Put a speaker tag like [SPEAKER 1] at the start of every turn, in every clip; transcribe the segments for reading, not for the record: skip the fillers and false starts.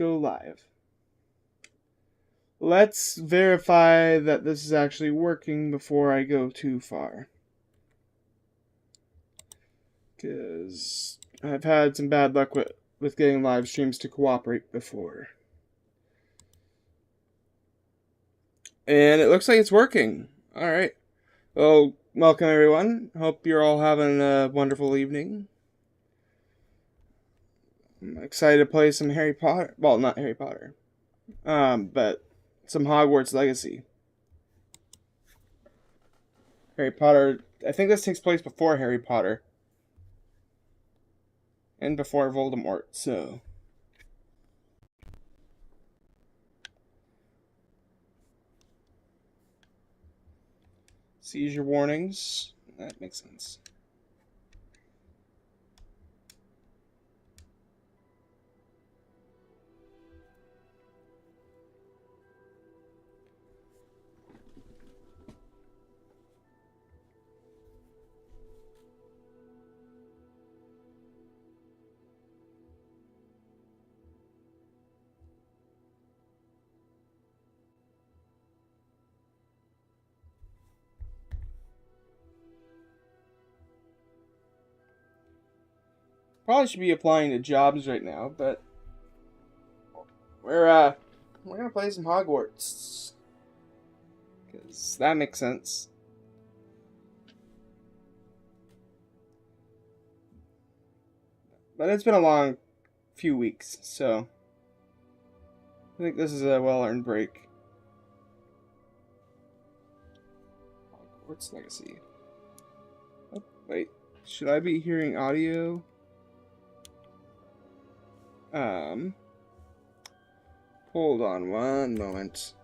[SPEAKER 1] go live. Let's verify that this is actually working before I go too far. Because I've had some bad luck with getting live streams to cooperate before. And it looks like it's working. Alright. Well, welcome everyone. Hope you're all having a wonderful evening. I'm excited to play some Harry Potter. Well, not Harry Potter. But some Hogwarts Legacy. Harry Potter. I think this takes place before Harry Potter. And before Voldemort, so. Seizure warnings. That makes sense. Probably should be applying to jobs right now, but we're gonna play some Hogwarts, because that makes sense. But it's been a long few weeks, so I think this is a well-earned break. Hogwarts Legacy. Oh, wait, should I be hearing audio? Hold on one moment.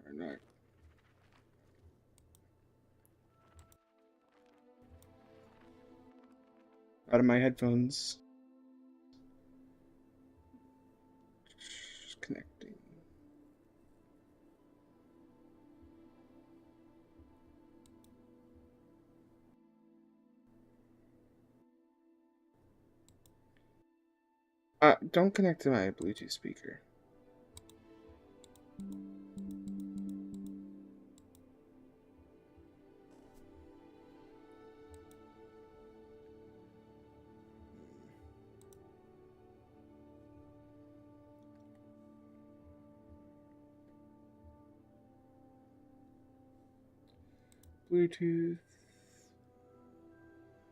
[SPEAKER 1] Or not. Out of my headphones. Just connecting. Don't connect to my Bluetooth speaker. Bluetooth.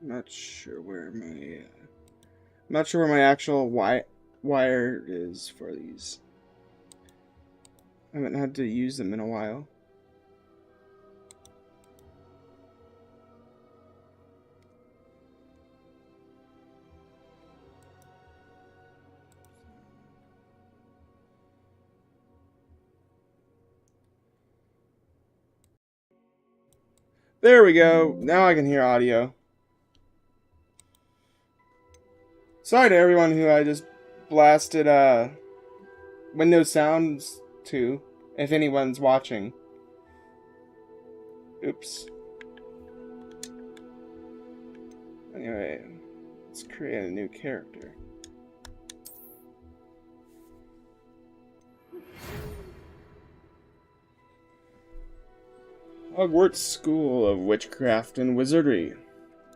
[SPEAKER 1] Not sure where my actual wire is for these. I haven't had to use them in a while. There we go. Now I can hear audio. Sorry to everyone who I just blasted Windows sounds to, if anyone's watching. Oops. Anyway, let's create a new character. Hogwarts School of Witchcraft and Wizardry.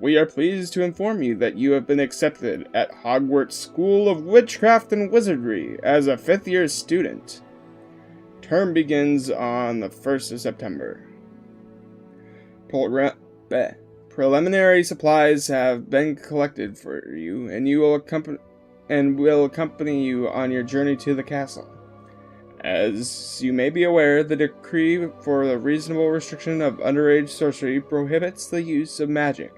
[SPEAKER 1] We are pleased to inform you that you have been accepted at Hogwarts School of Witchcraft and Wizardry as a 5th year student. Term begins on the 1st of September. Preliminary supplies have been collected for you, and will accompany you on your journey to the castle. As you may be aware, the decree for the reasonable restriction of underage sorcery prohibits the use of magic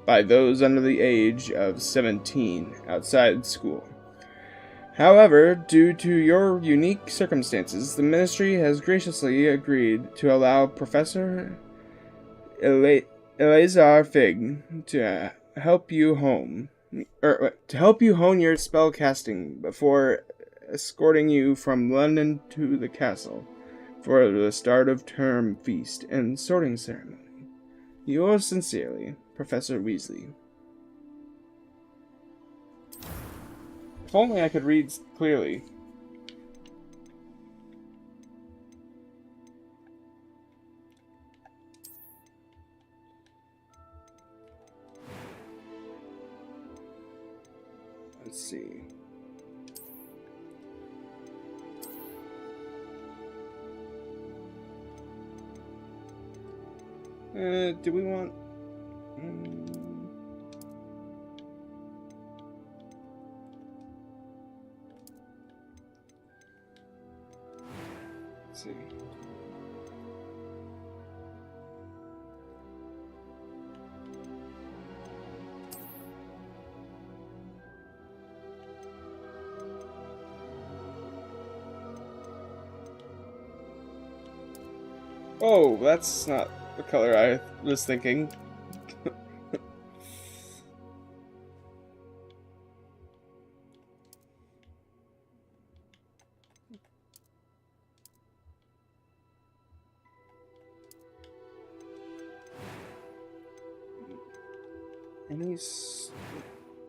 [SPEAKER 1] by those under the age of 17 outside school. However, due to your unique circumstances, the Ministry has graciously agreed to allow Professor Eleazar Fig to help you hone your spell casting before escorting you from London to the castle, for the start of term feast and sorting ceremony. Yours sincerely, Professor Weasley. If only I could read clearly. Let's see. Do we want... Let's see. Oh, that's not the color I was thinking.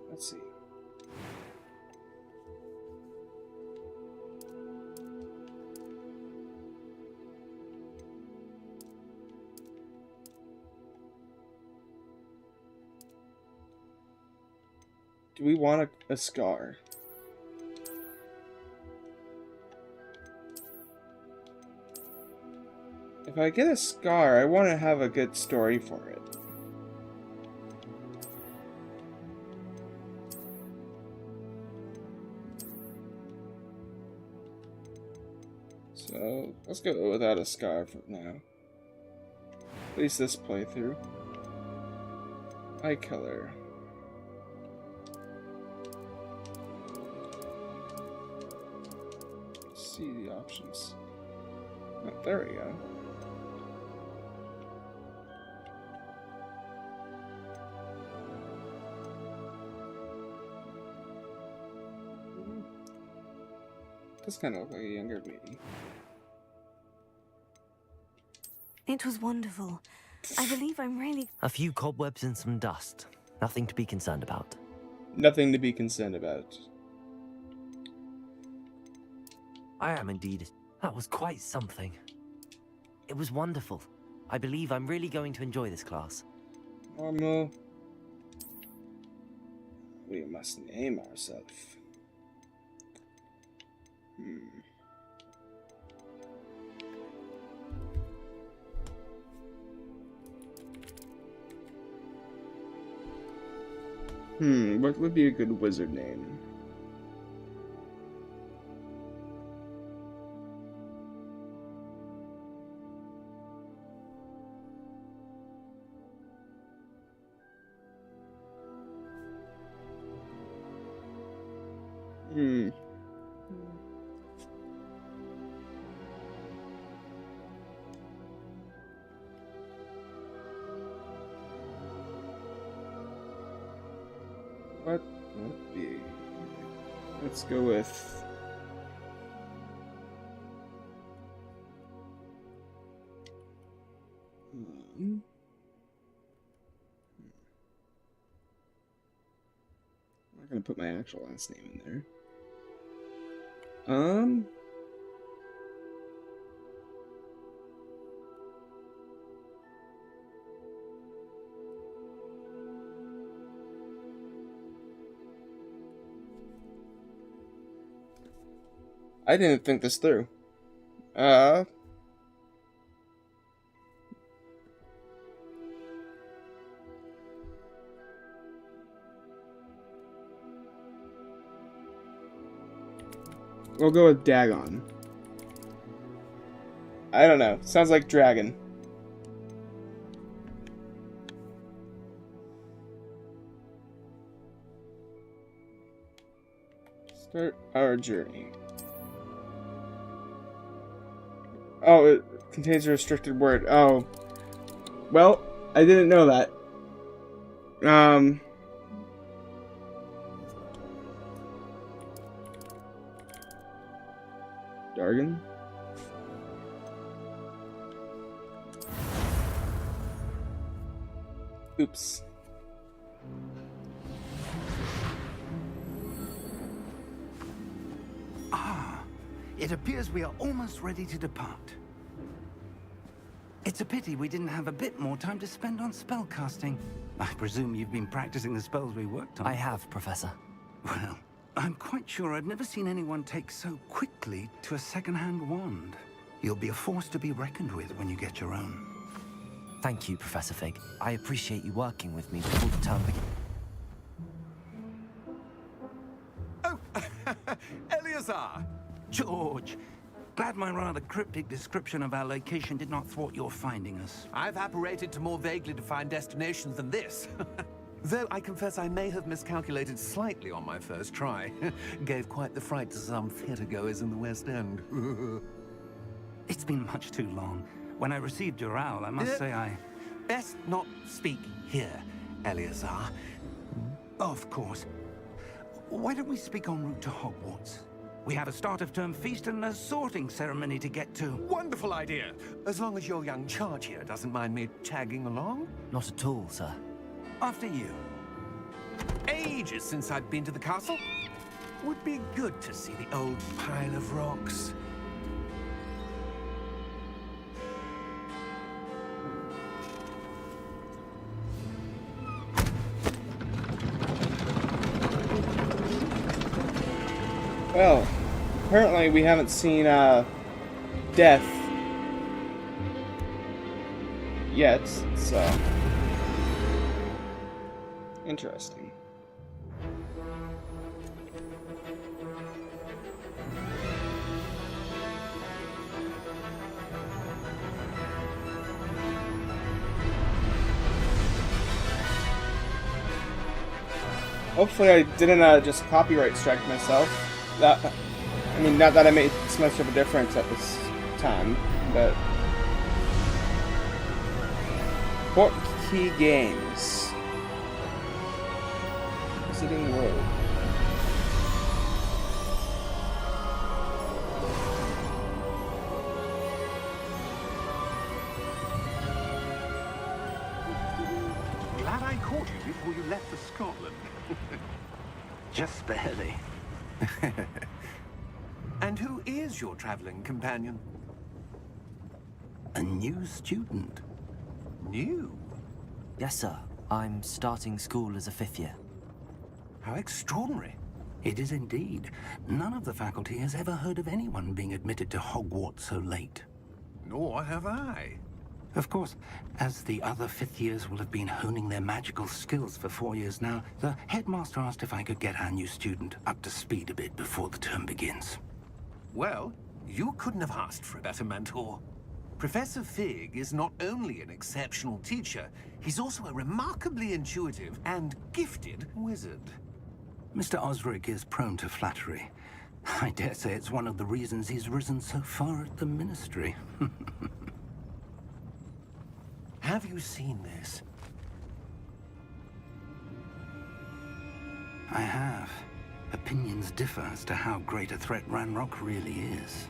[SPEAKER 1] Let's see. Do we want a scar? If I get a scar, I want to have a good story for it. So, let's go without a scar for now. At least this playthrough. Eye color. Let's see the options. Oh, there we go. This kind of look like a younger me.
[SPEAKER 2] It was wonderful. I believe I'm really...
[SPEAKER 3] A few cobwebs and some dust. Nothing to be concerned about.
[SPEAKER 1] Nothing to be concerned about.
[SPEAKER 3] I am indeed. That was quite something. It was wonderful. I believe I'm really going to enjoy this class.
[SPEAKER 1] Normal. We must name ourselves. What would be a good wizard name? What would be? Let's go with... I'm not gonna put my actual last name in there. I didn't think this through. We'll go with Dagon. I don't know. Sounds like dragon. Start our journey. Oh, it contains a restricted word. Oh. Well, I didn't know that. Dargon? Oops.
[SPEAKER 4] It appears we are almost ready to depart. It's a pity we didn't have a bit more time to spend on spellcasting. I presume you've been practicing the spells we worked on.
[SPEAKER 3] I have, Professor.
[SPEAKER 4] Well, I'm quite sure I've never seen anyone take so quickly to a second-hand wand. You'll be a force to be reckoned with when you get your own.
[SPEAKER 3] Thank you, Professor Fig. I appreciate you working with me before the term begins.
[SPEAKER 5] Oh, Eleazar!
[SPEAKER 4] George, glad my rather cryptic description of our location did not thwart your finding us.
[SPEAKER 5] I've apparated to more vaguely defined destinations than this. Though I confess I may have miscalculated slightly on my first try. Gave quite the fright to some theatre-goers in the West End.
[SPEAKER 4] It's been much too long. When I received your owl, I must say I...
[SPEAKER 5] Best not speak here, Eleazar.
[SPEAKER 4] Of course. Why don't we speak en route to Hogwarts? We have a start-of-term feast and a sorting ceremony to get to.
[SPEAKER 5] Wonderful idea! As long as your young charge here doesn't mind me tagging along.
[SPEAKER 3] Not at all, sir.
[SPEAKER 4] After you.
[SPEAKER 5] Ages since I've been to the castle. Would be good to see the old pile of rocks.
[SPEAKER 1] Well, apparently we haven't seen death yet, so interesting. Hopefully I didn't just copyright strike myself. I mean, not that I made so much of a difference at this time, but... Port Key Games. Visiting Road.
[SPEAKER 5] Glad I caught you before you left for Scotland.
[SPEAKER 4] Just barely.
[SPEAKER 5] And who is your traveling companion?
[SPEAKER 4] A new student.
[SPEAKER 5] New?
[SPEAKER 3] Yes, sir. I'm starting school as a 5th year.
[SPEAKER 5] How extraordinary.
[SPEAKER 4] It is indeed. None of the faculty has ever heard of anyone being admitted to Hogwarts so late.
[SPEAKER 5] Nor have I.
[SPEAKER 4] Of course, as the other 5th years will have been honing their magical skills for 4 years now, the headmaster asked if I could get our new student up to speed a bit before the term begins.
[SPEAKER 5] Well, you couldn't have asked for a better mentor. Professor Fig is not only an exceptional teacher, he's also a remarkably intuitive and gifted wizard.
[SPEAKER 4] Mr. Osric is prone to flattery. I dare say it's one of the reasons he's risen so far at the Ministry.
[SPEAKER 5] Have you seen this?
[SPEAKER 4] I have. Opinions differ as to how great a threat Ranrock really is.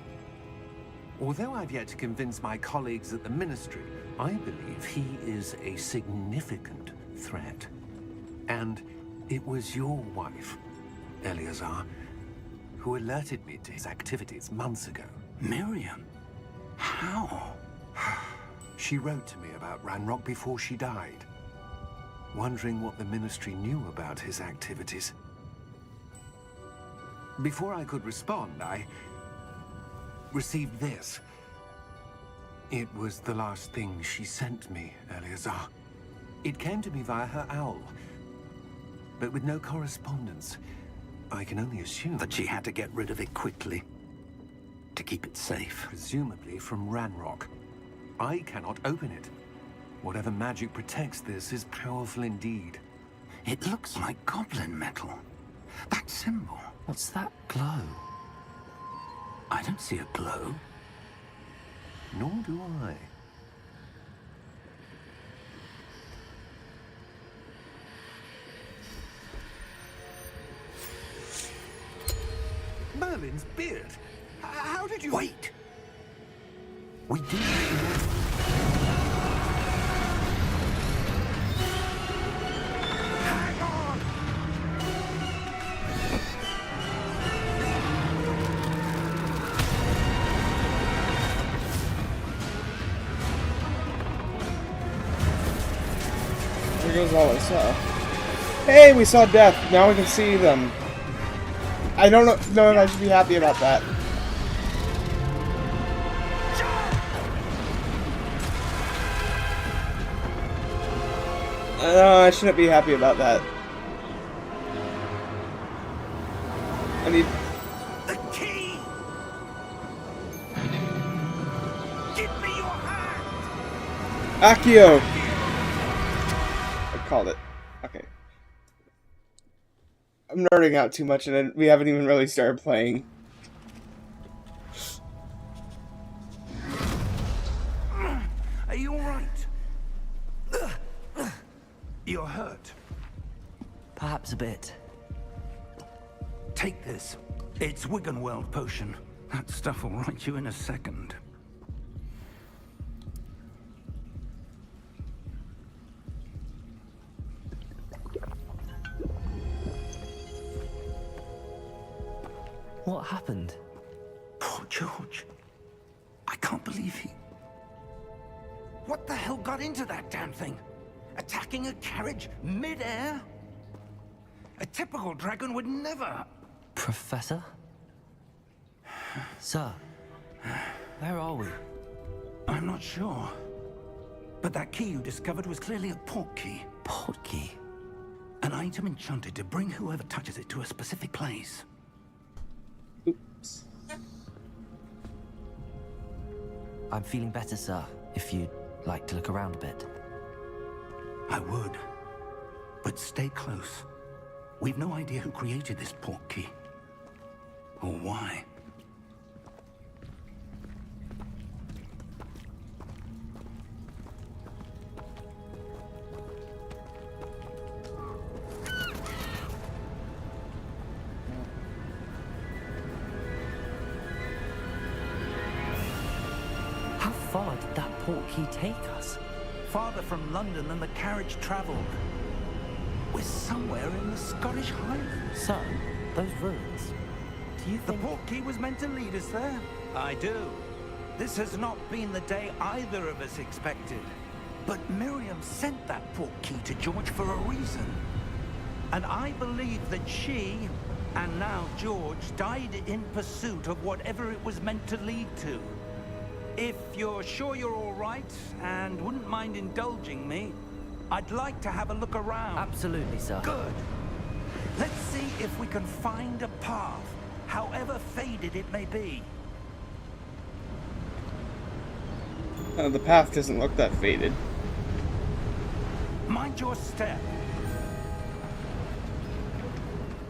[SPEAKER 5] Although I've yet to convince my colleagues at the Ministry, I believe he is a significant threat. And it was your wife, Eleazar, who alerted me to his activities months ago.
[SPEAKER 4] Miriam? How?
[SPEAKER 5] She wrote to me about Ranrock before she died, wondering what the Ministry knew about his activities. Before I could respond, I received this. It was the last thing she sent me, Eleazar. It came to me via her owl, but with no correspondence. I can only assume
[SPEAKER 4] That she had to get rid of it quickly, to keep it safe.
[SPEAKER 5] presumably from Ranrock. I cannot open it. Whatever magic protects this is powerful indeed.
[SPEAKER 4] It looks like goblin metal. That symbol.
[SPEAKER 3] What's that glow?
[SPEAKER 4] I don't see a glow.
[SPEAKER 5] Nor do I. Merlin's beard. How did you...
[SPEAKER 4] Wait! We do
[SPEAKER 1] there goes all I saw. Hey, we saw death. Now we can see them. I don't know if I should be happy about that. No, I shouldn't be happy about that. I need...
[SPEAKER 4] The key! Give me your hand!
[SPEAKER 1] Accio! I called it. Okay. I'm nerding out too much and we haven't even really started playing.
[SPEAKER 4] Are you alright? You're hurt.
[SPEAKER 3] Perhaps a bit.
[SPEAKER 4] Take this. It's Wiggenweld potion. That stuff will right you in a second.
[SPEAKER 3] What happened?
[SPEAKER 4] Poor George. I can't believe he... What the hell got into that damn thing? Attacking a carriage mid-air? A typical dragon would never...
[SPEAKER 3] Professor? Sir, where are we?
[SPEAKER 4] I'm not sure. But that key you discovered was clearly a port key.
[SPEAKER 3] Port key?
[SPEAKER 4] An item enchanted to bring whoever touches it to a specific place.
[SPEAKER 1] Oops.
[SPEAKER 3] I'm feeling better, sir, if you'd like to look around a bit.
[SPEAKER 4] I would. But stay close. We've no idea who created this port key. Or why.
[SPEAKER 3] How far did that port key take us?
[SPEAKER 4] Farther from London than the carriage traveled. We're somewhere in the Scottish Highlands.
[SPEAKER 3] Sir, those ruins. Do you
[SPEAKER 4] The
[SPEAKER 3] think...
[SPEAKER 4] port key was meant to lead us there? I do. This has not been the day either of us expected. But Miriam sent that port key to George for a reason. And I believe that she, and now George, died in pursuit of whatever it was meant to lead to. If you're sure you're all right, and wouldn't mind indulging me, I'd like to have a look around.
[SPEAKER 3] Absolutely, sir.
[SPEAKER 4] Good. Let's see if we can find a path, however faded it may be.
[SPEAKER 1] The path doesn't look that faded.
[SPEAKER 4] Mind your step.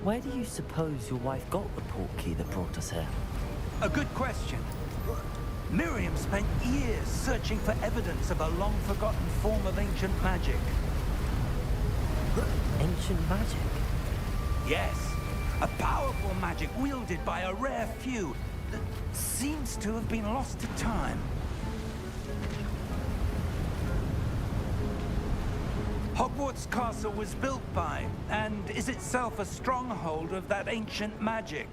[SPEAKER 3] Where do you suppose your wife got the port key that brought us here?
[SPEAKER 4] A good question. Miriam spent years searching for evidence of a long-forgotten form of ancient magic.
[SPEAKER 3] Ancient magic?
[SPEAKER 4] Yes, a powerful magic wielded by a rare few that seems to have been lost to time. Hogwarts Castle was built by, and is itself a stronghold of that ancient magic.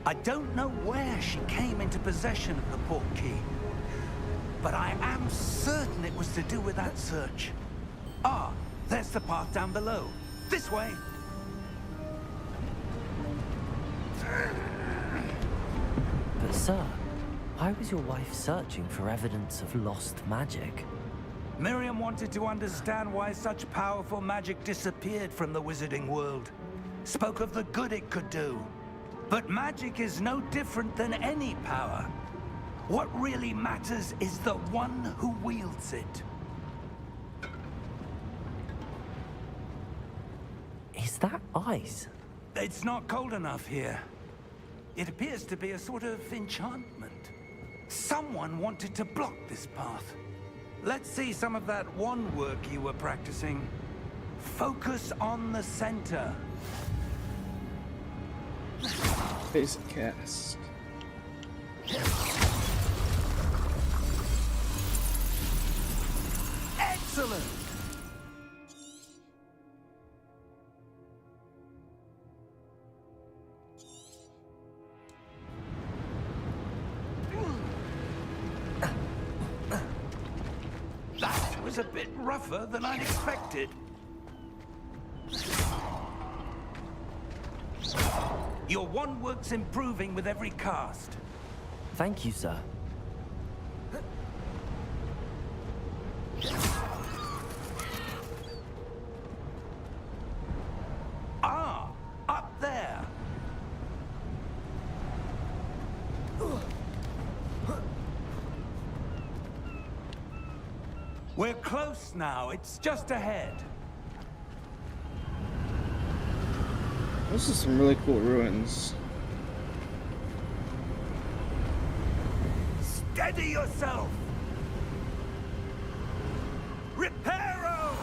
[SPEAKER 4] I don't know where she came into possession of the port key, but I am certain it was to do with that search. Ah, there's the path down below. This way.
[SPEAKER 3] But sir, why was your wife searching for evidence of lost magic?
[SPEAKER 4] Miriam wanted to understand why such powerful magic disappeared from the wizarding world. Spoke of the good it could do. But magic is no different than any power. What really matters is the one who wields it.
[SPEAKER 3] Is that ice?
[SPEAKER 4] It's not cold enough here. It appears to be a sort of enchantment. Someone wanted to block this path. Let's see some of that wand work you were practicing. Focus on the center.
[SPEAKER 1] Basic cast.
[SPEAKER 4] Excellent! That was a bit rougher than I'd expected. Your wand work's improving with every cast.
[SPEAKER 3] Thank you, sir.
[SPEAKER 4] Ah, up there. We're close now. It's just ahead.
[SPEAKER 1] This is some really cool ruins.
[SPEAKER 4] Steady yourself. Reparo!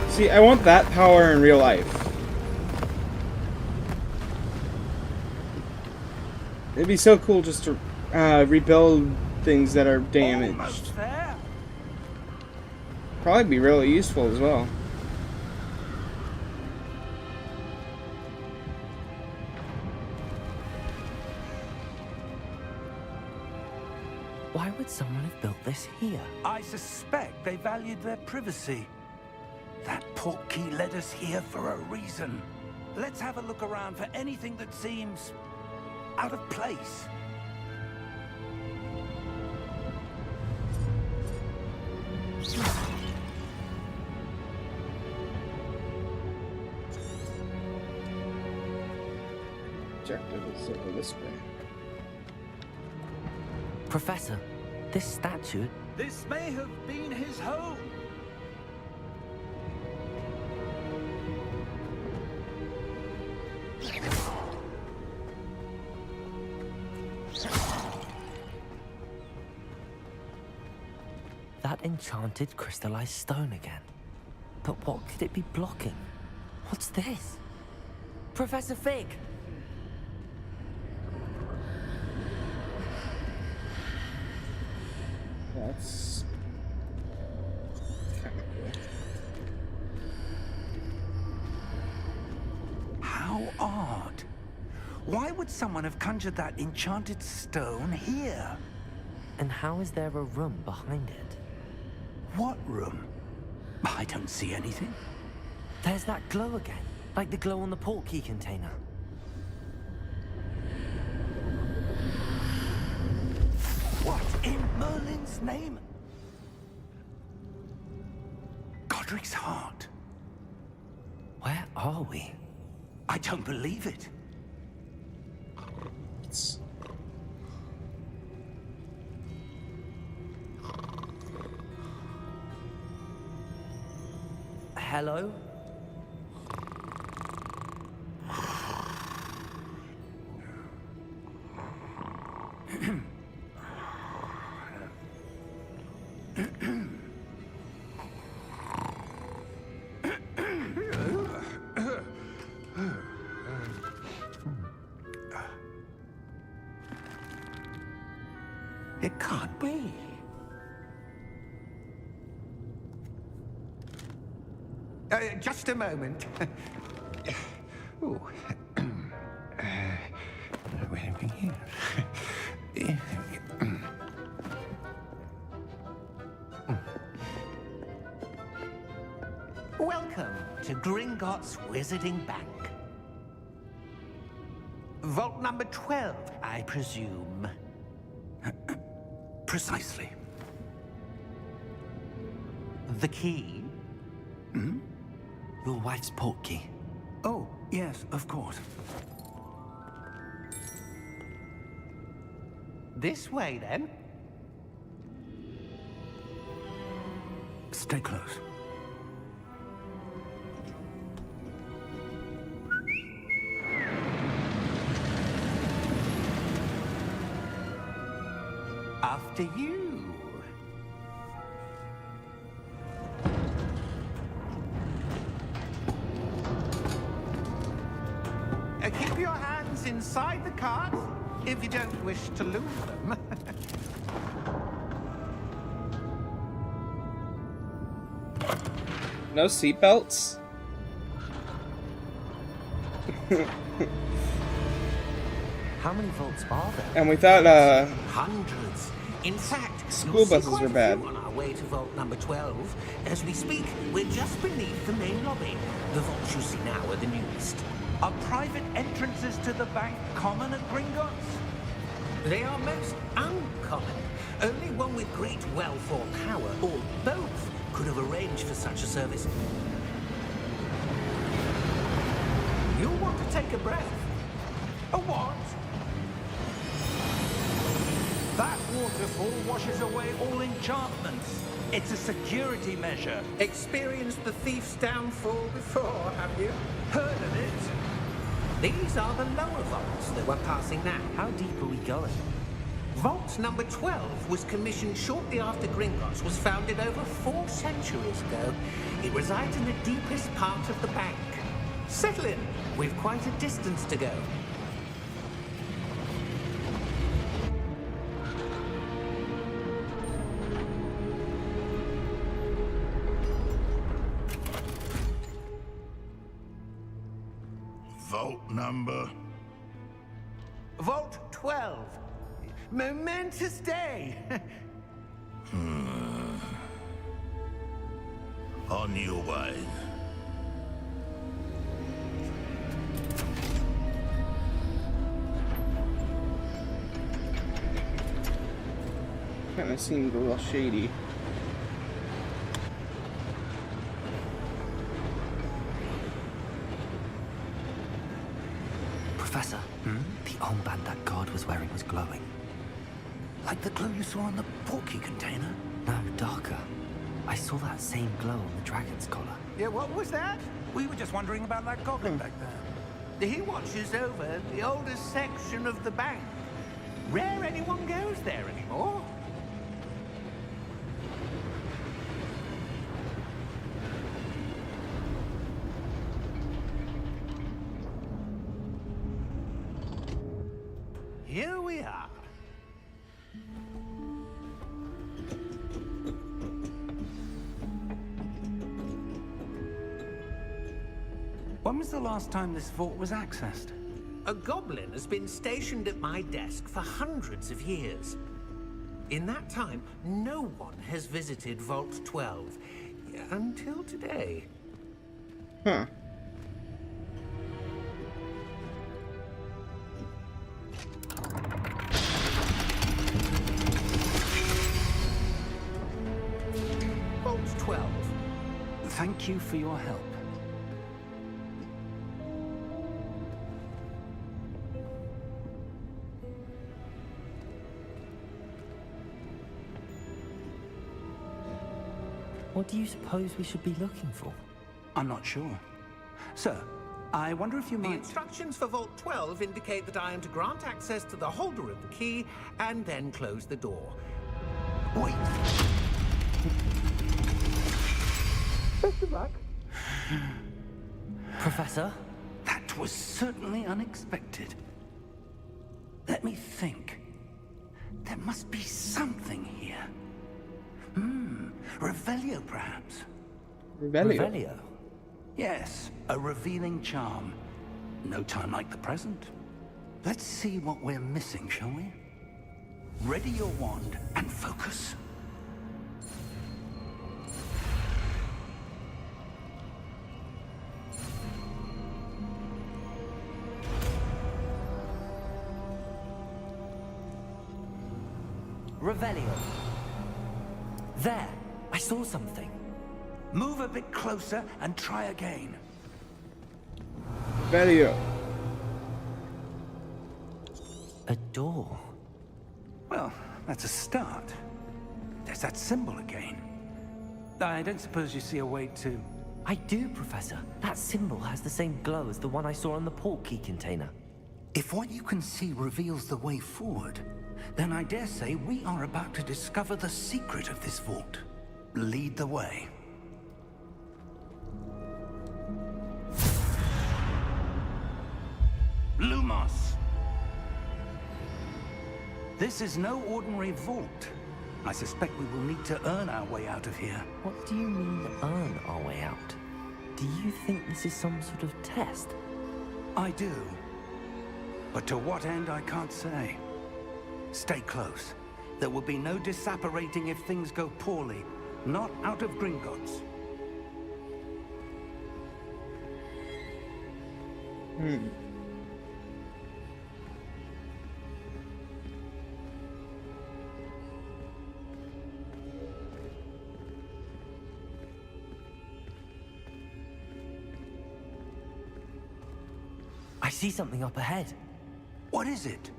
[SPEAKER 1] See, I want that power in real life. It'd be so cool just to rebuild things that are damaged.
[SPEAKER 4] Almost there.
[SPEAKER 1] Probably be really useful as well.
[SPEAKER 3] Why would someone have built this here?
[SPEAKER 4] I suspect they valued their privacy. That portkey led us here for a reason. Let's have a look around for anything that seems out of place.
[SPEAKER 1] Objective is over this way.
[SPEAKER 3] Professor, this statue...
[SPEAKER 4] This may have been his home.
[SPEAKER 3] That enchanted crystallized stone again. But what could it be blocking? What's this? Professor Fig!
[SPEAKER 1] That's kind of cool.
[SPEAKER 4] How odd. Why would someone have conjured that enchanted stone here?
[SPEAKER 3] And how is there a room behind it?
[SPEAKER 4] What room? I don't see anything.
[SPEAKER 3] There's that glow again, like the glow on the portkey container.
[SPEAKER 4] What in Merlin's name? Godric's heart.
[SPEAKER 3] Where are we?
[SPEAKER 4] I don't believe it.
[SPEAKER 1] It's...
[SPEAKER 3] Hello?
[SPEAKER 4] It can't be. Just a moment. Ooh. Where are we here? Welcome to Gringotts Wizarding Bank. Vault number 12, I presume. Precisely. The key?
[SPEAKER 3] Your wife's portkey.
[SPEAKER 4] Oh, yes, of course. This way, then. Stay close. After you. Keep your hands inside the cart if you don't wish to lose them.
[SPEAKER 1] No seatbelts?
[SPEAKER 3] How many vaults are there?
[SPEAKER 1] And we thought,
[SPEAKER 6] Hundreds. In fact,
[SPEAKER 1] School
[SPEAKER 6] you'll see
[SPEAKER 1] buses
[SPEAKER 6] quite
[SPEAKER 1] were
[SPEAKER 6] a
[SPEAKER 1] bad.
[SPEAKER 6] few on our way to vault number 12. As we speak, we're just beneath the main lobby. The vaults you see now are the newest.
[SPEAKER 4] Are private entrances to the bank common at Gringotts?
[SPEAKER 6] They are most uncommon. Only one with great wealth or power, or both, could have arranged for such a service. You'll want to take a breath.
[SPEAKER 4] A what? That waterfall washes away all enchantments. It's a security measure.
[SPEAKER 6] Experienced the thief's downfall before, have you?
[SPEAKER 4] Heard of it?
[SPEAKER 6] These are the lower vaults that we're passing now.
[SPEAKER 3] How deep are we going?
[SPEAKER 6] Vault number 12 was commissioned shortly after Gringotts was founded over 4 centuries ago. It resides in the deepest part of the bank. Settle in. We've quite a distance to go.
[SPEAKER 7] Vault number.
[SPEAKER 6] Vault 12. Momentous day.
[SPEAKER 7] On your way.
[SPEAKER 1] kind of seemed a little shady.
[SPEAKER 3] Professor, the armband that guard was wearing was glowing.
[SPEAKER 4] Like the glow you saw on the porky container?
[SPEAKER 3] No, darker. I saw that same glow on the dragon's collar.
[SPEAKER 4] Yeah, what was that? We were just wondering about that goblin back there.
[SPEAKER 6] He watches over the oldest section of the bank. Rare anyone goes there anymore. Here we are.
[SPEAKER 4] When was the last time this vault was accessed?
[SPEAKER 6] A goblin has been stationed at my desk for hundreds of years. In that time, no one has visited Vault 12 until today.
[SPEAKER 1] Huh.
[SPEAKER 6] Vault 12.
[SPEAKER 4] Thank you for your help.
[SPEAKER 3] What do you suppose we should be looking for?
[SPEAKER 4] I'm not sure. Sir, I wonder if you
[SPEAKER 6] The
[SPEAKER 4] might...
[SPEAKER 6] instructions for Vault 12 indicate that I am to grant access to the holder of the key and then close the door.
[SPEAKER 4] Wait.
[SPEAKER 6] Best of luck.
[SPEAKER 3] Professor?
[SPEAKER 4] That was certainly unexpected. Let me think. There must be something here. Revelio, perhaps?
[SPEAKER 1] Revelio.
[SPEAKER 3] Revelio?
[SPEAKER 4] Yes, a revealing charm. No time like the present. Let's see what we're missing, shall we? Ready your wand and focus.
[SPEAKER 3] Revelio. There! I saw something.
[SPEAKER 4] Move a bit closer and try again.
[SPEAKER 1] Revelio.
[SPEAKER 3] A door.
[SPEAKER 4] Well, that's a start. There's that symbol again. I don't suppose you see a way to...
[SPEAKER 3] I do, Professor. That symbol has the same glow as the one I saw on the port key container.
[SPEAKER 4] If what you can see reveals the way forward, then I dare say we are about to discover the secret of this vault. Lead the way. Lumos! This is no ordinary vault. I suspect we will need to earn our way out of here.
[SPEAKER 3] What do you mean, earn our way out? Do you think this is some sort of test?
[SPEAKER 4] I do. But to what end, I can't say. Stay close. There will be no disapparating if things go poorly. Not out of Gringotts.
[SPEAKER 3] I see something up ahead.
[SPEAKER 4] What is it?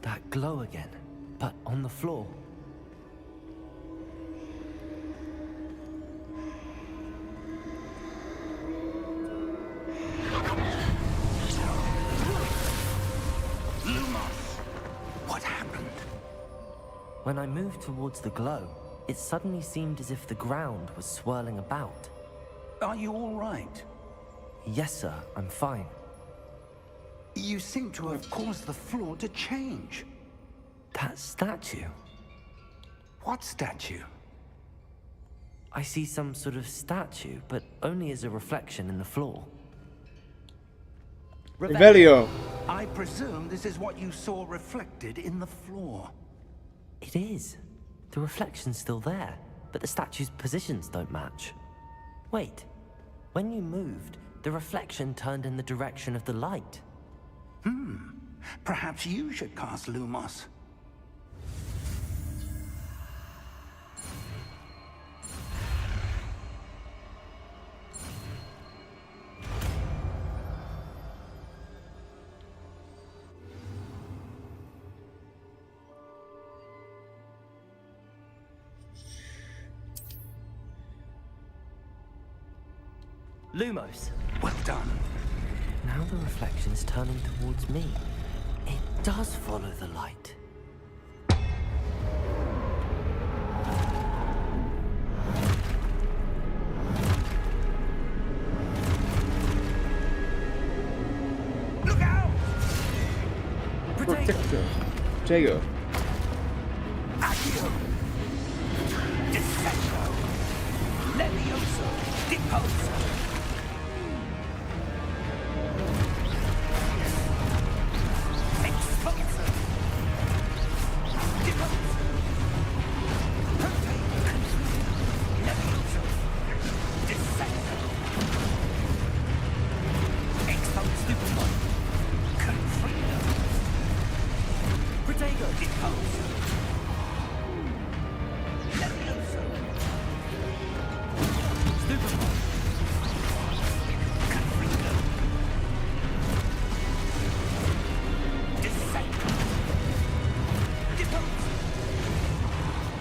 [SPEAKER 3] That glow again, but on the floor.
[SPEAKER 4] What happened?
[SPEAKER 3] When I moved towards the glow, it suddenly seemed as if the ground was swirling about.
[SPEAKER 4] Are you all right?
[SPEAKER 3] Yes, sir, I'm fine.
[SPEAKER 4] You seem to have caused the floor to change.
[SPEAKER 3] That statue?
[SPEAKER 4] What statue?
[SPEAKER 3] I see some sort of statue, but only as a reflection in the floor.
[SPEAKER 1] Revelio.
[SPEAKER 4] I presume this is what you saw reflected in the floor.
[SPEAKER 3] It is. The reflection's still there, but the statue's positions don't match. Wait, when you moved, the reflection turned in the direction of the light.
[SPEAKER 4] Perhaps you should cast Lumos.
[SPEAKER 3] Lumos!
[SPEAKER 4] Well done.
[SPEAKER 3] Now the reflection's turning towards me. It does follow the light.
[SPEAKER 4] Look out!
[SPEAKER 1] Protector. Jago.
[SPEAKER 4] Accio! Dissenso! Levioso! Deposo! Expulso! Deposo! Protein! Levioso! Dissenso! Expulse Stupefy! Confrido!
[SPEAKER 3] Protego!
[SPEAKER 4] Deposo! Levioso!
[SPEAKER 3] Stupefy!
[SPEAKER 4] Confrido! Dissenso! Deposo!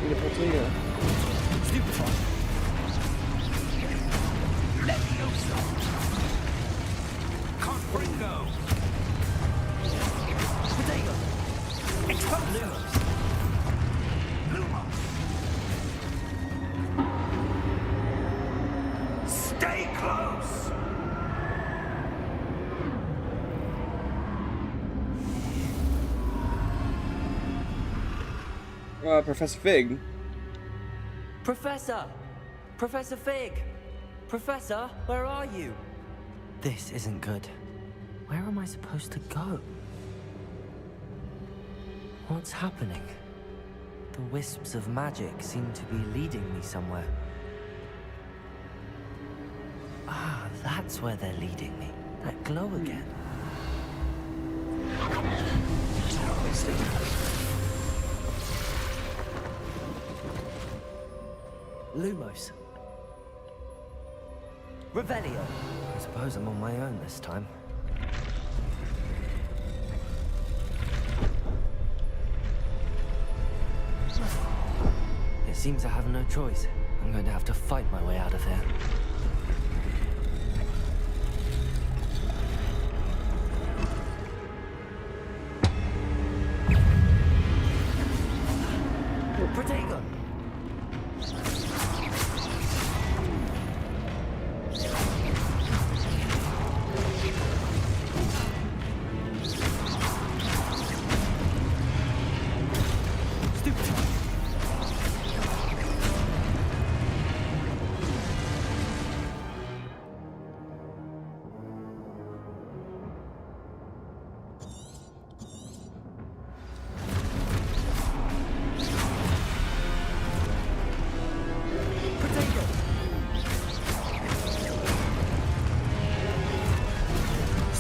[SPEAKER 1] Protego.
[SPEAKER 3] Stupefy!
[SPEAKER 4] Levioso! Confringo!
[SPEAKER 3] Protego!
[SPEAKER 4] Expulso!
[SPEAKER 3] Lumos!
[SPEAKER 4] Lumos! Stay close!
[SPEAKER 1] Professor Fig.
[SPEAKER 3] Professor! Professor Fig! Professor, where are you? This isn't good. Where am I supposed to go? What's happening? The wisps of magic seem to be leading me somewhere. Ah, that's where they're leading me. That glow again. Lumos. Revelio. I suppose I'm on my own this time. It seems I have no choice. I'm going to have to fight my way out of here. Protego!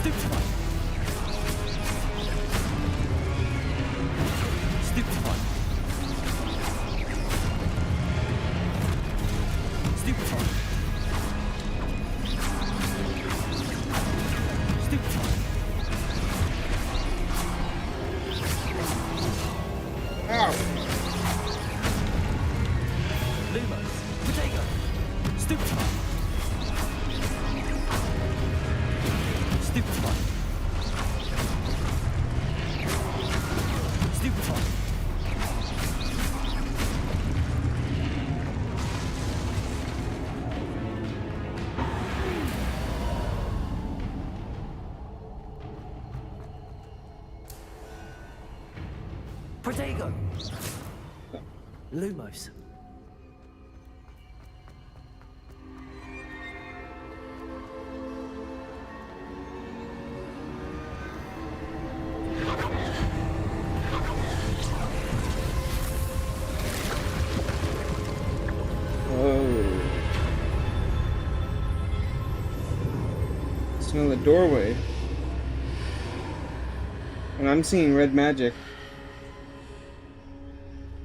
[SPEAKER 3] Stupid one. Stupid one. Stupid one. Stupid one.
[SPEAKER 1] Ow!
[SPEAKER 3] Lumos. Potato. Stupid one. Stupid one. Stupid one. Protego! Lumos.
[SPEAKER 1] Oh. Smell the doorway. And I'm seeing red magic.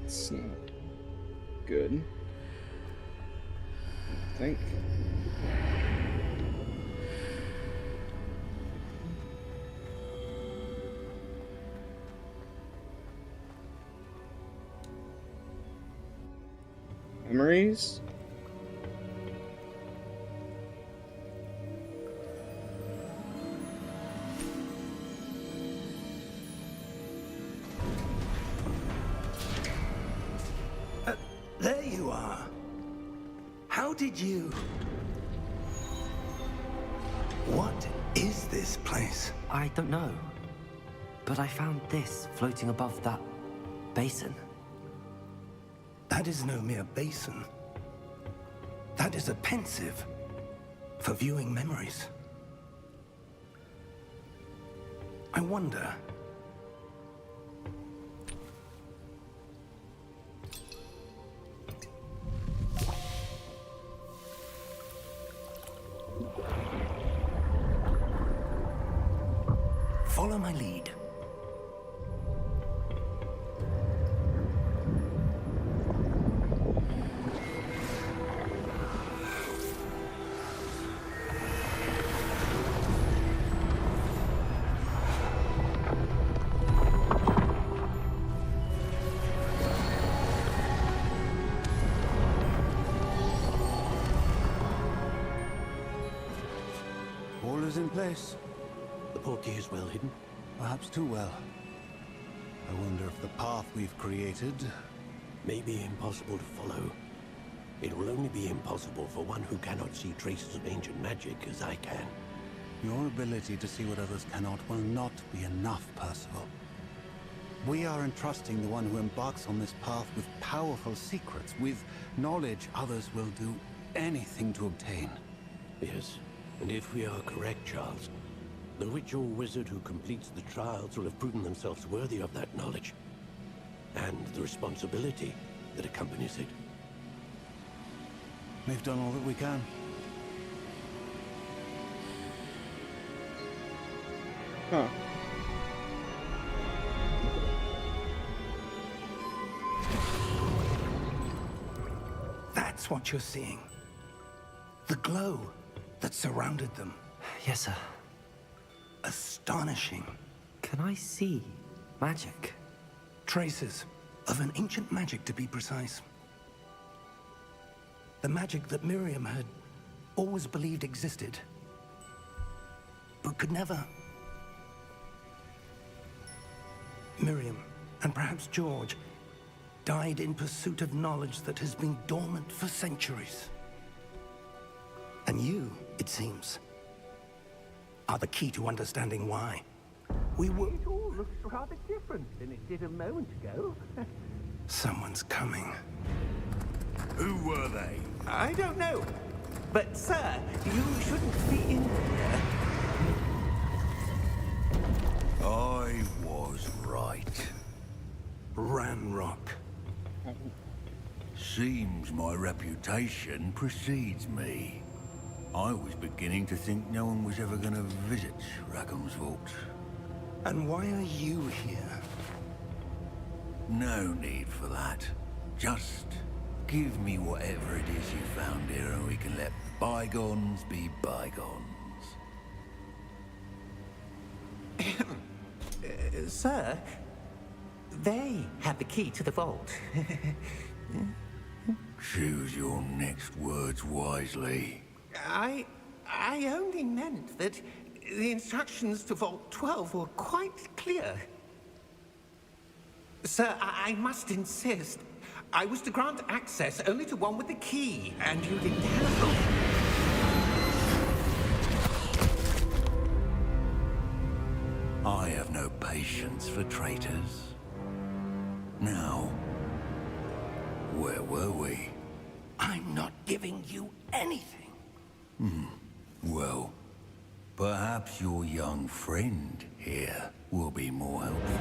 [SPEAKER 1] It's not good. I think. Memories?
[SPEAKER 4] There you are. How did you... What is this place?
[SPEAKER 3] I don't know. But I found this floating above that basin.
[SPEAKER 4] That is no mere basin. That is a pensive for viewing memories. I wonder... Follow my lead.
[SPEAKER 8] All is in place.
[SPEAKER 9] The portkey is well hidden.
[SPEAKER 8] Perhaps too well. I wonder if the path we've created...
[SPEAKER 9] May be impossible to follow. It will only be impossible for one who cannot see traces of ancient magic as I can.
[SPEAKER 8] Your ability to see what others cannot will not be enough, Percival. We are entrusting the one who embarks on this path with powerful secrets, with knowledge others will do anything to obtain.
[SPEAKER 9] Yes, and if we are correct, Charles, the witch or wizard who completes the trials will have proven themselves worthy of that knowledge, and the responsibility that accompanies it.
[SPEAKER 8] We've done all that we can.
[SPEAKER 1] Huh.
[SPEAKER 4] That's what you're seeing. The glow that surrounded them.
[SPEAKER 3] Yes, sir.
[SPEAKER 4] Astonishing.
[SPEAKER 3] Can I see magic?
[SPEAKER 4] Traces of an ancient magic, to be precise. The magic that Miriam had always believed existed, but could never. Miriam, and perhaps George, died in pursuit of knowledge that has been dormant for centuries. And you, it seems, are the key to understanding why. We were...
[SPEAKER 6] It all looks rather different than it did a moment ago.
[SPEAKER 4] Someone's coming.
[SPEAKER 7] Who were they?
[SPEAKER 6] I don't know. But, sir, you shouldn't be in here.
[SPEAKER 7] I was right.
[SPEAKER 4] Ranrock.
[SPEAKER 7] Seems my reputation precedes me. I was beginning to think no one was ever going to visit Rackham's vault.
[SPEAKER 4] And why are you here?
[SPEAKER 7] No need for that. Just give me whatever it is you found here and we can let bygones be bygones.
[SPEAKER 6] Sir, they have the key to the vault.
[SPEAKER 7] Choose your next words wisely.
[SPEAKER 6] I only meant that the instructions to Vault 12 were quite clear. Sir, I must insist. I was to grant access only to one with the key, and you didn't have.
[SPEAKER 7] I have no patience for traitors. Now, where were we?
[SPEAKER 4] I'm not giving you anything.
[SPEAKER 7] Well, perhaps your young friend here will be more helpful.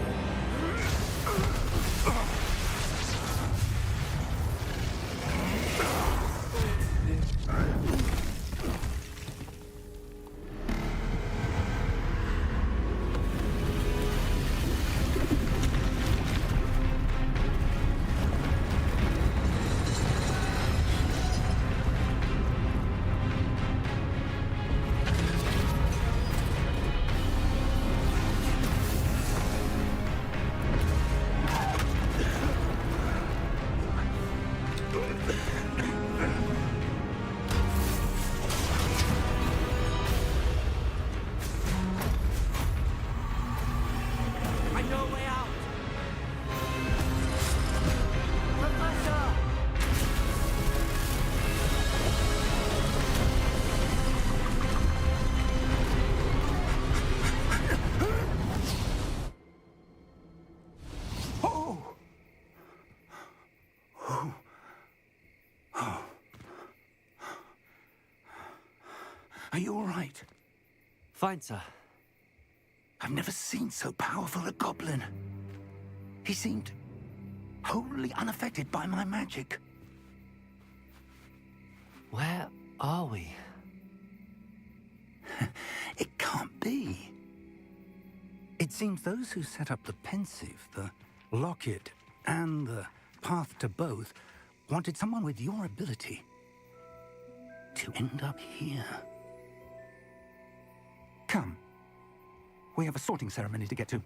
[SPEAKER 4] Are you all right?
[SPEAKER 3] Fine, sir.
[SPEAKER 4] I've never seen so powerful a goblin. He seemed wholly unaffected by my magic.
[SPEAKER 3] Where are we?
[SPEAKER 4] It can't be. It seems those who set up the pensive, the locket, and the path to both wanted someone with your ability to end up here. Come. We have a sorting ceremony to get to.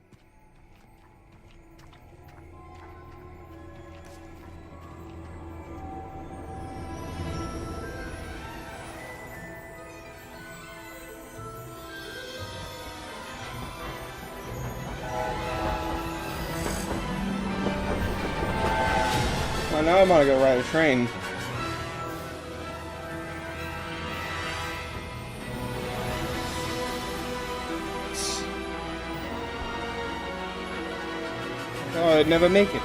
[SPEAKER 1] Well, now I'm gonna go ride a train. Oh, I'd never make it.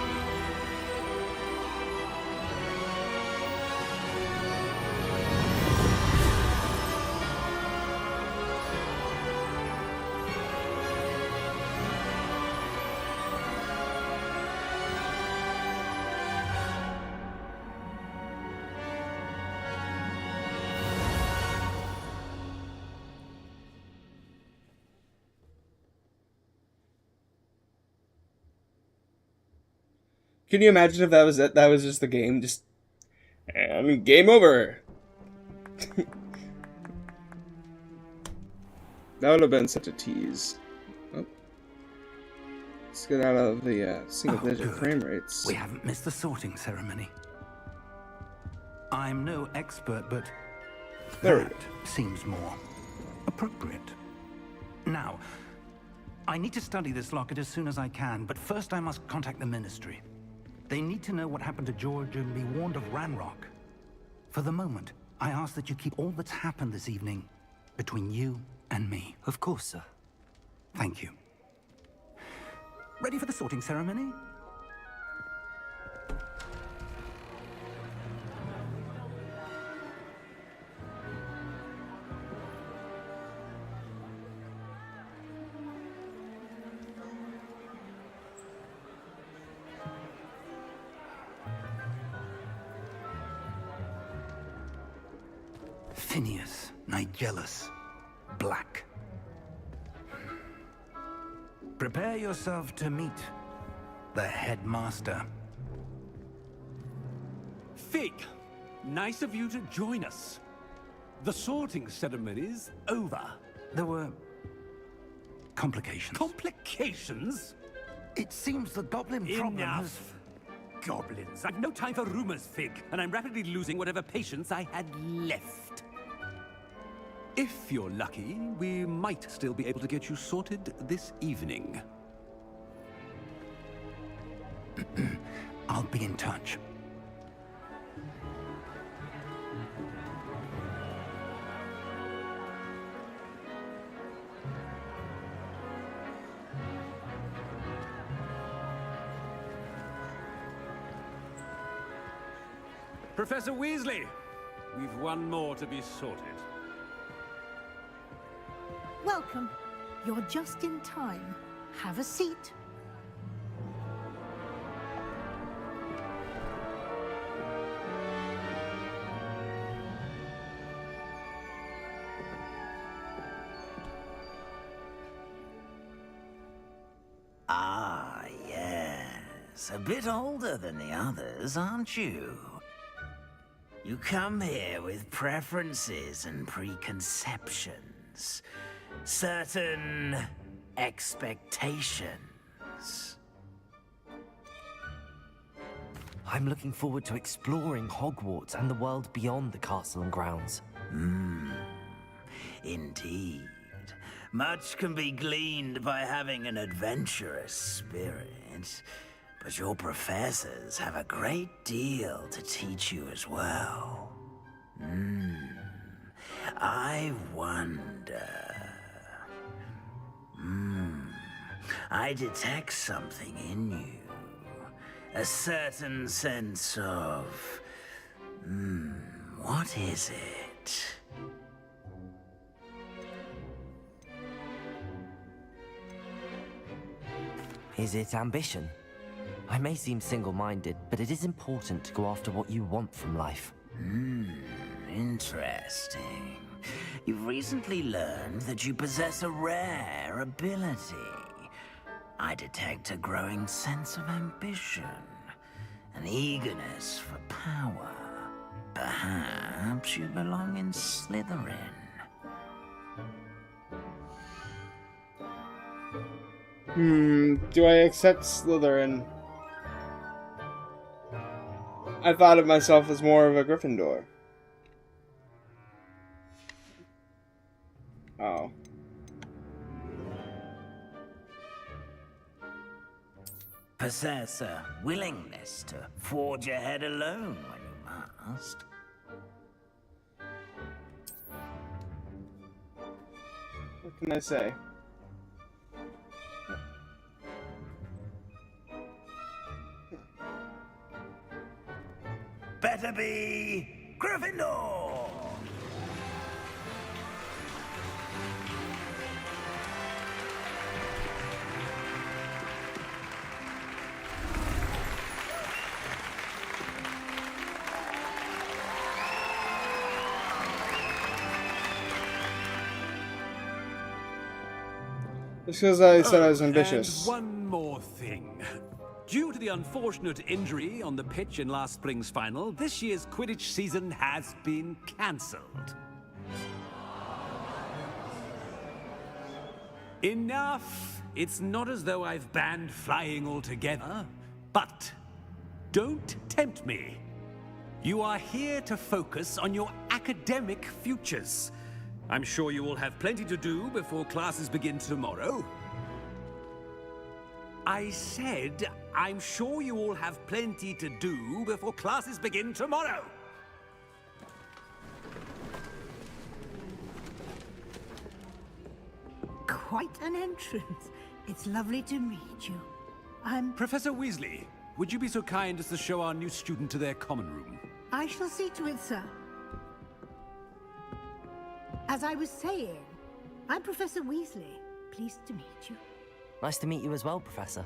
[SPEAKER 1] Can you imagine if that was it? That was just the game, just and game over. That would have been such a tease. Oh. Let's get out of the single-digit frame rates.
[SPEAKER 4] We haven't missed the sorting ceremony. I'm no expert, but
[SPEAKER 1] There we
[SPEAKER 4] that seems more appropriate. Now, I need to study this locket as soon as I can, but first I must contact the Ministry. They need to know what happened to George and be warned of Ranrock. For the moment, I ask that you keep all that's happened this evening between you and me.
[SPEAKER 3] Of course, sir.
[SPEAKER 4] Thank you. Ready for the sorting ceremony? Phineas, Nigellus Black. Prepare yourself to meet the headmaster.
[SPEAKER 9] Fig, nice of you to join us. The sorting ceremony's over.
[SPEAKER 4] There were complications.
[SPEAKER 9] Complications?
[SPEAKER 4] It seems the goblin problem has...
[SPEAKER 9] Enough. Goblins. I've no time for rumors, Fig, and I'm rapidly losing whatever patience I had left. If you're lucky, we might still be able to get you sorted this evening.
[SPEAKER 4] I'll be in touch.
[SPEAKER 9] Professor Weasley, we've one more to be sorted.
[SPEAKER 10] Welcome. You're just in time. Have a seat.
[SPEAKER 11] Ah, yes. A bit older than the others, aren't you? You come here with preferences and preconceptions. Certain expectations.
[SPEAKER 3] I'm looking forward to exploring Hogwarts and the world beyond the castle and grounds.
[SPEAKER 11] Indeed. Much can be gleaned by having an adventurous spirit, but your professors have a great deal to teach you as well. I wonder... I detect something in you. A certain sense of... what is it?
[SPEAKER 3] Is it ambition? I may seem single-minded, but it is important to go after what you want from life.
[SPEAKER 11] Interesting. You've recently learned that you possess a rare ability. I detect a growing sense of ambition, an eagerness for power. Perhaps you belong in Slytherin.
[SPEAKER 1] Do I accept Slytherin? I thought of myself as more of a Gryffindor. Oh.
[SPEAKER 11] Possess a willingness to forge ahead alone when you must.
[SPEAKER 1] What can I say?
[SPEAKER 11] Better be Gryffindor!
[SPEAKER 1] Just because I said I was ambitious.
[SPEAKER 9] And one more thing. Due to the unfortunate injury on the pitch in last spring's final, this year's Quidditch season has been cancelled. Enough! It's not as though I've banned flying altogether, but don't tempt me. You are here to focus on your academic futures. I'm sure you will have plenty to do before classes begin tomorrow. I said, I'm sure you all have plenty to do before classes begin tomorrow.
[SPEAKER 10] Quite an entrance. It's lovely to meet you.
[SPEAKER 9] Professor Weasley, would you be so kind as to show our new student to their common room?
[SPEAKER 10] I shall see to it, sir. As I was saying, I'm Professor Weasley. Pleased to meet you.
[SPEAKER 3] Nice to meet you as well, Professor.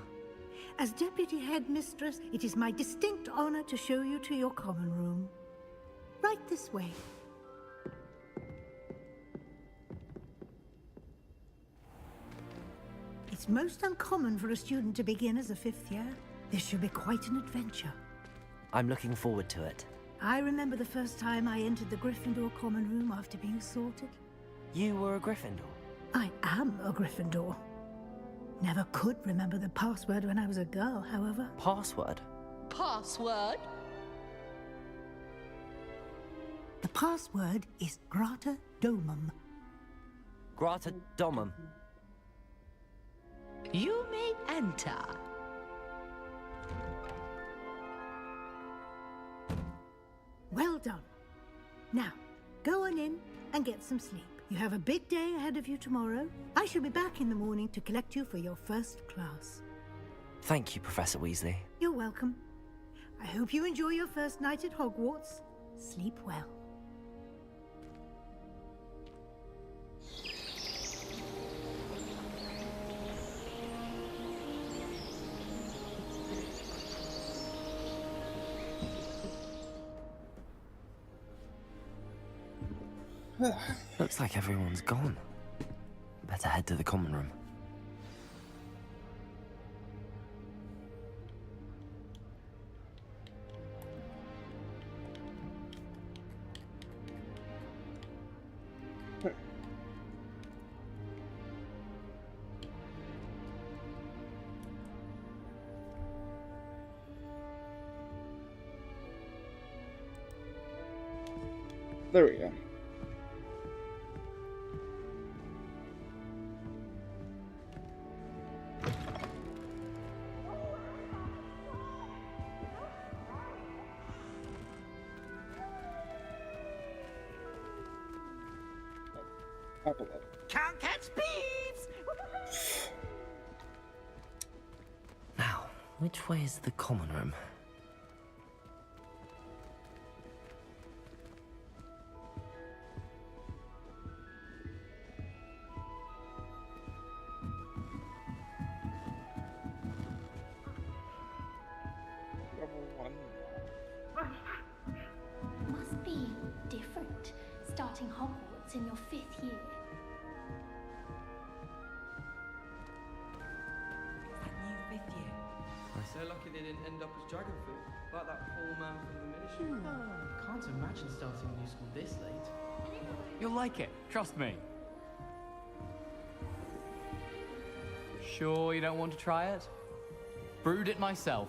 [SPEAKER 10] As Deputy Headmistress, it is my distinct honor to show you to your common room. Right this way. It's most uncommon for a student to begin as a 5th year. This should be quite an adventure.
[SPEAKER 3] I'm looking forward to it.
[SPEAKER 10] I remember the first time I entered the Gryffindor common room after being sorted.
[SPEAKER 3] You were a Gryffindor?
[SPEAKER 10] I am a Gryffindor. Never could remember the password when I was a girl, however.
[SPEAKER 3] Password?
[SPEAKER 12] Password?
[SPEAKER 10] The password is Grata Domum.
[SPEAKER 3] Grata Domum.
[SPEAKER 12] You may enter.
[SPEAKER 10] Well done. Now, go on in and get some sleep. You have a big day ahead of you tomorrow. I shall be back in the morning to collect you for your first class.
[SPEAKER 3] Thank you, Professor Weasley.
[SPEAKER 10] You're welcome. I hope you enjoy your first night at Hogwarts. Sleep well.
[SPEAKER 3] Looks like everyone's gone. Better head to the common room.
[SPEAKER 1] There we go.
[SPEAKER 11] Can't catch thieves!
[SPEAKER 3] Now, which way is the common room?
[SPEAKER 13] Must be different, starting Hogwarts in your 5th year.
[SPEAKER 14] So lucky they didn't end up as dragon food, like that poor man from the ministry. Can't imagine starting new school this late.
[SPEAKER 15] You'll like it, trust me. Sure you don't want to try it? Brewed it myself.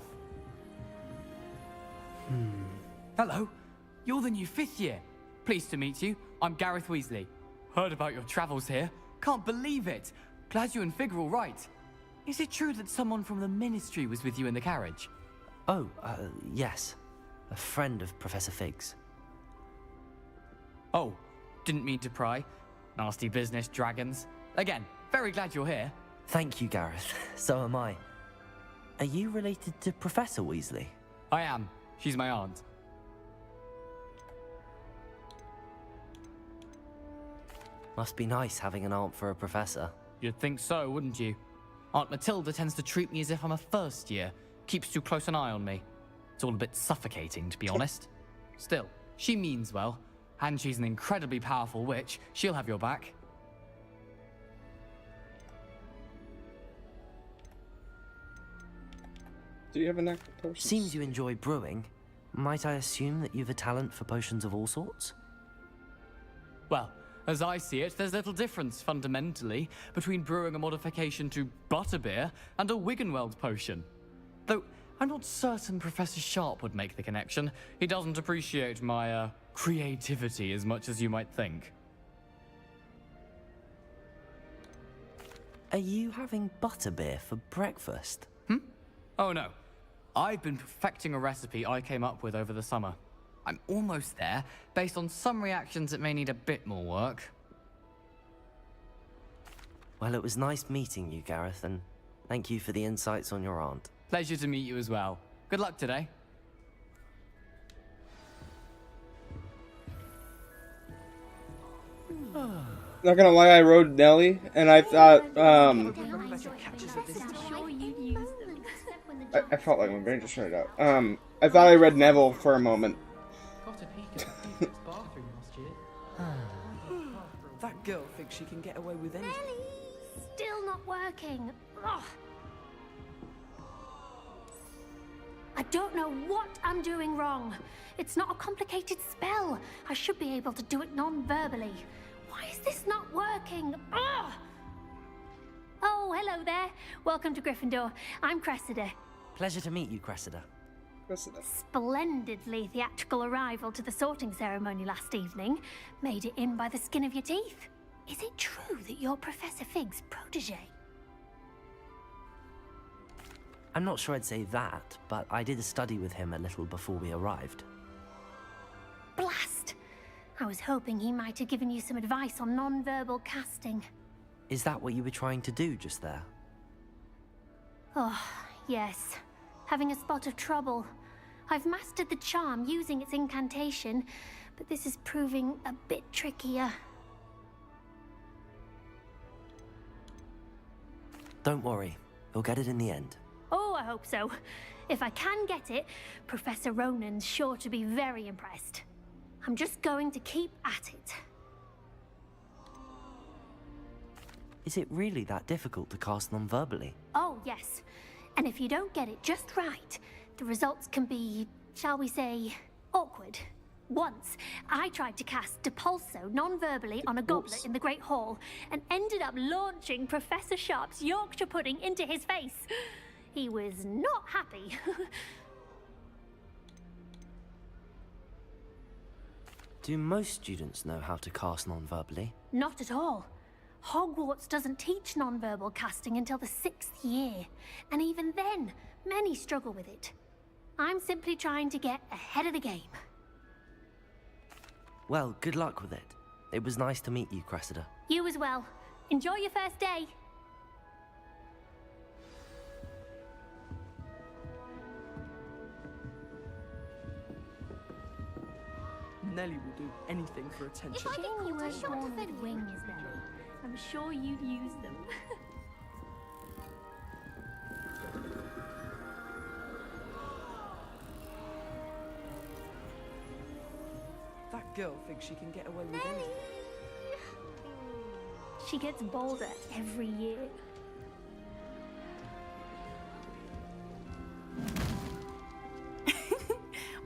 [SPEAKER 15] Hello, you're the new 5th year. Pleased to meet you. I'm Gareth Weasley. Heard about your travels here. Can't believe it. Glad you and Fig are all right. Is it true that someone from the Ministry was with you in the carriage?
[SPEAKER 3] Oh, yes. A friend of Professor Fig's.
[SPEAKER 15] Oh, didn't mean to pry. Nasty business, dragons. Again, very glad you're here.
[SPEAKER 3] Thank you, Gareth. So am I. Are you related to Professor Weasley?
[SPEAKER 15] I am. She's my aunt.
[SPEAKER 3] Must be nice having an aunt for a professor.
[SPEAKER 15] You'd think so, wouldn't you? Aunt Matilda tends to treat me as if I'm a first year. Keeps too close an eye on me. It's all a bit suffocating, to be honest. Still, she means well. And she's an incredibly powerful witch. She'll have your back.
[SPEAKER 1] Do you have a knack for potions?
[SPEAKER 3] Seems you enjoy brewing. Might I assume that you've a talent for potions of all sorts?
[SPEAKER 15] Well, as I see it, there's little difference, fundamentally, between brewing a modification to butterbeer and a Wiggenweld potion. Though, I'm not certain Professor Sharp would make the connection. He doesn't appreciate my, creativity as much as you might think.
[SPEAKER 3] Are you having butterbeer for breakfast?
[SPEAKER 15] Oh no. I've been perfecting a recipe I came up with over the summer. I'm almost there. Based on some reactions, it may need a bit more work.
[SPEAKER 3] Well, it was nice meeting you, Gareth, and thank you for the insights on your aunt.
[SPEAKER 15] Pleasure to meet you as well. Good luck today.
[SPEAKER 1] Not gonna lie, I rode Nelly, and I thought, I felt like my brain just shut out. I thought I read Neville for a moment.
[SPEAKER 14] Got a peek at the bathroom last year.
[SPEAKER 16] That girl thinks she can get away with anything.
[SPEAKER 13] still not working. Ugh. I don't know what I'm doing wrong. It's not a complicated spell. I should be able to do it non-verbally. Why is this not working? Ugh. Oh, hello there. Welcome to Gryffindor. I'm Cressida.
[SPEAKER 3] Pleasure to meet you, Cressida.
[SPEAKER 13] Splendidly theatrical arrival to the sorting ceremony last evening. Made it in by the skin of your teeth. Is it true that you're Professor Fig's protege?
[SPEAKER 3] I'm not sure I'd say that, but I did a study with him a little before we arrived.
[SPEAKER 13] Blast! I was hoping he might have given you some advice on non-verbal casting.
[SPEAKER 3] Is that what you were trying to do just there?
[SPEAKER 13] Oh, yes. Having a spot of trouble. I've mastered the charm using its incantation, but this is proving a bit trickier.
[SPEAKER 3] Don't worry, you'll get it in the end.
[SPEAKER 13] Oh, I hope so. If I can get it, Professor Ronan's sure to be very impressed. I'm just going to keep at it.
[SPEAKER 3] Is it really that difficult to cast non-verbally?
[SPEAKER 13] Oh, yes. And if you don't get it just right, the results can be, shall we say, awkward. Once, I tried to cast Depulso non-verbally on a goblet in the Great Hall and ended up launching Professor Sharp's Yorkshire pudding into his face. He was not happy.
[SPEAKER 3] Do most students know how to cast non-verbally?
[SPEAKER 13] Not at all. Hogwarts doesn't teach non-verbal casting until the 6th year, and even then, many struggle with it. I'm simply trying to get ahead of the game.
[SPEAKER 3] Well, good luck with it. It was nice to meet you, Cressida.
[SPEAKER 13] You as well. Enjoy your first day.
[SPEAKER 14] Nelly will do anything for attention.
[SPEAKER 13] If I think you weren't born with wings, Nelly, I'm sure you'd use them.
[SPEAKER 14] That girl thinks she can get away with anything.
[SPEAKER 13] She gets bolder every year.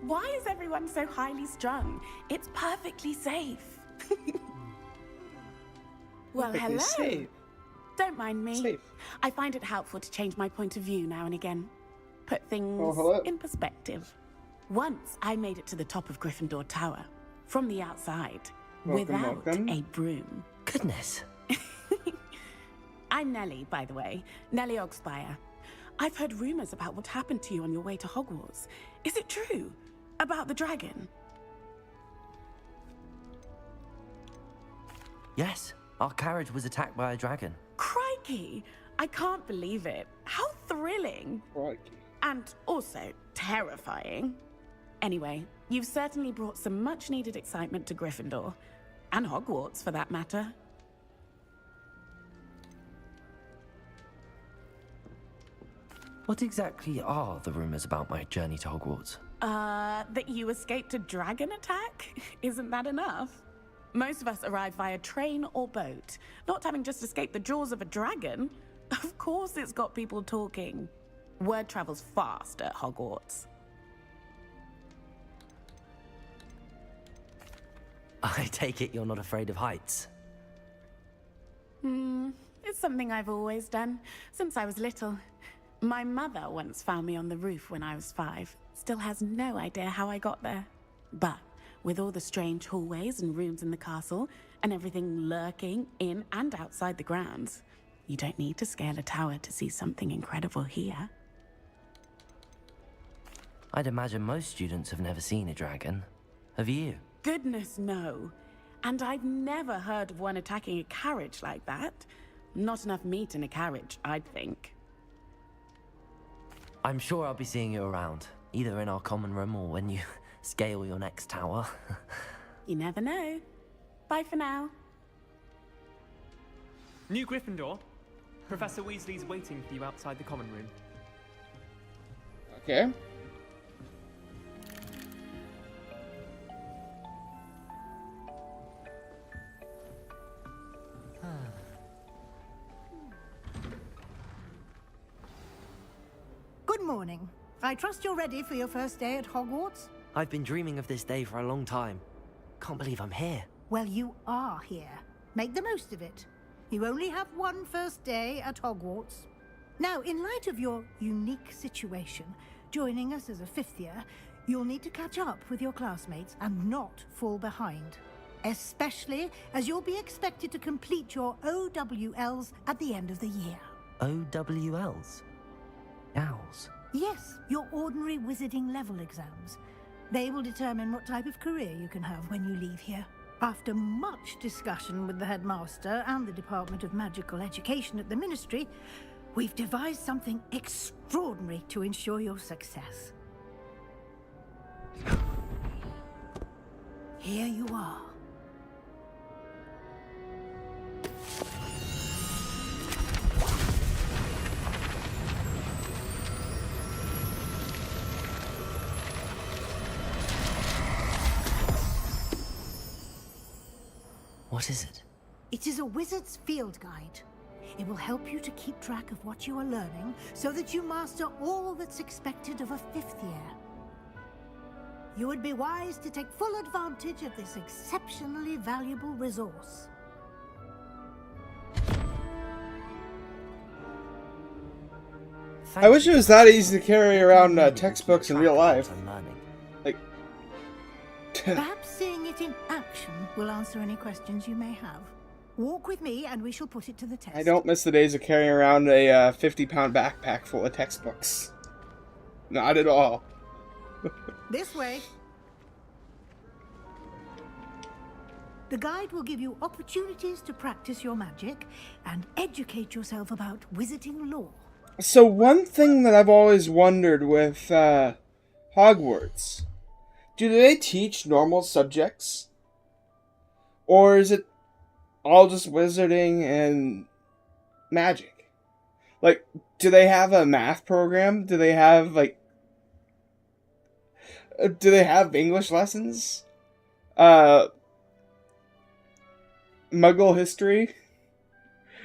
[SPEAKER 16] Why is everyone so highly strung? It's perfectly safe. Well,
[SPEAKER 1] Perfectly
[SPEAKER 16] hello.
[SPEAKER 1] safe.
[SPEAKER 16] Don't mind me.
[SPEAKER 1] Safe.
[SPEAKER 16] I find it helpful to change my point of view now and again. Put things
[SPEAKER 1] hello.
[SPEAKER 16] in perspective. Once I made it to the top of Gryffindor Tower, from the outside, without a broom.
[SPEAKER 3] Goodness.
[SPEAKER 16] I'm Nellie, by the way. Nellie Ogspire. I've heard rumors about what happened to you on your way to Hogwarts. Is it true? About the dragon?
[SPEAKER 3] Yes, our carriage was attacked by a dragon.
[SPEAKER 16] Crikey! I can't believe it. How thrilling!
[SPEAKER 1] Crikey.
[SPEAKER 16] And also terrifying. Anyway, you've certainly brought some much-needed excitement to Gryffindor. And Hogwarts, for that matter.
[SPEAKER 3] What exactly are the rumors about my journey to Hogwarts?
[SPEAKER 16] That you escaped a dragon attack? Isn't that enough? Most of us arrive via train or boat, not having just escaped the jaws of a dragon. Of course it's got people talking. Word travels fast at Hogwarts.
[SPEAKER 3] I take it you're not afraid of heights.
[SPEAKER 16] It's something I've always done, since I was little. My mother once found me on the roof when I was 5. Still has no idea how I got there. But with all the strange hallways and rooms in the castle, and everything lurking in and outside the grounds, you don't need to scale a tower to see something incredible here.
[SPEAKER 3] I'd imagine most students have never seen a dragon. Have you?
[SPEAKER 16] Goodness, no. And I've never heard of one attacking a carriage like that. Not enough meat in a carriage, I'd think.
[SPEAKER 3] I'm sure I'll be seeing you around, either in our common room or when you scale your next tower.
[SPEAKER 16] You never know. Bye for now.
[SPEAKER 17] New Gryffindor. Professor Weasley's waiting for you outside the common room.
[SPEAKER 1] Okay.
[SPEAKER 10] morning. I trust you're ready for your first day at Hogwarts?
[SPEAKER 3] I've been dreaming of this day for a long time. Can't believe I'm here.
[SPEAKER 10] Well, you are here. Make the most of it. You only have one first day at Hogwarts. Now, in light of your unique situation, joining us as a fifth year, you'll need to catch up with your classmates and not fall behind. Especially as you'll be expected to complete your OWLs at the end of the year.
[SPEAKER 3] OWLs? Owls?
[SPEAKER 10] Yes, your ordinary wizarding level exams. They will determine what type of career you can have when you leave here. After much discussion with the headmaster and the Department of Magical Education at the Ministry, we've devised something extraordinary to ensure your success. Here you are.
[SPEAKER 3] What is it?
[SPEAKER 10] It is a wizard's field guide. It will help you to keep track of what you are learning so that you master all that's expected of a fifth year. You would be wise to take full advantage of this exceptionally valuable resource.
[SPEAKER 1] I wish it was that easy to carry around textbooks in real life. Like,
[SPEAKER 10] Perhaps seeing it in action will answer any questions you may have. Walk with me and we shall put it to the test.
[SPEAKER 1] I don't miss the days of carrying around a 50-pound backpack full of textbooks. Not at all.
[SPEAKER 10] This way. The guide will give you opportunities to practice your magic and educate yourself about wizarding lore.
[SPEAKER 1] So one thing that I've always wondered with Hogwarts, do they teach normal subjects? Or is it all just wizarding and magic? Like, do they have a math program? Do they have, like... do they have English lessons? Muggle history?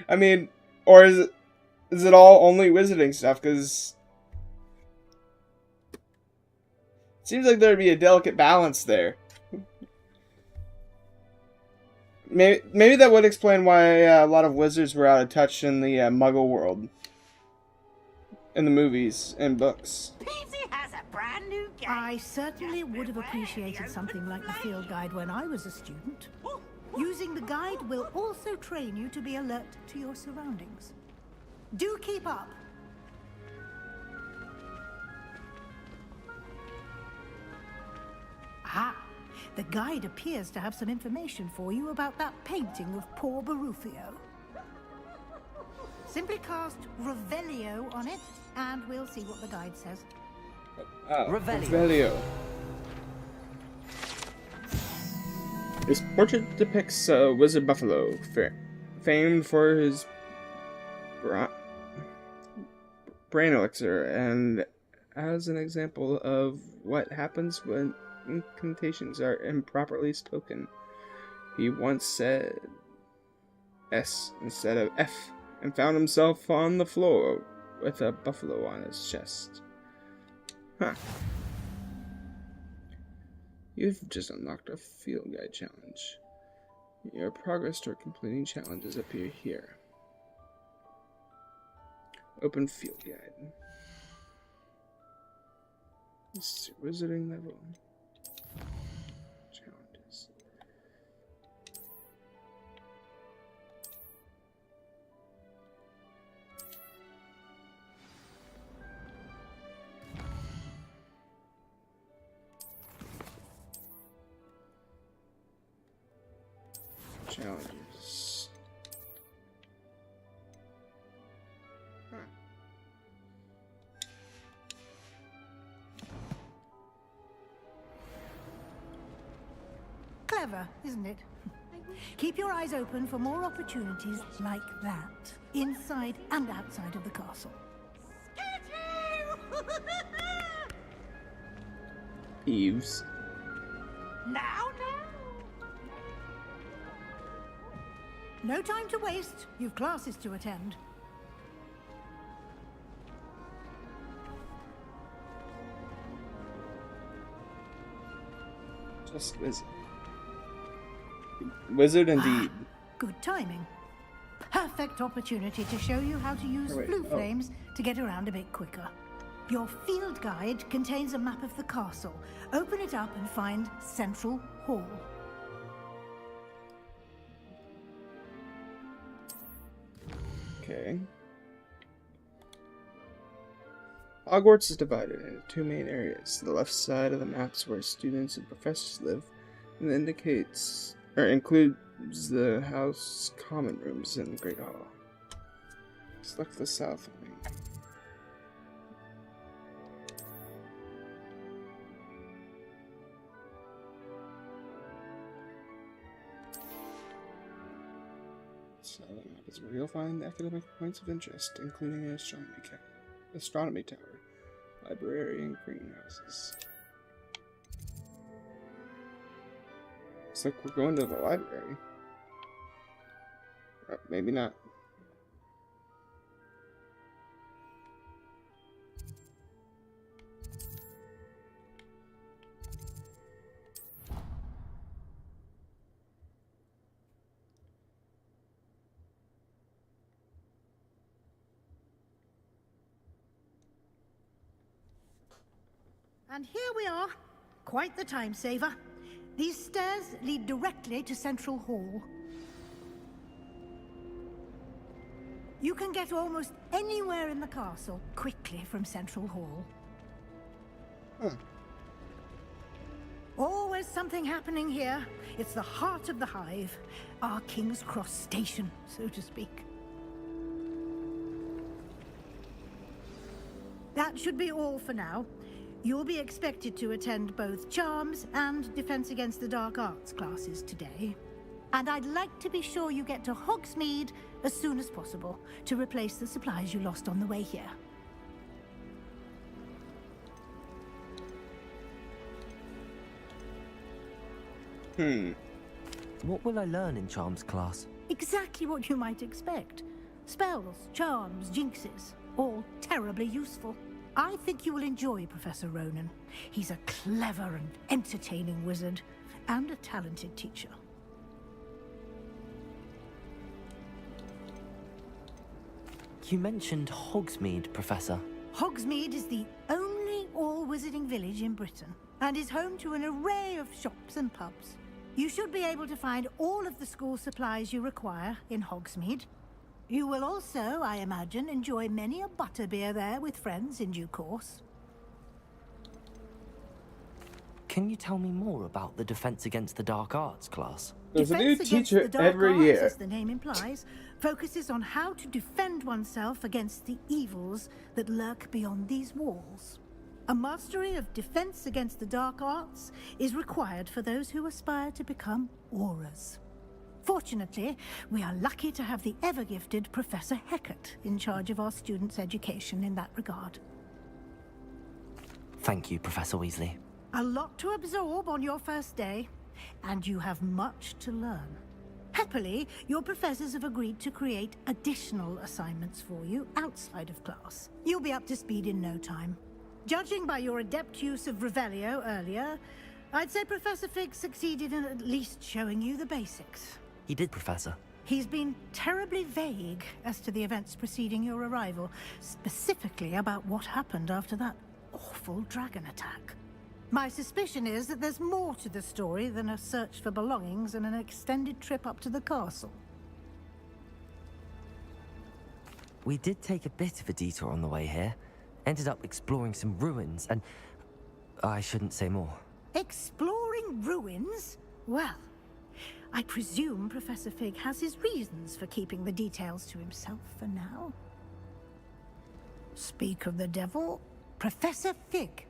[SPEAKER 1] I mean, or is it all only wizarding stuff? Because it seems like there'd be a delicate balance there. Maybe that would explain why a lot of wizards were out of touch in the Muggle world. In the movies and books.
[SPEAKER 10] Has a brand new game. I certainly would have appreciated something like the field guide when I was a student. Using the guide will also train you to be alert to your surroundings. Do keep up. Ah, the guide appears to have some information for you about that painting of poor Barufio. Simply cast Revelio on it, and we'll see what the guide says.
[SPEAKER 1] Revelio. This portrait depicts Wizard Buffalo, famed for his brain elixir, and as an example of what happens when incantations are improperly spoken. He once said S instead of F, and found himself on the floor with a buffalo on his chest. Huh. You've just unlocked a field guide challenge. Your progress toward completing challenges appear here. Open field guide. This is your wizarding level. Challenges. Challenges. Huh.
[SPEAKER 10] Clever, isn't it? Keep your eyes open for more opportunities like that, inside and outside of the castle.
[SPEAKER 1] Eves.
[SPEAKER 10] Now. No time to waste. You've classes to attend.
[SPEAKER 1] Just wizard. Wizard indeed.
[SPEAKER 10] Good timing. Perfect opportunity to show you how to use flue flames to get around a bit quicker. Your field guide contains a map of the castle. Open it up and find Central Hall.
[SPEAKER 1] Okay. Hogwarts is divided into two main areas. The left side of the map is where students and professors live, and includes the house common rooms in the Great Hall. Select the south wing. So the map is where you'll find academic points of interest, including an astronomy tower, library, and greenhouses. Looks like we're going to the library. Maybe not.
[SPEAKER 10] And here we are. Quite the time saver. These stairs lead directly to Central Hall. You can get almost anywhere in the castle quickly from Central Hall. Always something happening here. It's the heart of the hive. Our King's Cross station, so to speak. That should be all for now. You'll be expected to attend both Charms and Defense Against the Dark Arts classes today. And I'd like to be sure you get to Hogsmeade as soon as possible to replace the supplies you lost on the way here.
[SPEAKER 3] What will I learn in Charms class?
[SPEAKER 10] Exactly what you might expect. Spells, charms, jinxes, all terribly useful. I think you will enjoy Professor Ronan. He's a clever and entertaining wizard, and a talented teacher.
[SPEAKER 3] You mentioned Hogsmeade, Professor.
[SPEAKER 10] Hogsmeade is the only all-wizarding village in Britain, and is home to an array of shops and pubs. You should be able to find all of the school supplies you require in Hogsmeade. You will also, I imagine, enjoy many a butterbeer there with friends in due course.
[SPEAKER 3] Can you tell me more about the Defense Against the Dark Arts class?
[SPEAKER 1] There's a new
[SPEAKER 10] Defense
[SPEAKER 1] teacher
[SPEAKER 10] Against the Dark
[SPEAKER 1] every
[SPEAKER 10] Arts,
[SPEAKER 1] year.
[SPEAKER 10] as the name implies, focuses on how to defend oneself against the evils that lurk beyond these walls. A mastery of Defense Against the Dark Arts is required for those who aspire to become Aurors. Fortunately, we are lucky to have the ever-gifted Professor Hecat in charge of our students' education in that regard.
[SPEAKER 3] Thank you, Professor Weasley.
[SPEAKER 10] A lot to absorb on your first day, and you have much to learn. Happily, your professors have agreed to create additional assignments for you outside of class. You'll be up to speed in no time. Judging by your adept use of Revelio earlier, I'd say Professor Fig succeeded in at least showing you the basics.
[SPEAKER 3] He did, Professor.
[SPEAKER 10] He's been terribly vague as to the events preceding your arrival, specifically about what happened after that awful dragon attack. My suspicion is that there's more to the story than a search for belongings and an extended trip up to the castle.
[SPEAKER 3] We did take a bit of a detour on the way here. Ended up exploring some ruins, and I shouldn't say more.
[SPEAKER 10] Exploring ruins? Well, I presume Professor Fig has his reasons for keeping the details to himself for now. Speak of the devil, Professor Fig.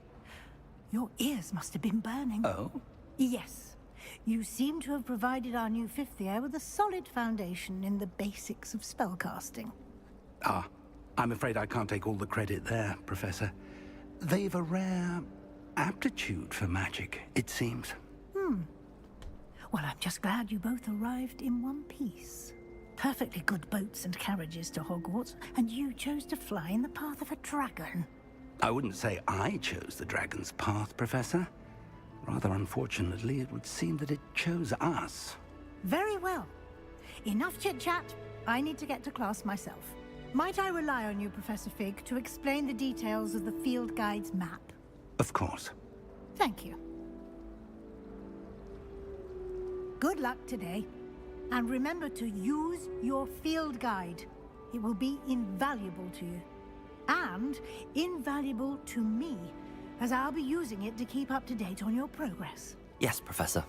[SPEAKER 10] Your ears must have been burning.
[SPEAKER 4] Oh?
[SPEAKER 10] Yes. You seem to have provided our new fifth year with a solid foundation in the basics of spellcasting.
[SPEAKER 4] Ah, I'm afraid I can't take all the credit there, Professor. They've a rare aptitude for magic, it seems.
[SPEAKER 10] Well, I'm just glad you both arrived in one piece. Perfectly good boats and carriages to Hogwarts, and you chose to fly in the path of a dragon.
[SPEAKER 4] I wouldn't say I chose the dragon's path, Professor. Rather unfortunately, it would seem that it chose us.
[SPEAKER 10] Very well. Enough chit-chat. I need to get to class myself. Might I rely on you, Professor Fig, to explain the details of the field guide's map?
[SPEAKER 4] Of course.
[SPEAKER 10] Thank you. Good luck today. And remember to use your field guide. It will be invaluable to you. And invaluable to me, as I'll be using it to keep up to date on your progress.
[SPEAKER 3] Yes, Professor.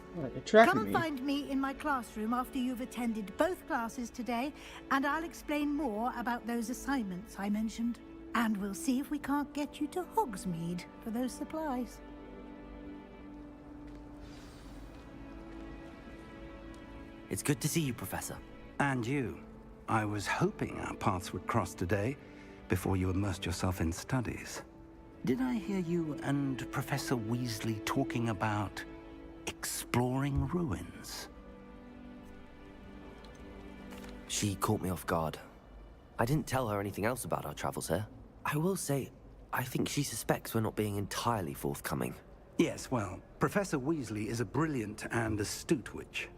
[SPEAKER 10] Come and find me in my classroom after you've attended both classes today, and I'll explain more about those assignments I mentioned. And we'll see if we can't get you to Hogsmeade for those supplies.
[SPEAKER 3] It's good to see you, Professor.
[SPEAKER 4] And you. I was hoping our paths would cross today, before you immersed yourself in studies. Did I hear you and Professor Weasley talking about exploring ruins?
[SPEAKER 3] She caught me off guard. I didn't tell her anything else about our travels here. I will say, I think she suspects we're not being entirely forthcoming.
[SPEAKER 4] Yes, well, Professor Weasley is a brilliant and astute witch.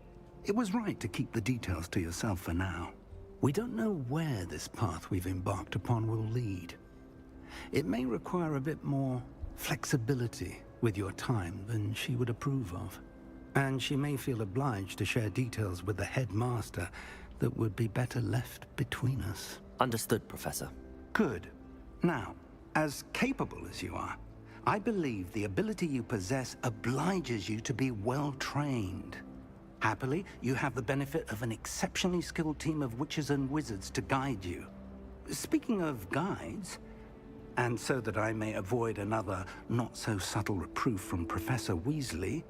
[SPEAKER 4] It was right to keep the details to yourself for now. We don't know where this path we've embarked upon will lead. It may require a bit more flexibility with your time than she would approve of. And she may feel obliged to share details with the headmaster that would be better left between us.
[SPEAKER 3] Understood, Professor.
[SPEAKER 4] Good. Now, as capable as you are, I believe the ability you possess obliges you to be well trained. Happily, you have the benefit of an exceptionally skilled team of witches and wizards to guide you. Speaking of guides, and so that I may avoid another not-so-subtle reproof from Professor Weasley,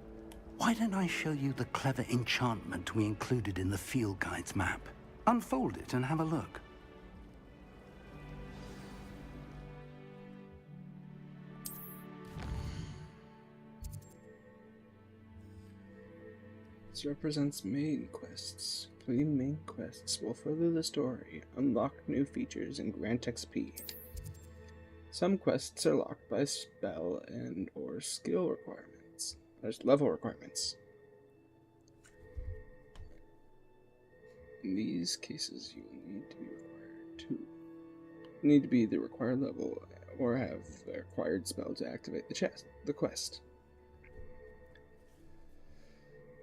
[SPEAKER 4] why don't I show you the clever enchantment we included in the field guide's map? Unfold it and have a look.
[SPEAKER 1] This represents main quests. Completing main quests will further the story, unlock new features, and grant XP. Some quests are locked by spell and or skill requirements. There's level requirements. In these cases, you need to be the required level or have the required spell to activate the quest.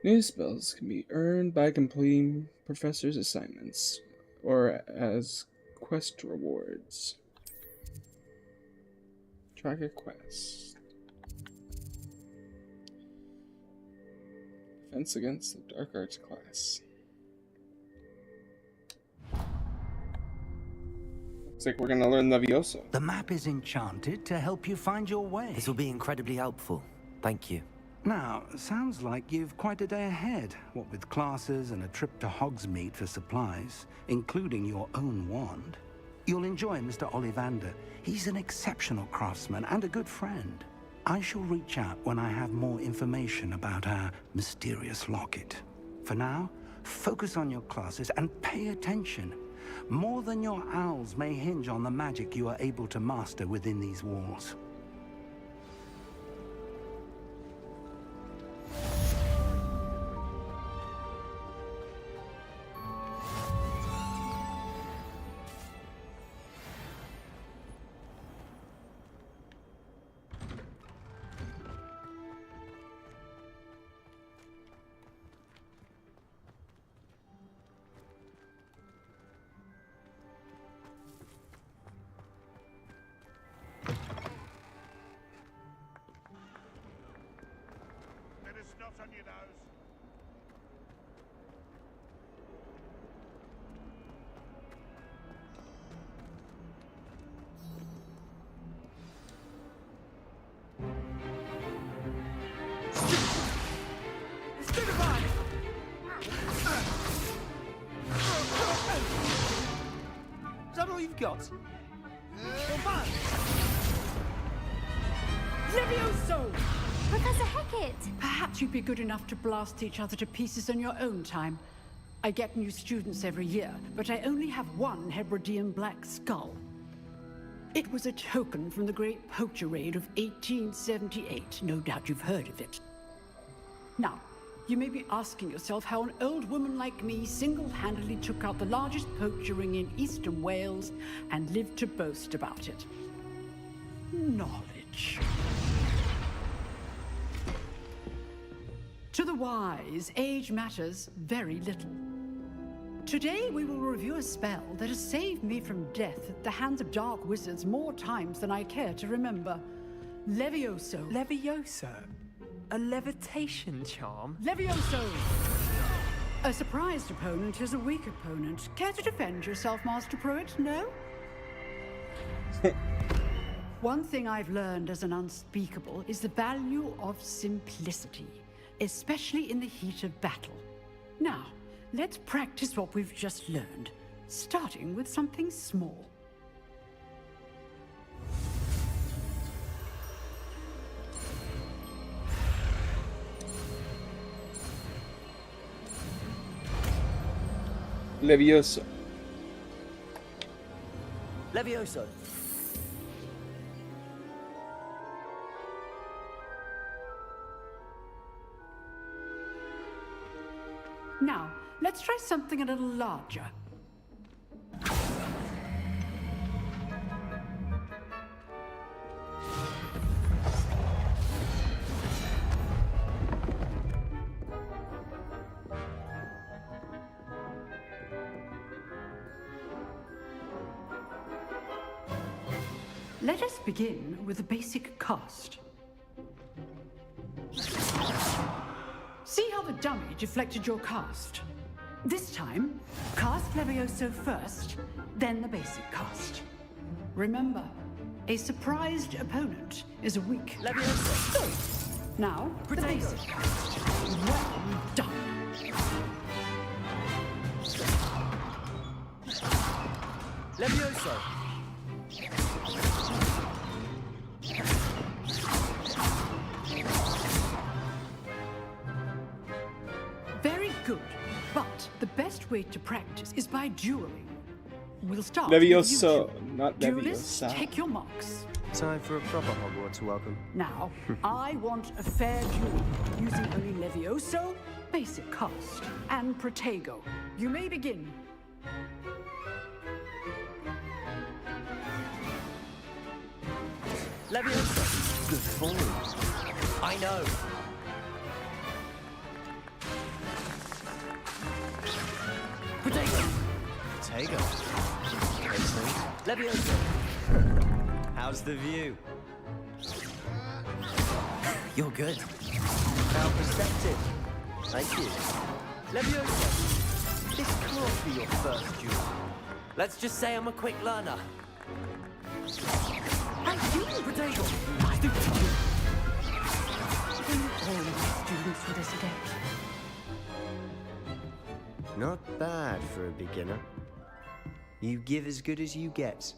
[SPEAKER 1] New spells can be earned by completing professor's assignments or as quest rewards. Track a quest. Defense against the Dark Arts class. Looks like we're gonna learn Levioso.
[SPEAKER 4] The map is enchanted to help you find your way.
[SPEAKER 3] This will be incredibly helpful. Thank you.
[SPEAKER 4] Now, sounds like you've quite a day ahead, what with classes and a trip to Hogsmeade for supplies, including your own wand. You'll enjoy Mr. Ollivander. He's an exceptional craftsman and a good friend. I shall reach out when I have more information about our mysterious locket. For now, focus on your classes and pay attention. More than your owls may hinge on the magic you are able to master within these walls.
[SPEAKER 14] Is that all you've got?
[SPEAKER 18] Levioso!
[SPEAKER 13] Professor Hecat!
[SPEAKER 18] Perhaps you'd be good enough to blast each other to pieces on your own time. I get new students every year, but I only have one Hebridean black skull. It was a token from the Great Poacher Raid of 1878. No doubt you've heard of it. Now, you may be asking yourself how an old woman like me single-handedly took out the largest poacher ring in eastern Wales and lived to boast about it. Knowledge. To the wise, age matters very little. Today we will review a spell that has saved me from death at the hands of dark wizards more times than I care to remember. Levioso.
[SPEAKER 17] Levioso? A levitation charm?
[SPEAKER 18] Levioso! A surprised opponent is a weak opponent. Care to defend yourself, Master Pruitt? No? One thing I've learned as an unspeakable is the value of simplicity, especially in the heat of battle. Now, let's practice what we've just learned, starting with something small.
[SPEAKER 1] Levioso.
[SPEAKER 3] Levioso.
[SPEAKER 18] Now, let's try something a little larger. Let us begin with a basic cast. See how the dummy deflected your cast? This time, cast Levioso first, then the basic cast. Remember, a surprised opponent is a weak Levioso. Now, the basic cast. Well done.
[SPEAKER 3] Levioso.
[SPEAKER 18] Very good, but the best way to practice is by dueling. We'll start
[SPEAKER 1] Levioso,
[SPEAKER 18] with you two.
[SPEAKER 1] not
[SPEAKER 18] Duelists,
[SPEAKER 1] Leviosa.
[SPEAKER 18] take your marks.
[SPEAKER 19] Time for a proper Hogwarts welcome.
[SPEAKER 18] Now, I want a fair duel, using only Levioso, basic cast, and Protego. You may begin.
[SPEAKER 3] Leviosa. Good form. I know. Protego.
[SPEAKER 19] Protego.
[SPEAKER 3] Leviosa.
[SPEAKER 19] How's the view?
[SPEAKER 3] You're good.
[SPEAKER 19] How perceptive. Thank you.
[SPEAKER 3] Leviosa.
[SPEAKER 19] This can't be your first duel.
[SPEAKER 3] Let's just say I'm a quick learner.
[SPEAKER 18] And you, Protego. All of my students for this event.
[SPEAKER 19] Not bad for a beginner. You give as good as you get.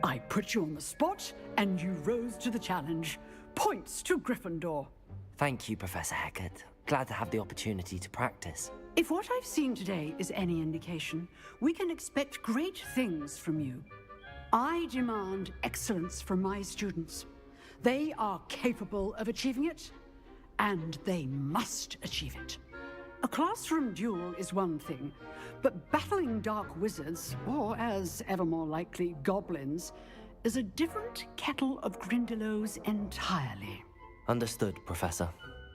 [SPEAKER 18] I put you on the spot, and you rose to the challenge. Points to Gryffindor.
[SPEAKER 3] Thank you, Professor Hecat. Glad to have the opportunity to practice.
[SPEAKER 18] If what I've seen today is any indication, we can expect great things from you. I demand excellence from my students. They are capable of achieving it, and they must achieve it. A classroom duel is one thing, but battling dark wizards, or as ever more likely, goblins, is a different kettle of Grindylows entirely.
[SPEAKER 3] Understood, Professor.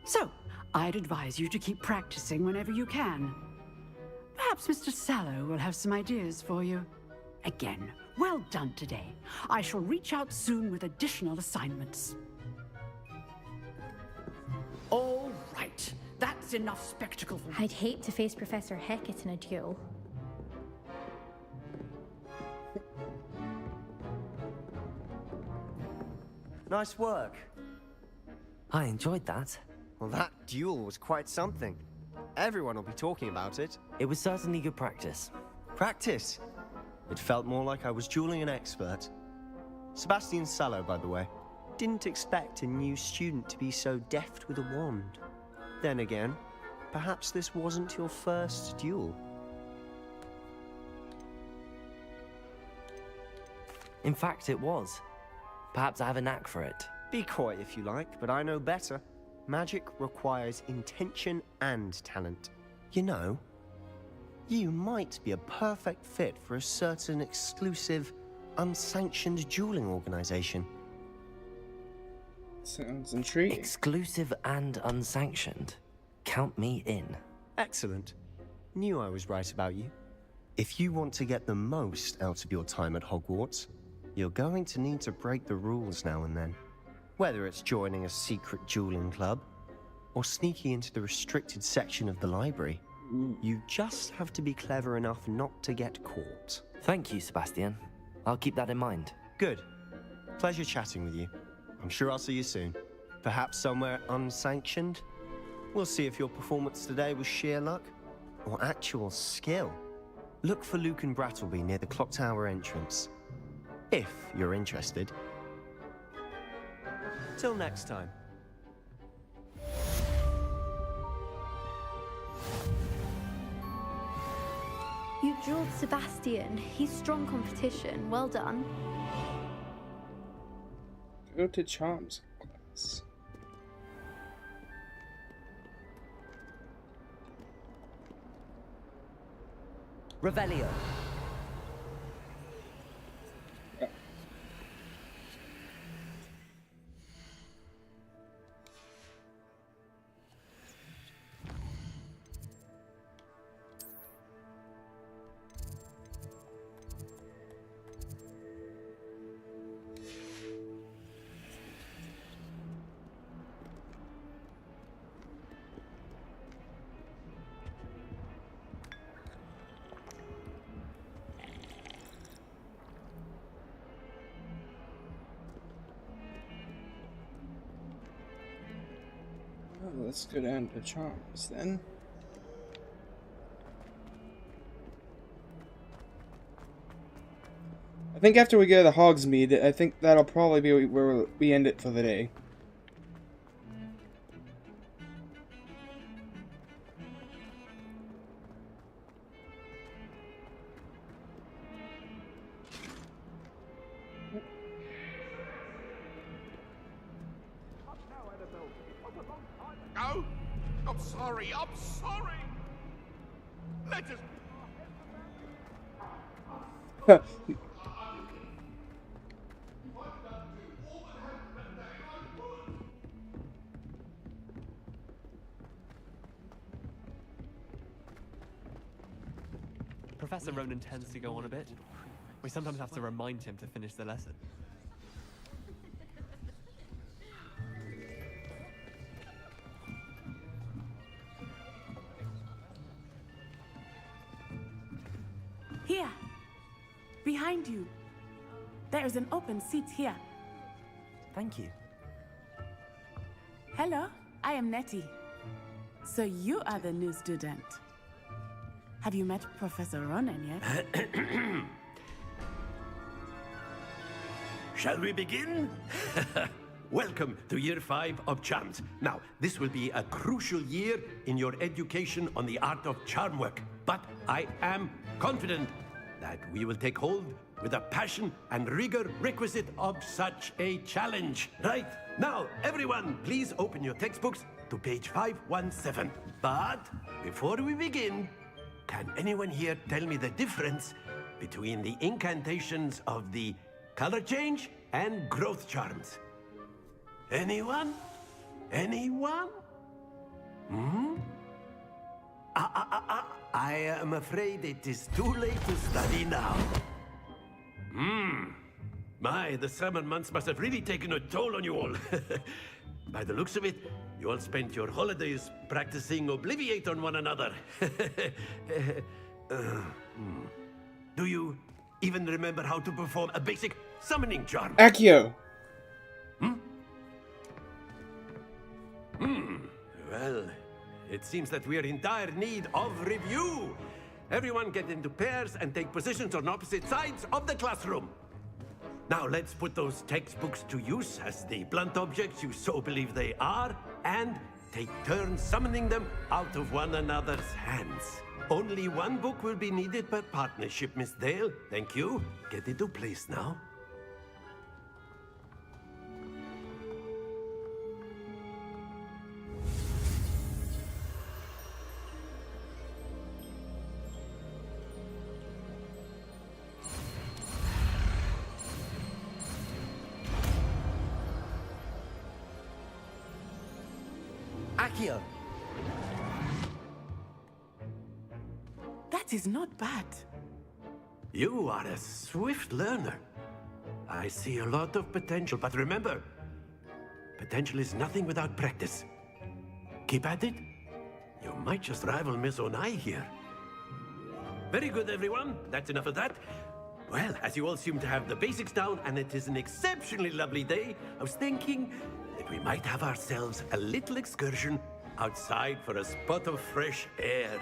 [SPEAKER 18] So, I'd advise you to keep practicing whenever you can. Perhaps Mr. Sallow will have some ideas for you. Again, well done today. I shall reach out soon with additional assignments. All right, that's enough spectacle.
[SPEAKER 20] I'd hate to face Professor Hecat in a duel.
[SPEAKER 19] Nice work.
[SPEAKER 3] I enjoyed that.
[SPEAKER 19] Well, that duel was quite something. Everyone will be talking about it.
[SPEAKER 3] It was certainly good practice.
[SPEAKER 19] Practice? It felt more like I was dueling an expert. Sebastian Sallow, by the way. Didn't expect a new student to be so deft with a wand. Then again, perhaps this wasn't your first duel.
[SPEAKER 3] In fact, it was. Perhaps I have a knack for it.
[SPEAKER 19] Be coy if you like, but I know better. Magic requires intention and talent. You know, you might be a perfect fit for a certain exclusive, unsanctioned dueling organization.
[SPEAKER 1] Sounds intriguing.
[SPEAKER 3] Exclusive and unsanctioned. Count me in.
[SPEAKER 19] Excellent. Knew I was right about you. If you want to get the most out of your time at Hogwarts, you're going to need to break the rules now and then. Whether it's joining a secret dueling club, or sneaking into the restricted section of the library, you just have to be clever enough not to get caught.
[SPEAKER 3] Thank you, Sebastian. I'll keep that in mind.
[SPEAKER 19] Good. Pleasure chatting with you. I'm sure I'll see you soon. Perhaps somewhere unsanctioned? We'll see if your performance today was sheer luck, or actual skill. Look for Luke and Brattleby near the clock tower entrance, if you're interested. Till next time.
[SPEAKER 13] You drilled Sebastian. He's strong competition. Well done.
[SPEAKER 1] Go to Charms class.
[SPEAKER 3] Revelio.
[SPEAKER 1] Oh, let's go down to Charms then. I think after we go to Hogsmeade, I think that'll probably be where we end it for the day.
[SPEAKER 21] No! I'm sorry, I'm sorry! Let us...
[SPEAKER 17] Professor Ronan tends to go on a bit. We sometimes have to remind him to finish the lesson.
[SPEAKER 16] Here! Behind you! There is an open seat here.
[SPEAKER 3] Thank you.
[SPEAKER 16] Hello, I am Nettie. So you are the new student. Have you met Professor Ronan yet?
[SPEAKER 9] Shall we begin? Welcome to Year 5 of Charms. Now, this will be a crucial year in your education on the art of charm work. But I am confident that we will take hold with the passion and rigor requisite of such a challenge. Right, now, everyone, please open your textbooks to page 517. But before we begin, can anyone here tell me the difference between the incantations of the color change and growth charms? Anyone? Anyone? Hmm? I am afraid it is too late to study now. My, the summer months must have really taken a toll on you all. By the looks of it, you all spent your holidays practicing Obliviate on one another. Do you even remember how to perform a basic summoning charm?
[SPEAKER 1] Accio!
[SPEAKER 9] Well, it seems that we are in dire need of review. Everyone get into pairs and take positions on opposite sides of the classroom. Now let's put those textbooks to use as the blunt objects you so believe they are, and take turns summoning them out of one another's hands. Only one book will be needed per partnership, Miss Dale. Thank you. Get into place now. Accio!
[SPEAKER 16] That is not bad.
[SPEAKER 9] You are a swift learner. I see a lot of potential, but remember, potential is nothing without practice. Keep at it. You might just rival Miss Onai here. Very good, everyone. That's enough of that. Well, as you all seem to have the basics down, and it is an exceptionally lovely day, I was thinking that we might have ourselves a little excursion outside for a spot of fresh air.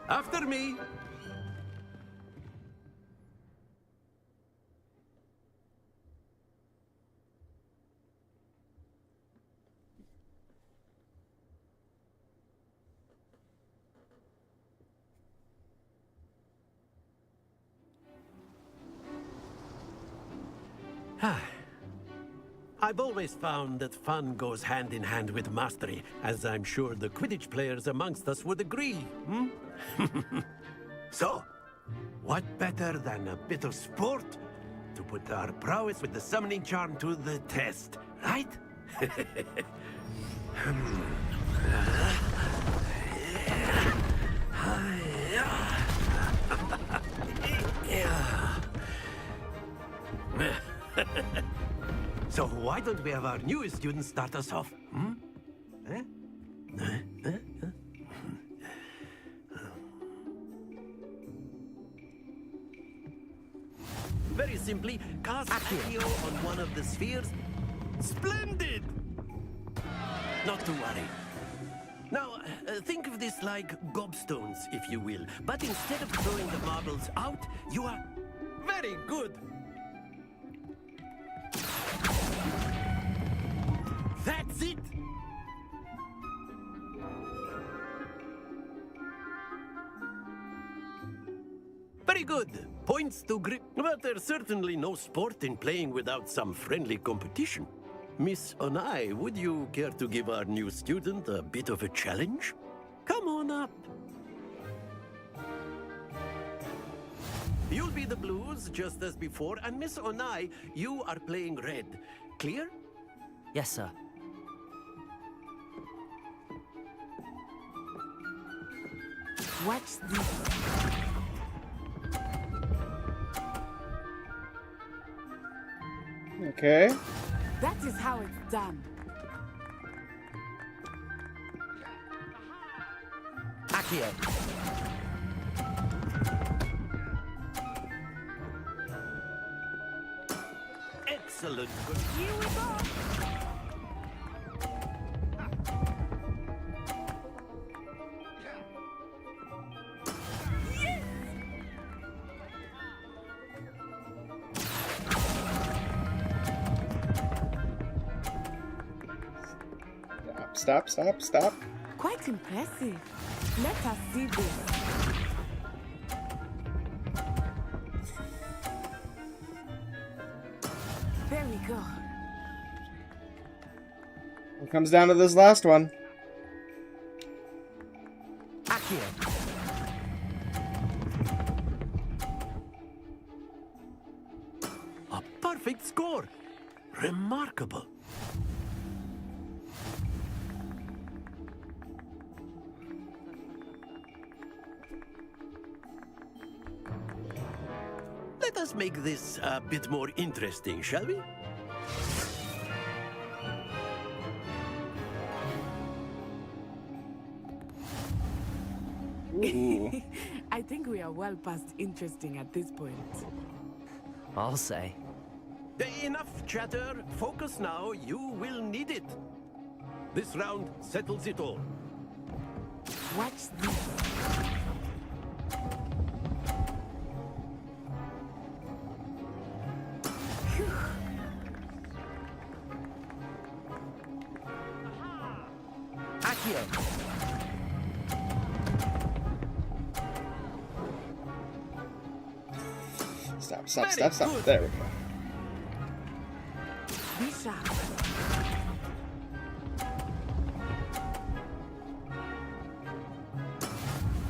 [SPEAKER 9] After me. I've always found that fun goes hand in hand with mastery, as I'm sure the Quidditch players amongst us would agree, hmm? So, what better than a bit of sport to put our prowess with the summoning charm to the test, right? So why don't we have our newest student start us off? Hmm? Very simply, cast Accio on one of the spheres. Splendid! Not to worry. Now, think of this like gobstones, if you will. But instead of throwing the marbles out, you are... Very good! That's it! Very good. Points to grip. But there's certainly no sport in playing without some friendly competition. Miss Onai, would you care to give our new student a bit of a challenge? Come on up. You'll be the blues, just as before, and Miss Onai, you are playing red. Clear?
[SPEAKER 3] Yes, sir.
[SPEAKER 16] Watch this.
[SPEAKER 1] Okay.
[SPEAKER 16] That is how it's done.
[SPEAKER 3] Accio.
[SPEAKER 9] Excellent.
[SPEAKER 16] Here we go.
[SPEAKER 1] Stop, stop, stop.
[SPEAKER 16] Quite impressive. Let us see this. There we go.
[SPEAKER 1] It comes down to this last one.
[SPEAKER 3] Accio.
[SPEAKER 9] A perfect score. Remarkable. Let us make this a bit more interesting, shall we?
[SPEAKER 16] I think we are well past interesting at this point.
[SPEAKER 3] I'll say.
[SPEAKER 9] Enough chatter. Focus now. You will need it. This round settles it all.
[SPEAKER 16] Watch this.
[SPEAKER 3] Accio.
[SPEAKER 1] Stop, stop, stop, stop. There we go.
[SPEAKER 16] Be sharp.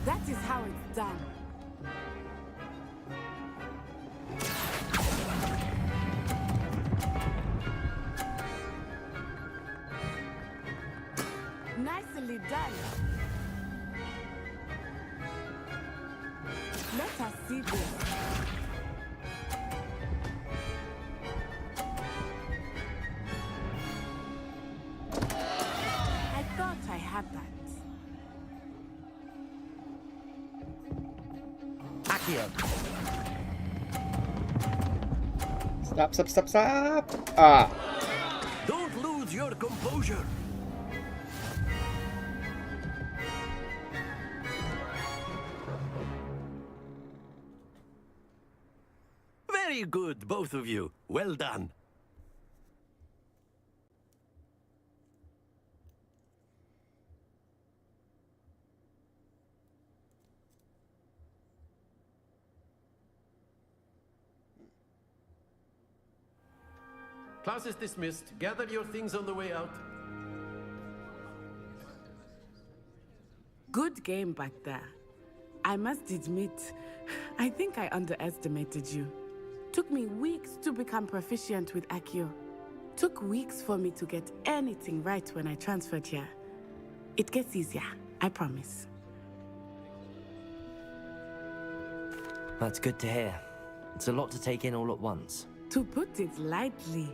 [SPEAKER 16] That is how it's done. nearly done. Let us see this. I thought I had that.
[SPEAKER 3] Accio.
[SPEAKER 1] Stop. Ah.
[SPEAKER 9] Don't lose your composure. Very good, both of you. Well done.
[SPEAKER 5] Class is dismissed. Gather your things on the way out.
[SPEAKER 16] Good game back there. I must admit, I think I underestimated you. Took me weeks to become proficient with Accio. Took weeks for me to get anything right when I transferred here. It gets easier, I promise.
[SPEAKER 3] That's good to hear. It's a lot to take in all at once.
[SPEAKER 16] To put it lightly,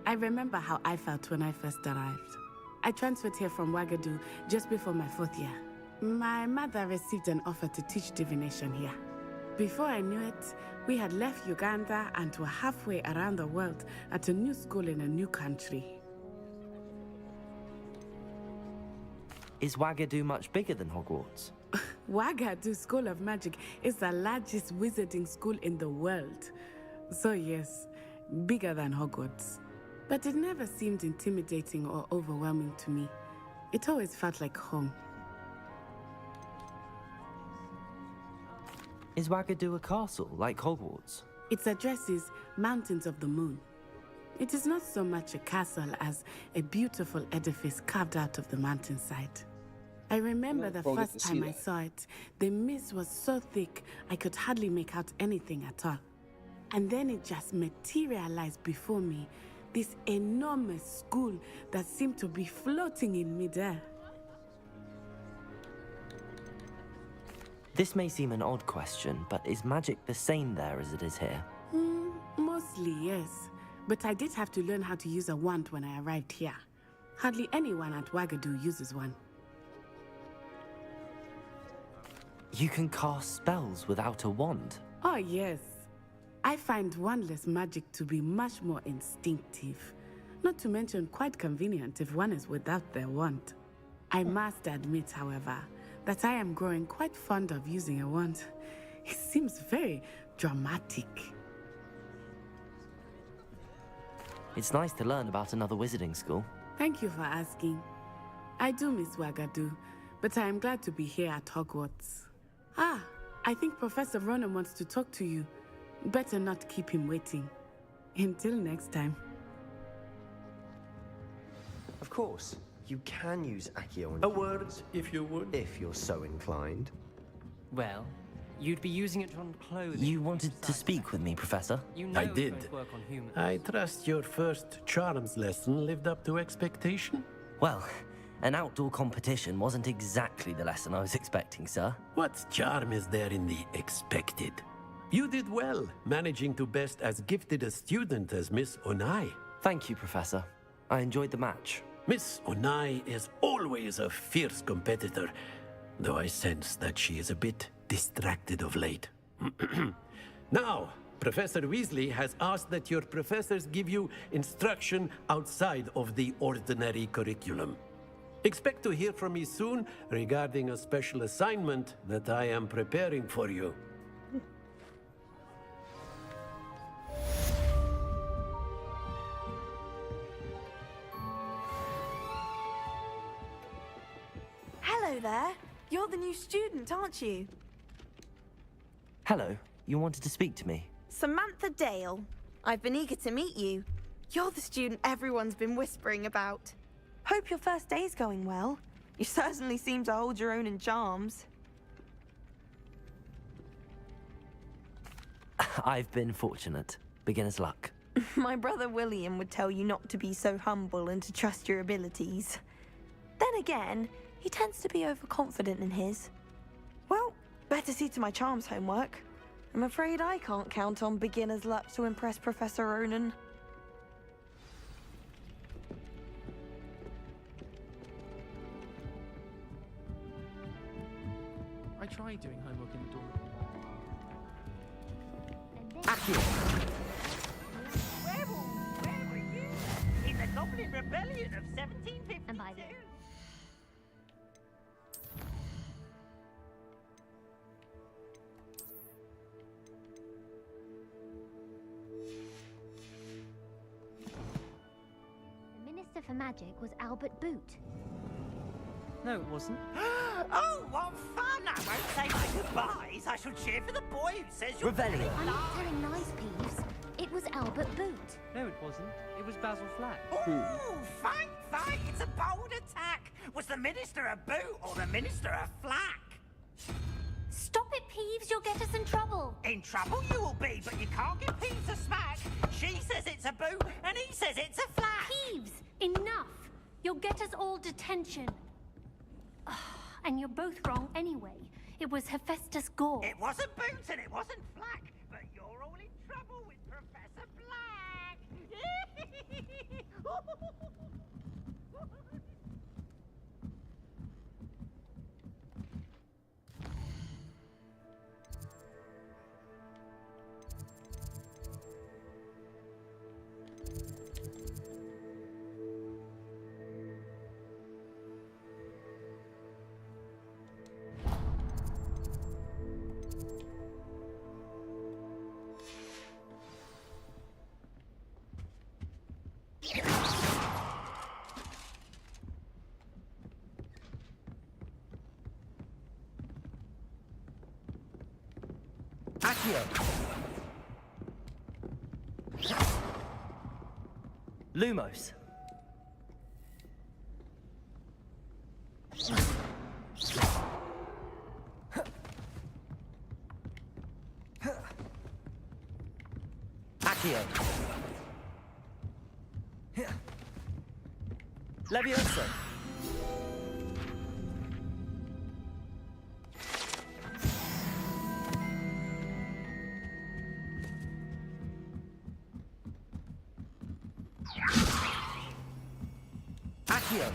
[SPEAKER 16] I remember how I felt when I first arrived. I transferred here from Wagadu just before my 4th year. My mother received an offer to teach divination here. Before I knew it, we had left Uganda and were halfway around the world at a new school in a new country.
[SPEAKER 3] Is Wagadu much bigger than Hogwarts?
[SPEAKER 16] Wagadu School of Magic is the largest wizarding school in the world. So yes, bigger than Hogwarts. But it never seemed intimidating or overwhelming to me. It always felt like home.
[SPEAKER 3] Is Wagadu a castle, like Hogwarts?
[SPEAKER 16] Its address is Mountains of the Moon. It is not so much a castle as a beautiful edifice carved out of the mountainside. I remember the first time I saw it, the mist was so thick I could hardly make out anything at all. And then it just materialized before me, this enormous school that seemed to be floating in midair.
[SPEAKER 3] This may seem an odd question, but is magic the same there as it is here?
[SPEAKER 16] Mostly, yes. But I did have to learn how to use a wand when I arrived here. Hardly anyone at Wagadu uses one.
[SPEAKER 3] You can cast spells without a wand?
[SPEAKER 16] Oh, yes. I find wandless magic to be much more instinctive. Not to mention quite convenient if one is without their wand. I must admit, however, that I am growing quite fond of using a wand. It seems very dramatic.
[SPEAKER 3] It's nice to learn about another wizarding school.
[SPEAKER 16] Thank you for asking. I do miss Wagadu, but I am glad to be here at Hogwarts. Ah, I think Professor Ronan wants to talk to you. Better not keep him waiting. Until next time.
[SPEAKER 19] Of course, you can use Accio on
[SPEAKER 9] A word, if you would.
[SPEAKER 19] if you're so inclined.
[SPEAKER 2] Well, you'd be using it on clothing.
[SPEAKER 3] You wanted to speak with me, Professor?
[SPEAKER 2] You know
[SPEAKER 9] I
[SPEAKER 2] it
[SPEAKER 9] did.
[SPEAKER 2] won't work on humans.
[SPEAKER 9] I trust your first charms lesson lived up to expectation?
[SPEAKER 3] Well, an outdoor competition wasn't exactly the lesson I was expecting, sir.
[SPEAKER 9] What charm is there in the expected? You did well, managing to best as gifted a student as Miss Onai.
[SPEAKER 3] Thank you, Professor. I enjoyed the match.
[SPEAKER 9] Miss Onai is always a fierce competitor, though I sense that she is a bit distracted of late. Now, Professor Weasley has asked that your professors give you instruction outside of the ordinary curriculum. Expect to hear from me soon regarding a special assignment that I am preparing for you.
[SPEAKER 22] Hello there. You're the new student, aren't you?
[SPEAKER 3] Hello, you wanted to speak to me?
[SPEAKER 22] Samantha Dale. I've been eager to meet you. You're the student everyone's been whispering about. Hope your first day's going well. You certainly seem to hold your own in charms.
[SPEAKER 3] I've been fortunate. Beginner's luck.
[SPEAKER 22] My brother William would tell you not to be so humble and to trust your abilities. Then again, he tends to be overconfident in his. Well, better see to my charms homework. I'm afraid I can't count on beginner's luck to impress Professor Ronan.
[SPEAKER 17] I tried doing homework in the dorm.
[SPEAKER 11] Where were you? In the Goblin Rebellion of 1752.
[SPEAKER 13] And by then. The Minister for Magic was Albert Boot.
[SPEAKER 17] No, it wasn't.
[SPEAKER 11] Oh, what fun! I won't say my goodbyes. I shall cheer for the boy who says you're
[SPEAKER 3] Revelio.
[SPEAKER 13] I'm not telling lies, Peeves. It was Albert Boot.
[SPEAKER 17] No, it wasn't. It was Basil Flack.
[SPEAKER 11] Ooh, fine. It's a bold attack. Was the Minister a boot or the Minister a flack?
[SPEAKER 13] Stop it, Peeves. You'll get us in trouble.
[SPEAKER 11] In trouble you will be, but you can't give Peeves a smack. She says it's a boot, and he says it's a flack.
[SPEAKER 13] Peeves, enough. You'll get us all detention. And you're both wrong anyway. It was Hephaestus Gore.
[SPEAKER 11] It wasn't boot and it wasn't flack, but you're all in trouble with Professor Black.
[SPEAKER 3] Accio. Lumos. Accio. Levioso. Accio.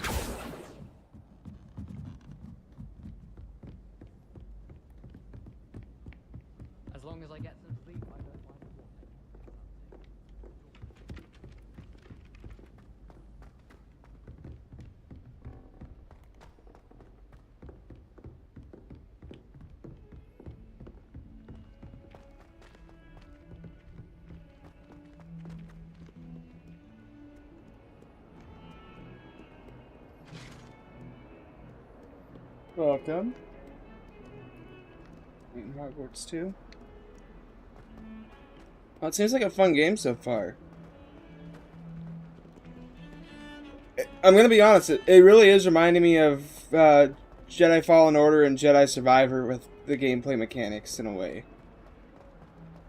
[SPEAKER 15] As long as I get some sleep, I don't mind what.
[SPEAKER 1] Welcome. In Hogwarts 2. Well, it seems like a fun game so far. I'm gonna be honest, it really is reminding me of Jedi Fallen Order and Jedi Survivor with the gameplay mechanics in a way.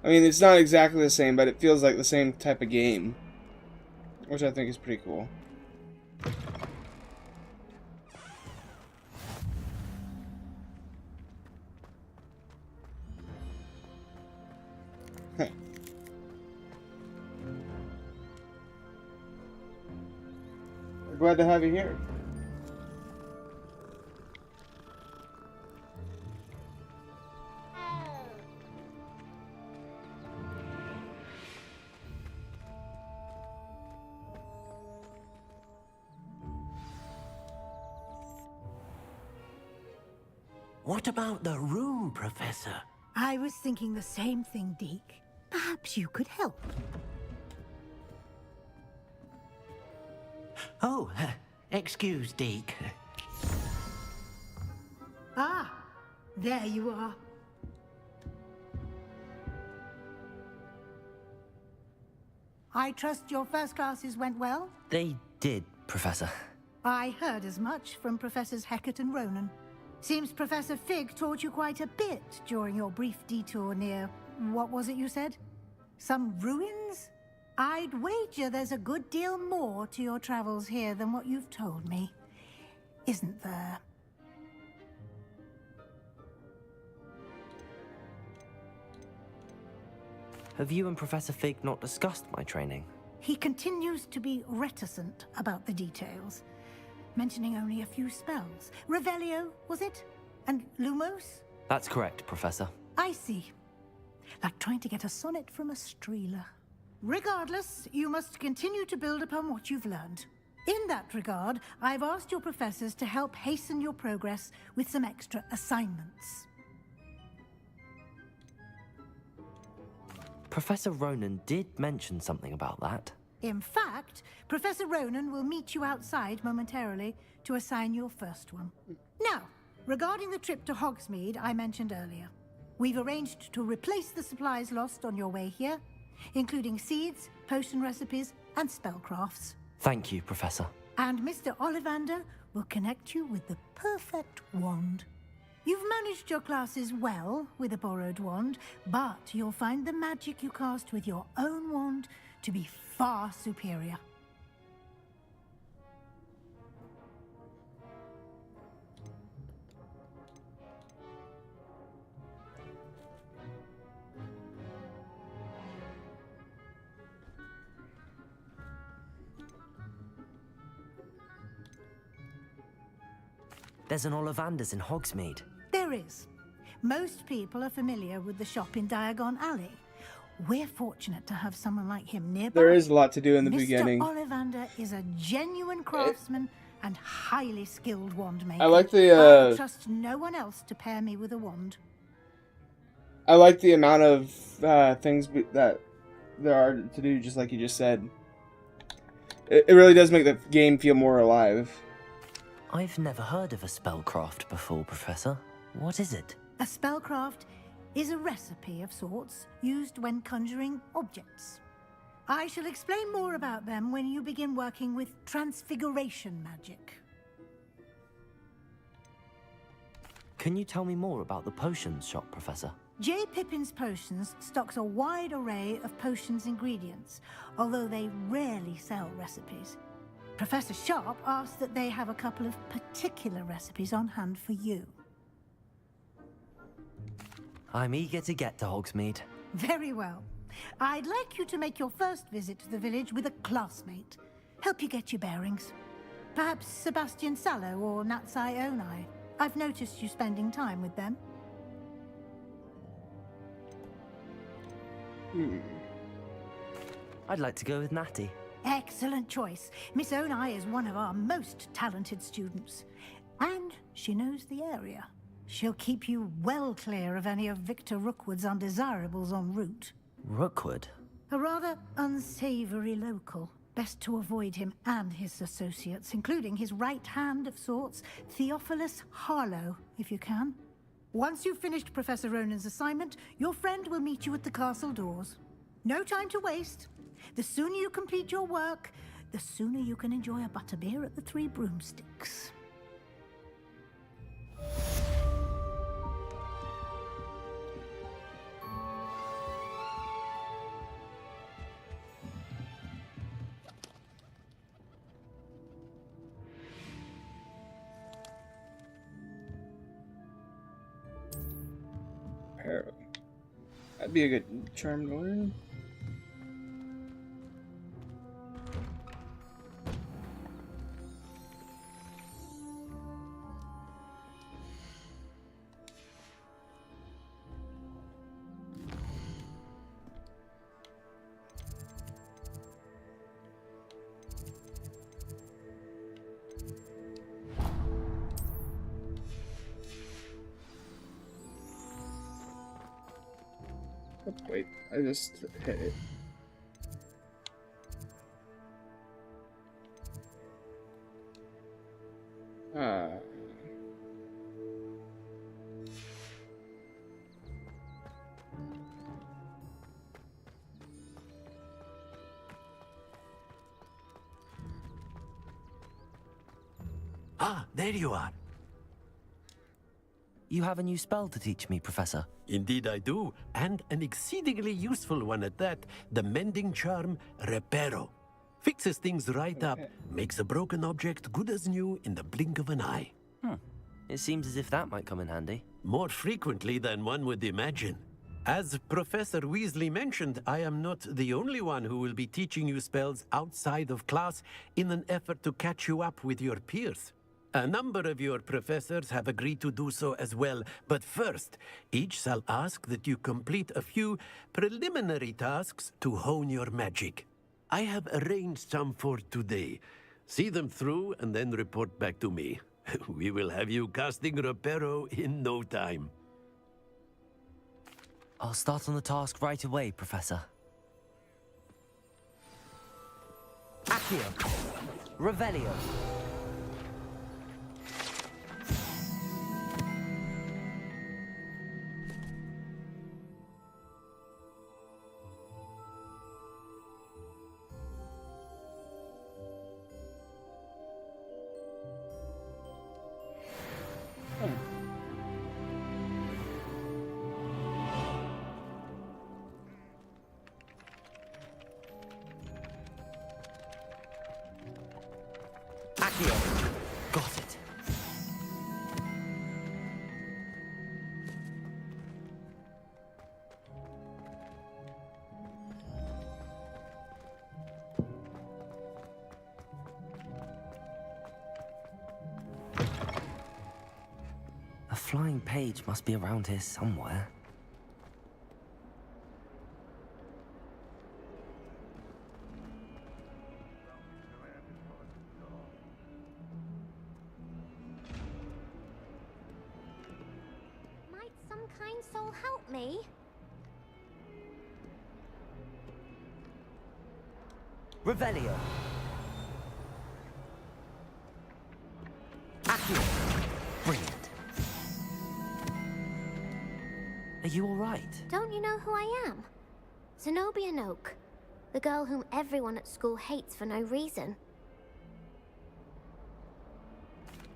[SPEAKER 1] I mean, it's not exactly the same, but it feels like the same type of game, which I think is pretty cool. We're glad to have you here.
[SPEAKER 11] What about the room, Professor?
[SPEAKER 10] I was thinking the same thing, Deke. Perhaps you could help.
[SPEAKER 11] Oh, excuse, Deke.
[SPEAKER 10] Ah, there you are. I trust your first classes went well?
[SPEAKER 3] They did, Professor.
[SPEAKER 10] I heard as much from Professors Hecat and Ronan. Seems Professor Fig taught you quite a bit during your brief detour near... what was it you said? Some ruins? I'd wager there's a good deal more to your travels here than what you've told me. isn't there?
[SPEAKER 3] Have you and Professor Fig not discussed my training?
[SPEAKER 10] He continues to be reticent about the details, mentioning only a few spells. Revelio, was it? And Lumos?
[SPEAKER 3] That's correct, Professor.
[SPEAKER 10] I see. Like trying to get a sonnet from a streeler. Regardless, you must continue to build upon what you've learned. In that regard, I've asked your professors to help hasten your progress with some extra assignments.
[SPEAKER 3] Professor Ronan did mention something about that.
[SPEAKER 10] In fact, Professor Ronan will meet you outside momentarily to assign your first one. Now, regarding the trip to Hogsmeade I mentioned earlier, we've arranged to replace the supplies lost on your way here, including seeds, potion recipes, and spellcrafts.
[SPEAKER 3] Thank you, Professor.
[SPEAKER 10] And Mr. Ollivander will connect you with the perfect wand. You've managed your classes well with a borrowed wand, but you'll find the magic you cast with your own wand to be far superior.
[SPEAKER 3] There's an Ollivander's in Hogsmeade.
[SPEAKER 10] There is. Most people are familiar with the shop in Diagon Alley. We're fortunate to have someone like him nearby.
[SPEAKER 1] There is a lot to do in the
[SPEAKER 10] Mr.
[SPEAKER 1] beginning.
[SPEAKER 10] Ollivander is a genuine craftsman and highly skilled wand maker.
[SPEAKER 1] I like the
[SPEAKER 10] I trust no one else to pair me with a wand.
[SPEAKER 1] I like the amount of things that there are to do, just like you just said. It really does make the game feel more alive.
[SPEAKER 3] I've never heard of a spellcraft before, Professor. What is it?
[SPEAKER 10] A spellcraft is a recipe of sorts used when conjuring objects. I shall explain more about them when you begin working with transfiguration magic.
[SPEAKER 3] Can you tell me more about the potions shop, Professor?
[SPEAKER 10] J. Pippin's Potions stocks a wide array of potions ingredients, although they rarely sell recipes. Professor Sharp asked that they have a couple of particular recipes on hand for you.
[SPEAKER 3] I'm eager to get to Hogsmeade.
[SPEAKER 10] Very well. I'd like you to make your first visit to the village with a classmate. Help you get your bearings. Perhaps Sebastian Sallow or Natsai Onai. I've noticed you spending time with them.
[SPEAKER 3] I'd like to go with Natty.
[SPEAKER 10] Excellent choice. Miss Onai is one of our most talented students. And she knows the area. She'll keep you well clear of any of Victor Rookwood's undesirables en route.
[SPEAKER 3] Rookwood?
[SPEAKER 10] A rather unsavory local. Best to avoid him and his associates, including his right hand of sorts, Theophilus Harlow, if you can. Once you've finished Professor Ronan's assignment, your friend will meet you at the castle doors. No time to waste. The sooner you complete your work, the sooner you can enjoy a butterbeer at the Three Broomsticks.
[SPEAKER 1] That'd be a good charm to learn. Oh, wait, I just hit it.
[SPEAKER 9] Ah, there you are.
[SPEAKER 3] You have a new spell to teach me, Professor.
[SPEAKER 9] Indeed I do, and an exceedingly useful one at that, the mending charm Reparo. Fixes things right up, makes a broken object good as new in the blink of an eye.
[SPEAKER 3] It seems as if that might come in handy.
[SPEAKER 9] More frequently than one would imagine. As Professor Weasley mentioned, I am not the only one who will be teaching you spells outside of class in an effort to catch you up with your peers. A number of your professors have agreed to do so as well, but first, each shall ask that you complete a few preliminary tasks to hone your magic. I have arranged some for today. See them through and then report back to me. We will have you casting Reparo in no time.
[SPEAKER 3] I'll start on the task right away, Professor. Accio. Revelio. Got it. A flying page must be around here somewhere.
[SPEAKER 13] Soul help me?
[SPEAKER 3] Revelio. Accio. Brilliant. Are you all right?
[SPEAKER 13] Don't you know who I am? Zenobia Noak, the girl whom everyone at school hates for no reason.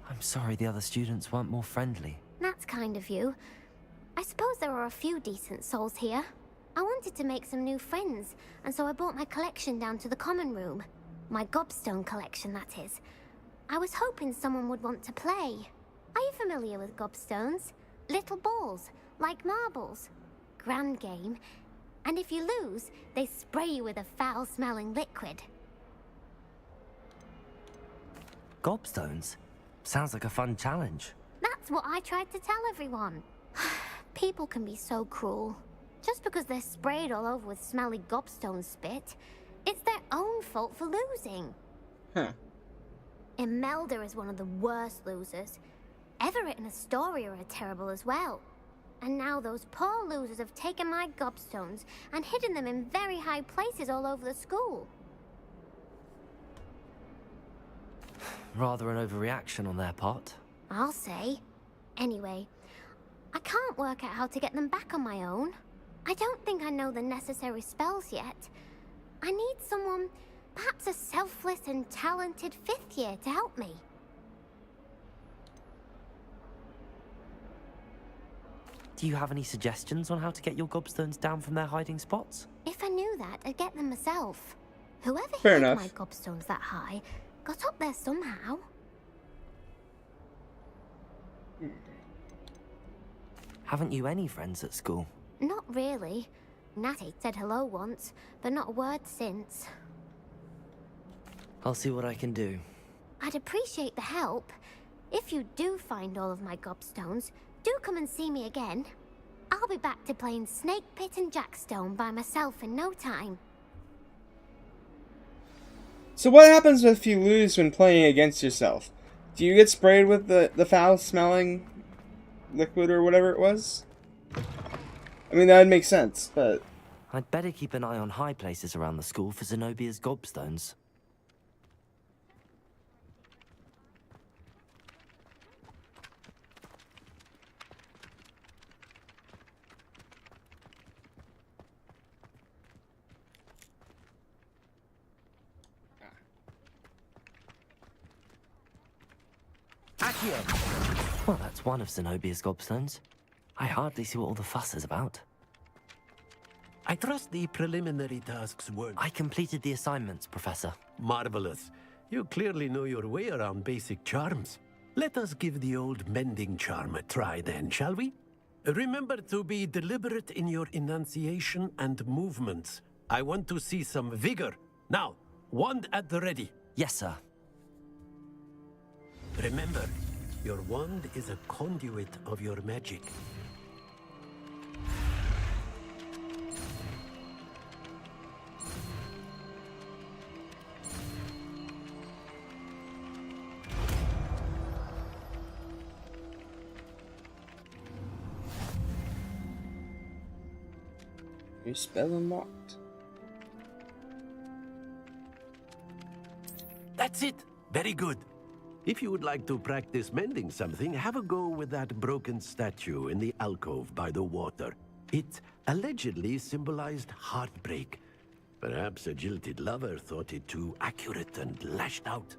[SPEAKER 3] I'm sorry the other students weren't more friendly.
[SPEAKER 13] That's kind of you. I suppose there are a few decent souls here. I wanted to make some new friends, and so I brought my collection down to the common room. My gobstone collection, that is. I was hoping someone would want to play. Are you familiar with gobstones? Little balls, like marbles. Grand game. And if you lose, they spray you with a foul-smelling liquid.
[SPEAKER 3] Gobstones? Sounds like a fun challenge.
[SPEAKER 13] That's what I tried to tell everyone. People can be so cruel. Just because they're sprayed all over with smelly gobstone spit, it's their own fault for losing.
[SPEAKER 1] Huh.
[SPEAKER 13] Imelda is one of the worst losers. Everett and Astoria are terrible as well. And now those poor losers have taken my gobstones and hidden them in very high places all over the school.
[SPEAKER 3] Rather an overreaction on their part.
[SPEAKER 13] I'll say. Anyway, I can't work out how to get them back on my own. I don't think I know the necessary spells yet. I need someone, perhaps a selfless and talented fifth year to help me.
[SPEAKER 3] Do you have any suggestions on how to get your gobstones down from their hiding spots?
[SPEAKER 13] If I knew that, I'd get them myself. Whoever
[SPEAKER 1] Fair
[SPEAKER 13] hid
[SPEAKER 1] enough.
[SPEAKER 13] my gobstones that high got up there somehow.
[SPEAKER 3] Haven't you any friends at school?
[SPEAKER 13] Not really. Natty said hello once, but not a word since.
[SPEAKER 3] I'll see what I can do.
[SPEAKER 13] I'd appreciate the help. If you do find all of my gobstones, do come and see me again. I'll be back to playing Snake Pit and Jackstone by myself in no time.
[SPEAKER 1] So what happens if you lose when playing against yourself? Do you get sprayed with the foul-smelling liquid or whatever it was? I mean, that would make sense, but...
[SPEAKER 3] I'd better keep an eye on high places around the school for Zenobia's gobstones. Accio! Well, that's one of Zenobia's gobstones. I hardly see what all the fuss is about.
[SPEAKER 9] I trust the preliminary tasks were...
[SPEAKER 3] I completed the assignments, Professor.
[SPEAKER 9] Marvelous. You clearly know your way around basic charms. Let us give the old mending charm a try then, shall we? Remember to be deliberate in your enunciation and movements. I want to see some vigor. Now, wand at the ready.
[SPEAKER 3] Yes, sir.
[SPEAKER 9] Remember, your wand is a conduit of your magic.
[SPEAKER 1] Your spell unlocked.
[SPEAKER 9] That's it. Very good. If you would like to practice mending something, have a go with that broken statue in the alcove by the water. It allegedly symbolized heartbreak. Perhaps a jilted lover thought it too accurate and lashed out.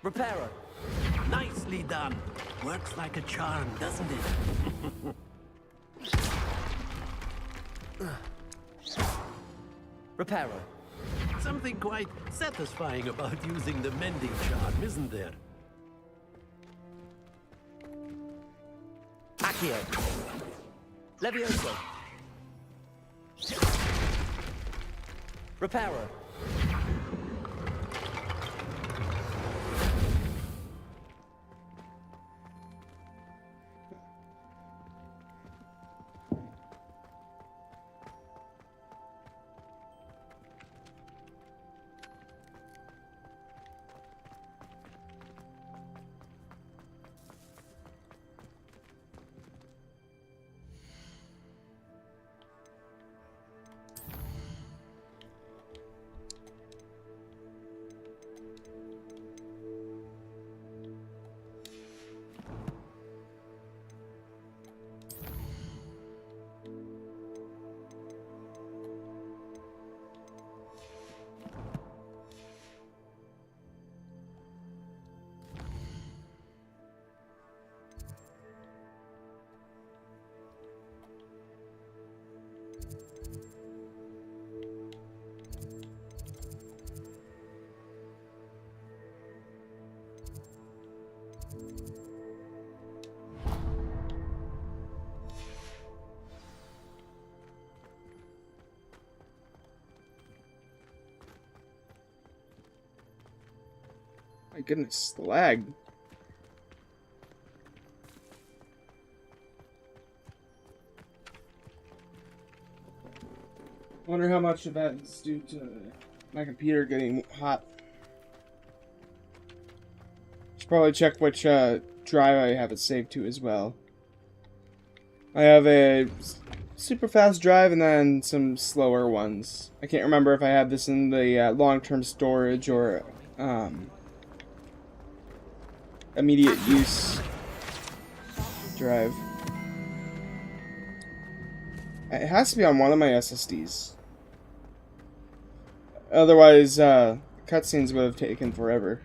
[SPEAKER 3] Reparo.
[SPEAKER 9] Nicely done. Works like a charm, doesn't it?
[SPEAKER 3] Reparo.
[SPEAKER 9] Something quite satisfying about using the mending charm, isn't there?
[SPEAKER 3] Accio. Levioso. Reparo.
[SPEAKER 1] My goodness, the lag. Wonder how much of that is due to my computer getting hot. Should probably check which drive I have it saved to as well. I have a super fast drive and then some slower ones. I can't remember if I have this in the long-term storage or immediate use drive. It has to be on one of my SSDs. Otherwise, cutscenes would have taken forever.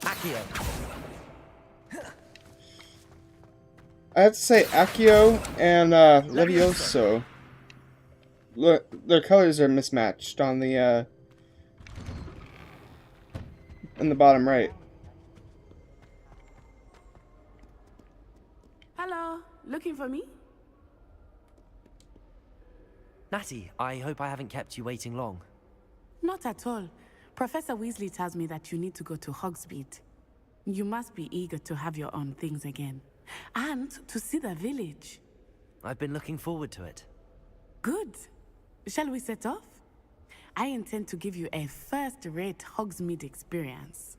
[SPEAKER 3] Accio.
[SPEAKER 1] I have to say Accio and Levioso. Look, their colors are mismatched on the in the bottom right.
[SPEAKER 16] Hello, looking for me?
[SPEAKER 3] Natty, I hope I haven't kept you waiting long.
[SPEAKER 16] Not at all. Professor Weasley tells me that you need to go to Hogsmeade. You must be eager to have your own things again. And to see the village.
[SPEAKER 3] I've been looking forward to it.
[SPEAKER 16] Good. Shall we set off? I intend to give you a first-rate Hogsmeade experience.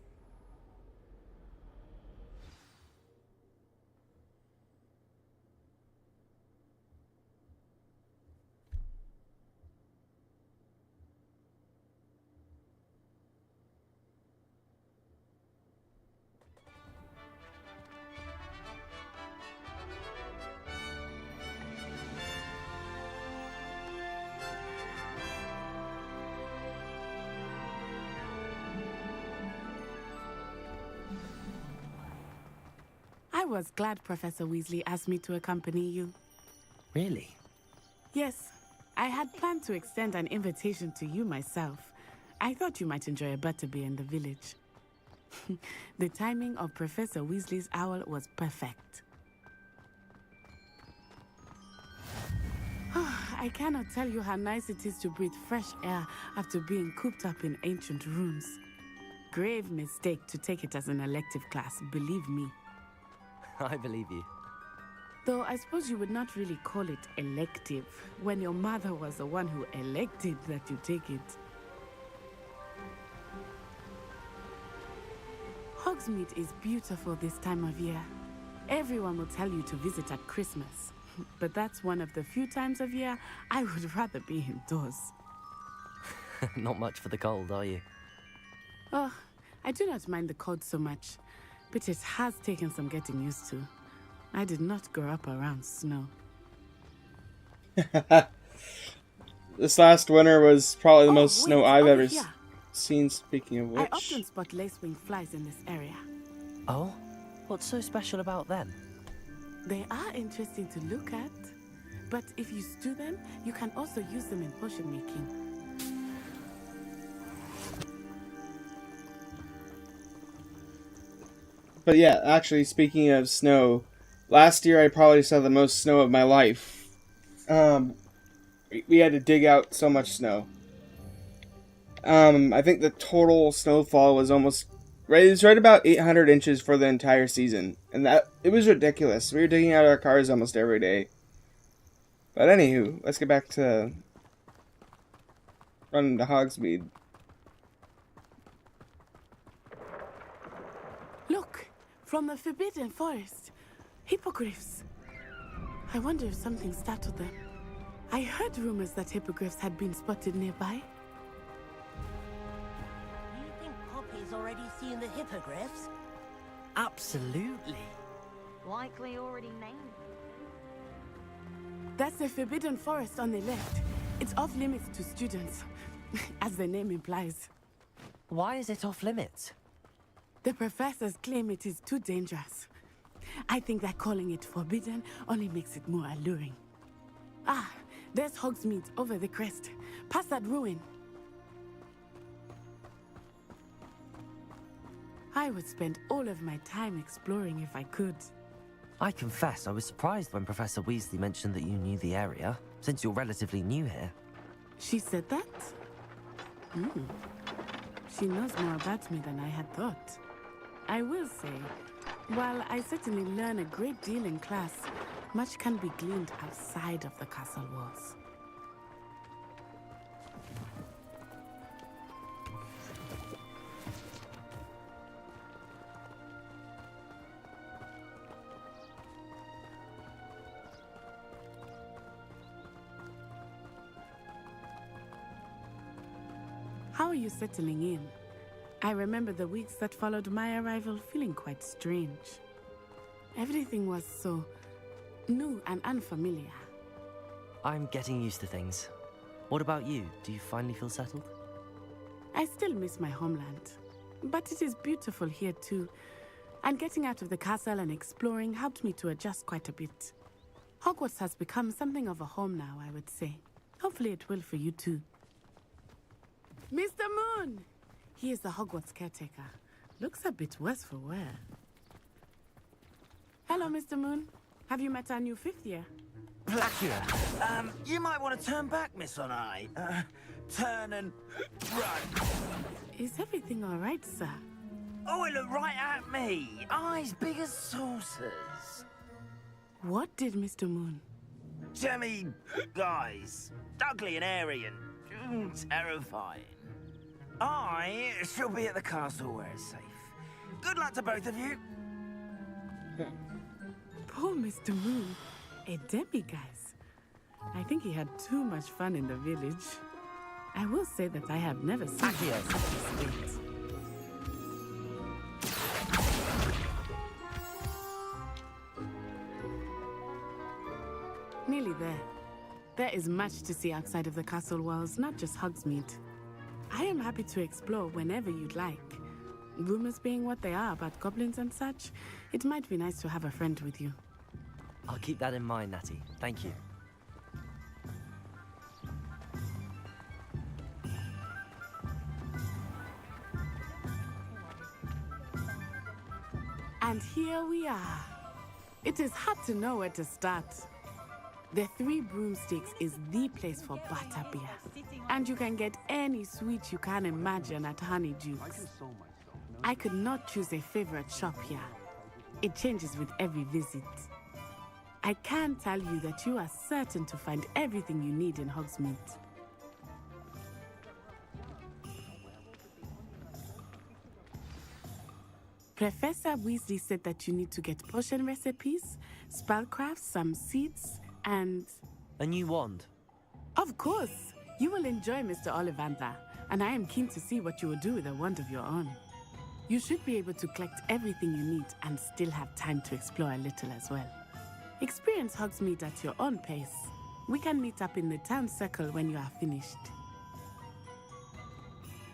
[SPEAKER 16] was glad Professor Weasley asked me to accompany you.
[SPEAKER 3] Really?
[SPEAKER 16] Yes, I had planned to extend an invitation to you myself. I thought you might enjoy a butterbeer in the village. The timing of Professor Weasley's owl was perfect. I cannot tell you how nice it is to breathe fresh air after being cooped up in ancient rooms. Grave mistake to take it as an elective class, believe me.
[SPEAKER 3] I believe you.
[SPEAKER 16] Though I suppose you would not really call it elective when your mother was the one who elected that you take it. Hogsmeade is beautiful this time of year. Everyone will tell you to visit at Christmas. But that's one of the few times of year I would rather be indoors.
[SPEAKER 3] Not much for the cold, are you?
[SPEAKER 16] Oh, I do not mind the cold so much, but it has taken some getting used to. I did not grow up around snow.
[SPEAKER 1] This last winter was probably the most snow I've
[SPEAKER 16] over
[SPEAKER 1] ever
[SPEAKER 16] here.
[SPEAKER 1] seen, speaking of
[SPEAKER 16] I
[SPEAKER 1] which.
[SPEAKER 16] often spot lacewing flies in this area.
[SPEAKER 3] Oh? What's so special about them?
[SPEAKER 16] They are interesting to look at, but if you stew them, you can also use them in potion making.
[SPEAKER 1] But yeah, actually, speaking of snow, last year I probably saw the most snow of my life. We had to dig out so much snow. I think the total snowfall was right about 800 inches for the entire season, and it was ridiculous. We were digging out our cars almost every day. But anywho, let's get back to running to Hogsmeade.
[SPEAKER 16] Look, from the Forbidden Forest, hippogriffs. I wonder if something startled them. I heard rumors that hippogriffs had been spotted nearby.
[SPEAKER 11] You think Poppy's already seen the hippogriffs?
[SPEAKER 3] Absolutely.
[SPEAKER 22] Likely already named.
[SPEAKER 16] That's the Forbidden Forest on the left. It's off limits to students, as the name implies.
[SPEAKER 3] Why is it off limits?
[SPEAKER 16] The professors claim it is too dangerous. I think that calling it forbidden only makes it more alluring. Ah, there's Hogsmeade over the crest, past that ruin. I would spend all of my time exploring if I could.
[SPEAKER 3] I confess I was surprised when Professor Weasley mentioned that you knew the area, since you're relatively new here.
[SPEAKER 16] She said that? She knows more about me than I had thought. I will say, while I certainly learn a great deal in class, much can be gleaned outside of the castle walls. How are you settling in? I remember the weeks that followed my arrival feeling quite strange. Everything was so new and unfamiliar.
[SPEAKER 3] I'm getting used to things. What about you? Do you finally feel settled?
[SPEAKER 16] I still miss my homeland, but it is beautiful here too. And getting out of the castle and exploring helped me to adjust quite a bit. Hogwarts has become something of a home now, I would say. Hopefully it will for you too. Mr. Moon! He is the Hogwarts caretaker. Looks a bit worse for wear. Hello, Mr. Moon. Have you met our new fifth year?
[SPEAKER 11] Blackula, you might want to turn back, Miss On-Eye. Turn and run.
[SPEAKER 16] Is everything all right, sir?
[SPEAKER 11] Oh, it looked right at me. Eyes big as saucers.
[SPEAKER 16] What did Mr. Moon?
[SPEAKER 11] Jemmy guys. Ugly and airy and terrifying. I shall be at the castle where it's safe. Good luck to both of you.
[SPEAKER 16] Poor Mr. Moon. A demiguise. I think he had too much fun in the village. I will say that I have never seen him in such a state. Nearly there. There is much to see outside of the castle walls, not just Hogsmeade. I am happy to explore whenever you'd like. Rumors being what they are about goblins and such, it might be nice to have a friend with you.
[SPEAKER 3] I'll keep that in mind, Natty. Thank you.
[SPEAKER 16] And here we are. It is hard to know where to start. The Three Broomsticks is the place for butterbeer. And you can get any sweet you can imagine at Honeydews. I could not choose a favorite shop here. It changes with every visit. I can tell you that you are certain to find everything you need in Hogsmeade. Professor Weasley said that you need to get potion recipes, spellcrafts, some seeds, and...
[SPEAKER 3] A new wand.
[SPEAKER 16] Of course! You will enjoy Mr. Ollivander, and I am keen to see what you will do with a wand of your own. You should be able to collect everything you need and still have time to explore a little as well. Experience Hogsmeade at your own pace. We can meet up in the town circle when you are finished.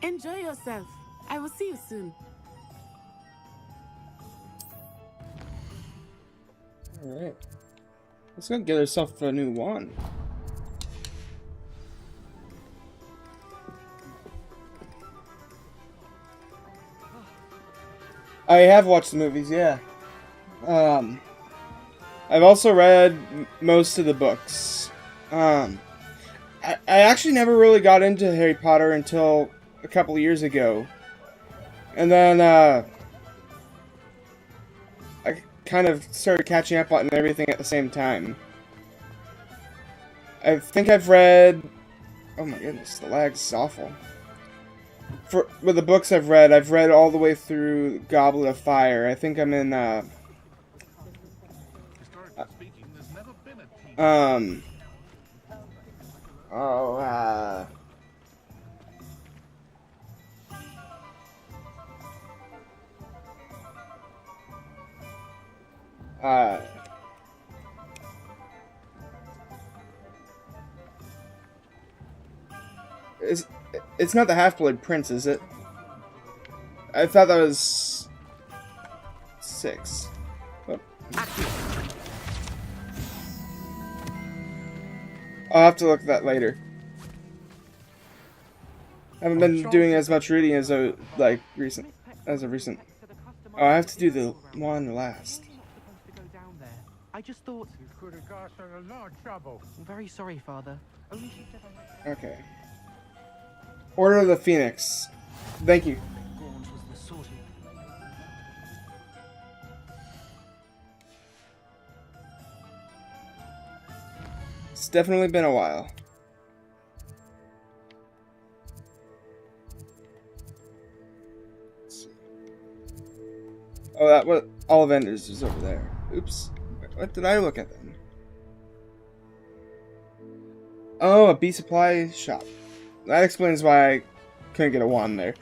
[SPEAKER 16] Enjoy yourself. I will see you soon.
[SPEAKER 1] Alright. Let's go get herself a new wand. I have watched the movies, yeah. I've also read most of the books. I actually never really got into Harry Potter until a couple of years ago. And then, I kind of started catching up on everything at the same time. I think I've read... Oh my goodness, the lag's awful. With the books I've read all the way through Goblet of Fire. I think I'm in, It's not the Half-Blood Prince, is it? I thought that was 6. Oh. I'll have to look at that later. I haven't been doing as much reading as of recent. Oh, I have to do the one last.
[SPEAKER 17] I just thought you could have got in a lot of trouble. I'm very sorry, Father. Only she said I might...
[SPEAKER 1] Okay. Order of the Phoenix. Thank you. It's definitely been a while. Let's see. Oh, that was Ollivanders is over there. Oops. What did I look at then? Oh, a bee supply shop. That explains why I couldn't get a wand there.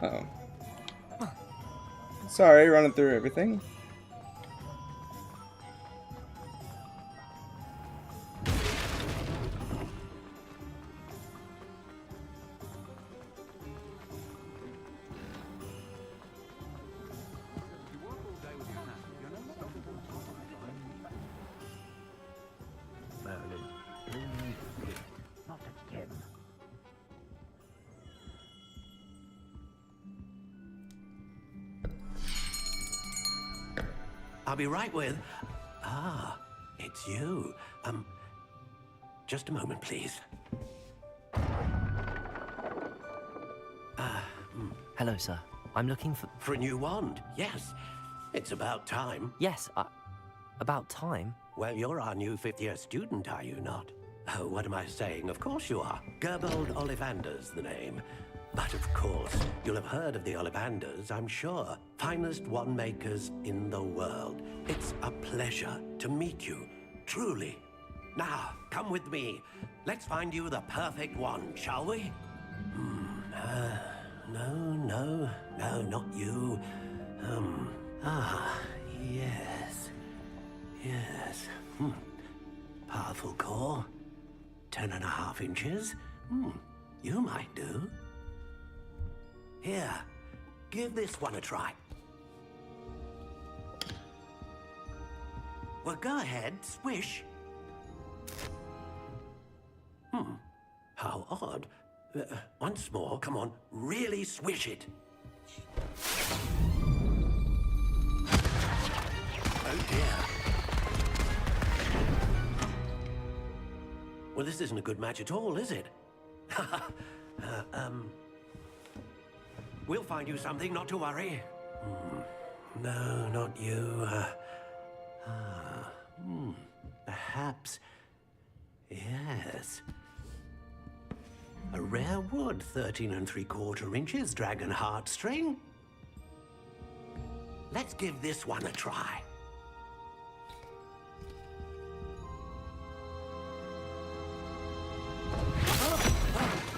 [SPEAKER 1] Uh oh. Sorry, running through everything.
[SPEAKER 9] I'll be right with... Ah, it's you. Just a moment, please.
[SPEAKER 3] Hello, sir. I'm looking for...
[SPEAKER 9] For a new wand, yes. It's about time.
[SPEAKER 3] Yes, about time?
[SPEAKER 9] Well, you're our new fifth-year student, are you not? Oh, what am I saying? Of course you are. Gerbold Ollivander's the name. But of course, you'll have heard of the Ollivanders, I'm sure. Finest wand makers in the world. It's a pleasure to meet you, truly. Now, come with me. Let's find you the perfect wand, shall we? No, not you. Yes. Powerful core. 10.5 inches. You might do. Here, give this one a try. Well, go ahead, swish. How odd. Once more, come on, really swish it. Oh dear. Well, this isn't a good match at all, is it? We'll find you something, not to worry. No, not you. Perhaps. Yes. A rare wood, 13 3/4 inches, dragon heartstring. Let's give this one a try.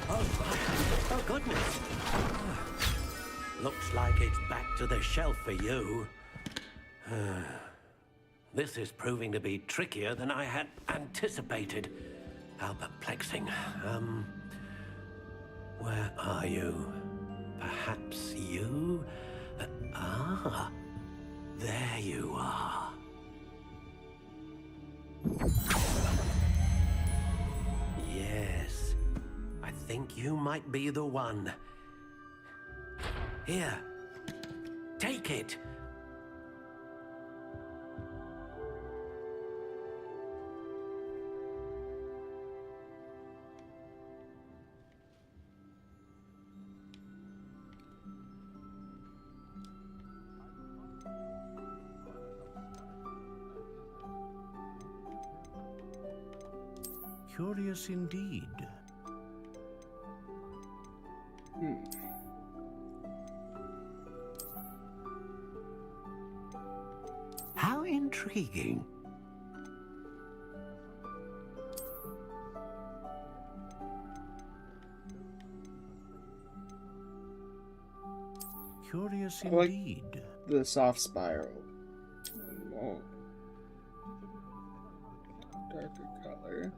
[SPEAKER 9] Oh, goodness. Looks like it's back to the shelf for you. This is proving to be trickier than I had anticipated. How perplexing. Where are you? Perhaps you? There you are. Yes, I think you might be the one. Here, take it.
[SPEAKER 5] Curious indeed.
[SPEAKER 9] How intriguing.
[SPEAKER 5] Curious
[SPEAKER 1] I like
[SPEAKER 5] indeed.
[SPEAKER 1] the soft spiral. Oh. Darker color.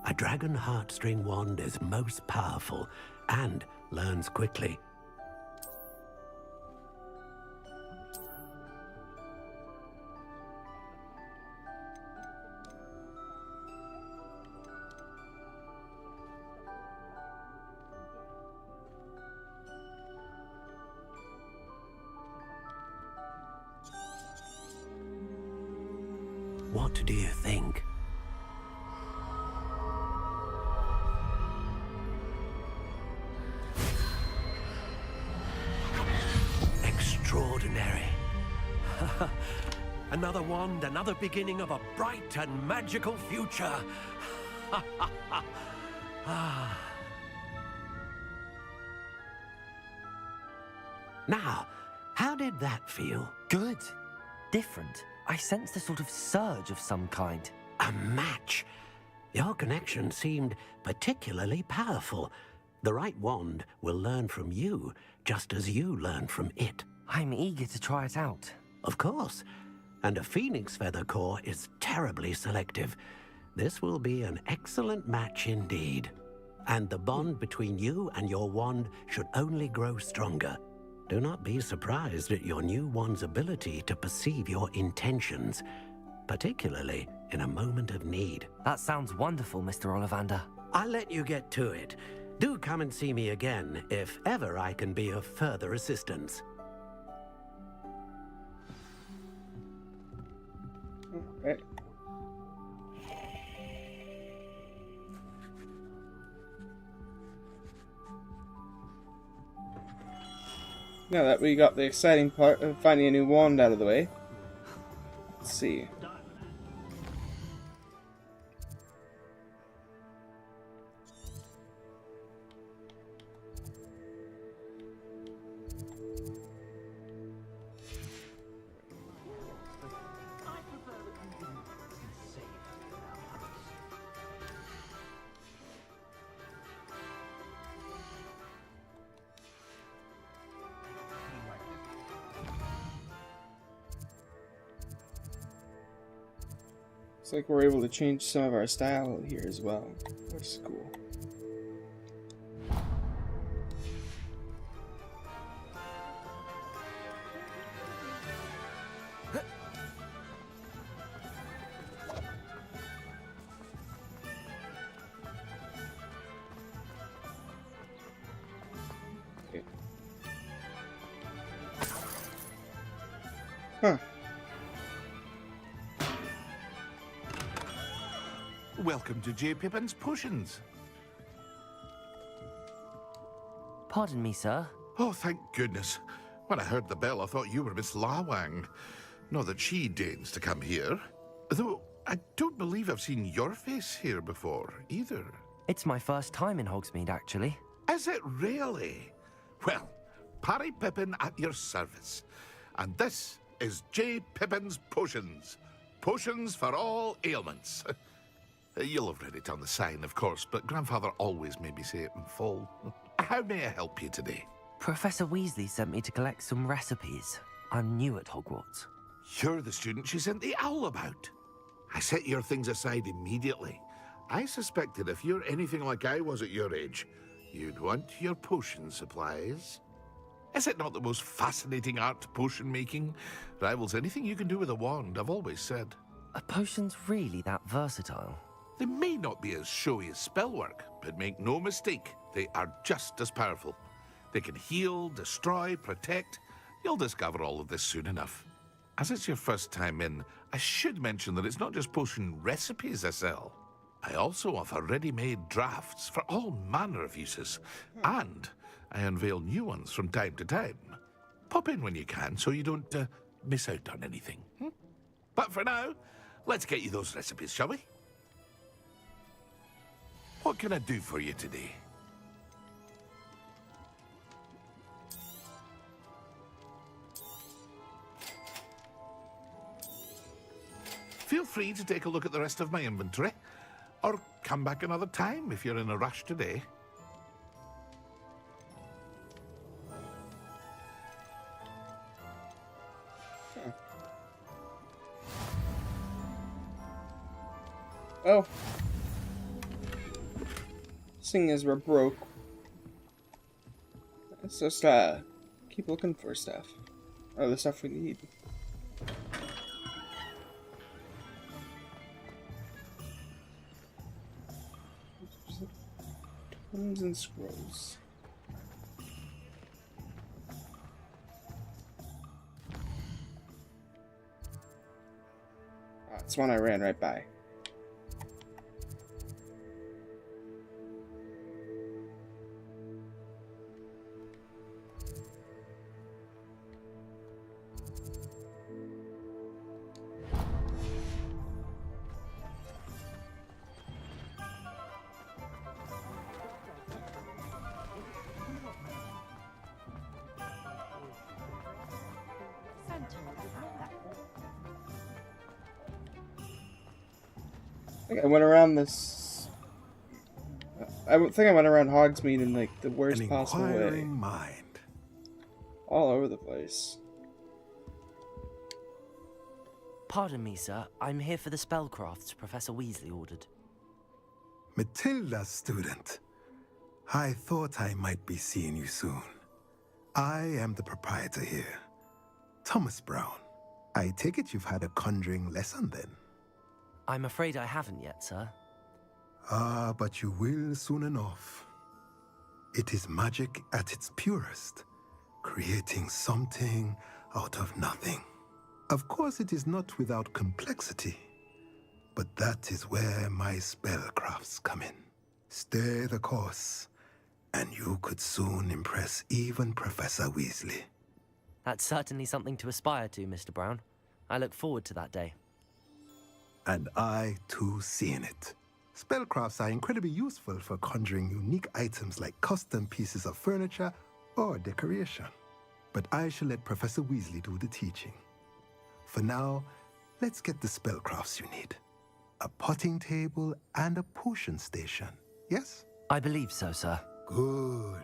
[SPEAKER 9] A dragon heartstring wand is most powerful and learns quickly. What do you think? Extraordinary. Another wand, another beginning of a bright and magical future. Now, how did that feel?
[SPEAKER 3] Good. Different. I sensed a sort of surge of some kind.
[SPEAKER 9] A match. Your connection seemed particularly powerful. The right wand will learn from you, just as you learn from it.
[SPEAKER 3] I'm eager to try it out.
[SPEAKER 9] Of course. And a phoenix feather core is terribly selective. This will be an excellent match indeed. And the bond between you and your wand should only grow stronger. Do not be surprised at your new wand's ability to perceive your intentions, particularly in a moment of need.
[SPEAKER 3] That sounds wonderful, Mr. Ollivander.
[SPEAKER 9] I'll let you get to it. Do come and see me again if ever I can be of further assistance.
[SPEAKER 1] Okay. Now that we got the exciting part of finding a new wand out of the way, let's see. Looks like we're able to change some of our style here as well, which is cool. Huh.
[SPEAKER 21] Welcome to J. Pippin's Potions.
[SPEAKER 3] Pardon me, sir.
[SPEAKER 21] Oh, thank goodness. When I heard the bell, I thought you were Miss Lawang. Not that she deigns to come here. Though, I don't believe I've seen your face here before, either.
[SPEAKER 3] It's my first time in Hogsmeade, actually.
[SPEAKER 21] Is it really? Well, Parry Pippin at your service. And this is J. Pippin's Potions. Potions for all ailments. You'll have read it on the sign, of course, but Grandfather always made me say it in full. How may I help you today?
[SPEAKER 3] Professor Weasley sent me to collect some recipes. I'm new at Hogwarts.
[SPEAKER 21] You're the student she sent the owl about. I set your things aside immediately. I suspected if you're anything like I was at your age, you'd want your potion supplies. Is it not the most fascinating art, potion making? Rivals anything you can do with a wand, I've always said.
[SPEAKER 3] Are potions really that versatile?
[SPEAKER 21] They may not be as showy as spellwork, but make no mistake, they are just as powerful. They can heal, destroy, protect. You'll discover all of this soon enough. As it's your first time in, I should mention that it's not just potion recipes I sell. I also offer ready-made drafts for all manner of uses, and I unveil new ones from time to time. Pop in when you can so you don't miss out on anything. But for now, let's get you those recipes, shall we? What can I do for you today? Feel free to take a look at the rest of my inventory, or come back another time if you're in a rush today.
[SPEAKER 1] Oh. Seeing as we're broke, let's just keep looking for stuff. Or the stuff we need. Tomes and scrolls. Oh, it's one I ran right by. I think I went around this. I think I went around Hogsmeade in like the worst possible way.
[SPEAKER 21] Mind.
[SPEAKER 1] All over the place.
[SPEAKER 3] Pardon me, sir. I'm here for the spellcrafts Professor Weasley ordered.
[SPEAKER 6] Matilda, student. I thought I might be seeing you soon. I am the proprietor here, Thomas Brown. I take it you've had a conjuring lesson then?
[SPEAKER 3] I'm afraid I haven't yet, sir.
[SPEAKER 6] Ah, but you will soon enough. It is magic at its purest, creating something out of nothing. Of course, it is not without complexity, but that is where my spellcrafts come in. Stay the course, and you could soon impress even Professor Weasley.
[SPEAKER 3] That's certainly something to aspire to, Mr. Brown. I look forward to that day.
[SPEAKER 6] And I, too, see in it. Spellcrafts are incredibly useful for conjuring unique items like custom pieces of furniture or decoration. But I shall let Professor Weasley do the teaching. For now, let's get the spellcrafts you need. A potting table and a potion station, yes?
[SPEAKER 3] I believe so, sir.
[SPEAKER 6] Good.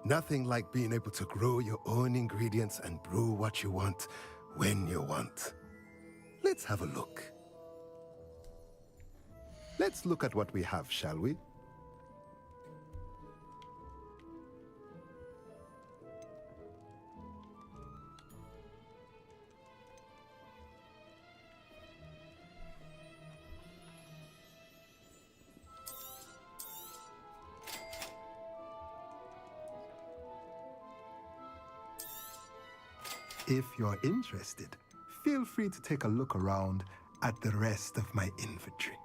[SPEAKER 6] Nothing like being able to grow your own ingredients and brew what you want when you want. Let's have a look. Let's look at what we have, shall we? If you're interested, feel free to take a look around at the rest of my inventory.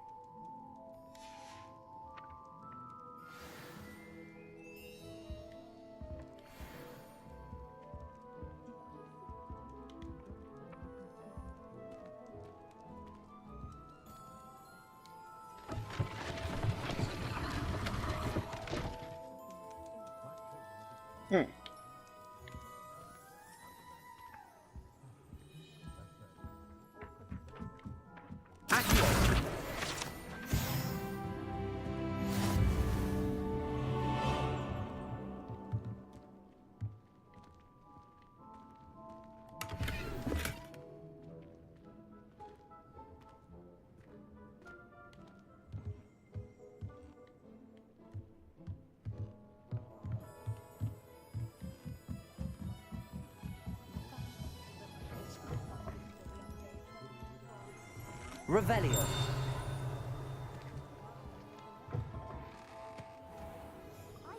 [SPEAKER 3] Revelio.
[SPEAKER 1] I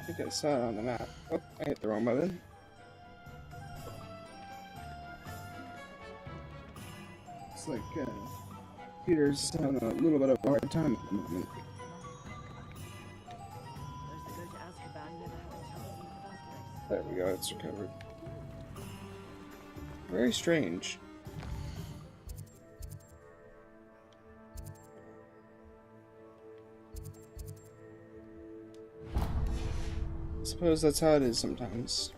[SPEAKER 1] think I saw it on the map. Oh, I hit the wrong button. It's like Peter's having a little bit of a hard time at the moment. There we go, it's recovered. Very strange. I suppose that's how it is sometimes.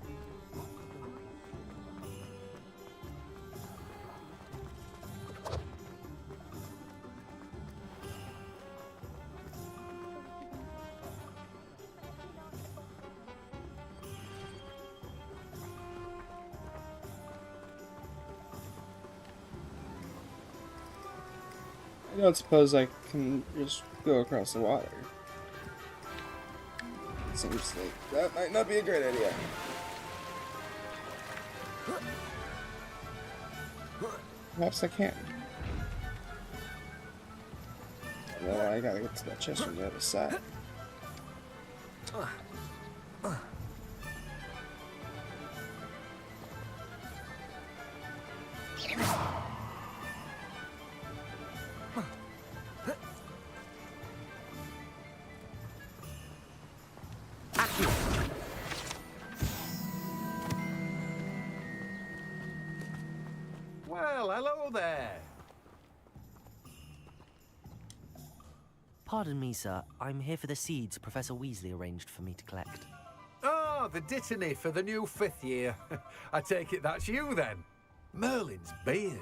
[SPEAKER 1] I don't suppose I can just go across the water. It seems like that might not be a great idea. Perhaps I can. Well, I gotta get to that chest from the other side.
[SPEAKER 5] Well, hello there.
[SPEAKER 3] Pardon me, sir. I'm here for the seeds Professor Weasley arranged for me to collect.
[SPEAKER 5] Oh, the dittany for the new 5th year. I take it that's you, then. Merlin's beard.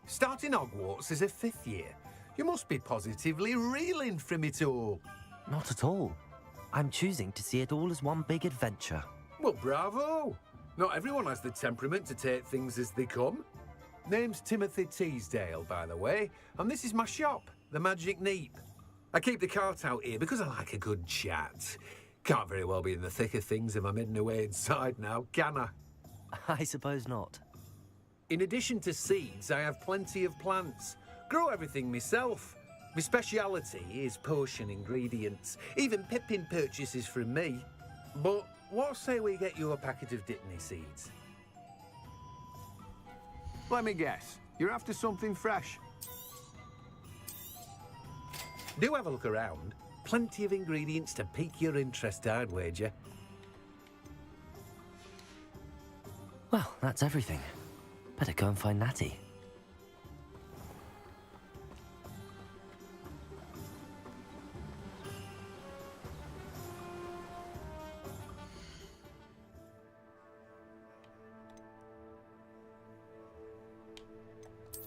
[SPEAKER 5] Starting Hogwarts as a 5th year. You must be positively reeling from it all.
[SPEAKER 3] Not at all. I'm choosing to see it all as one big adventure.
[SPEAKER 5] Well, bravo. Not everyone has the temperament to take things as they come. Name's Timothy Teasdale, by the way, and this is my shop, the Magic Neep. I keep the cart out here because I like a good chat. Can't very well be in the thick of things if I'm hidden away inside now, can I?
[SPEAKER 3] I suppose not.
[SPEAKER 5] In addition to seeds, I have plenty of plants. Grow everything myself. My speciality is potion ingredients. Even Pippin purchases from me. But what say we get you a packet of Dittany seeds?
[SPEAKER 7] Let me guess. You're after something fresh.
[SPEAKER 5] Do have a look around. Plenty of ingredients to pique your interest, I'd wager.
[SPEAKER 3] Well, that's everything. Better go and find Natty.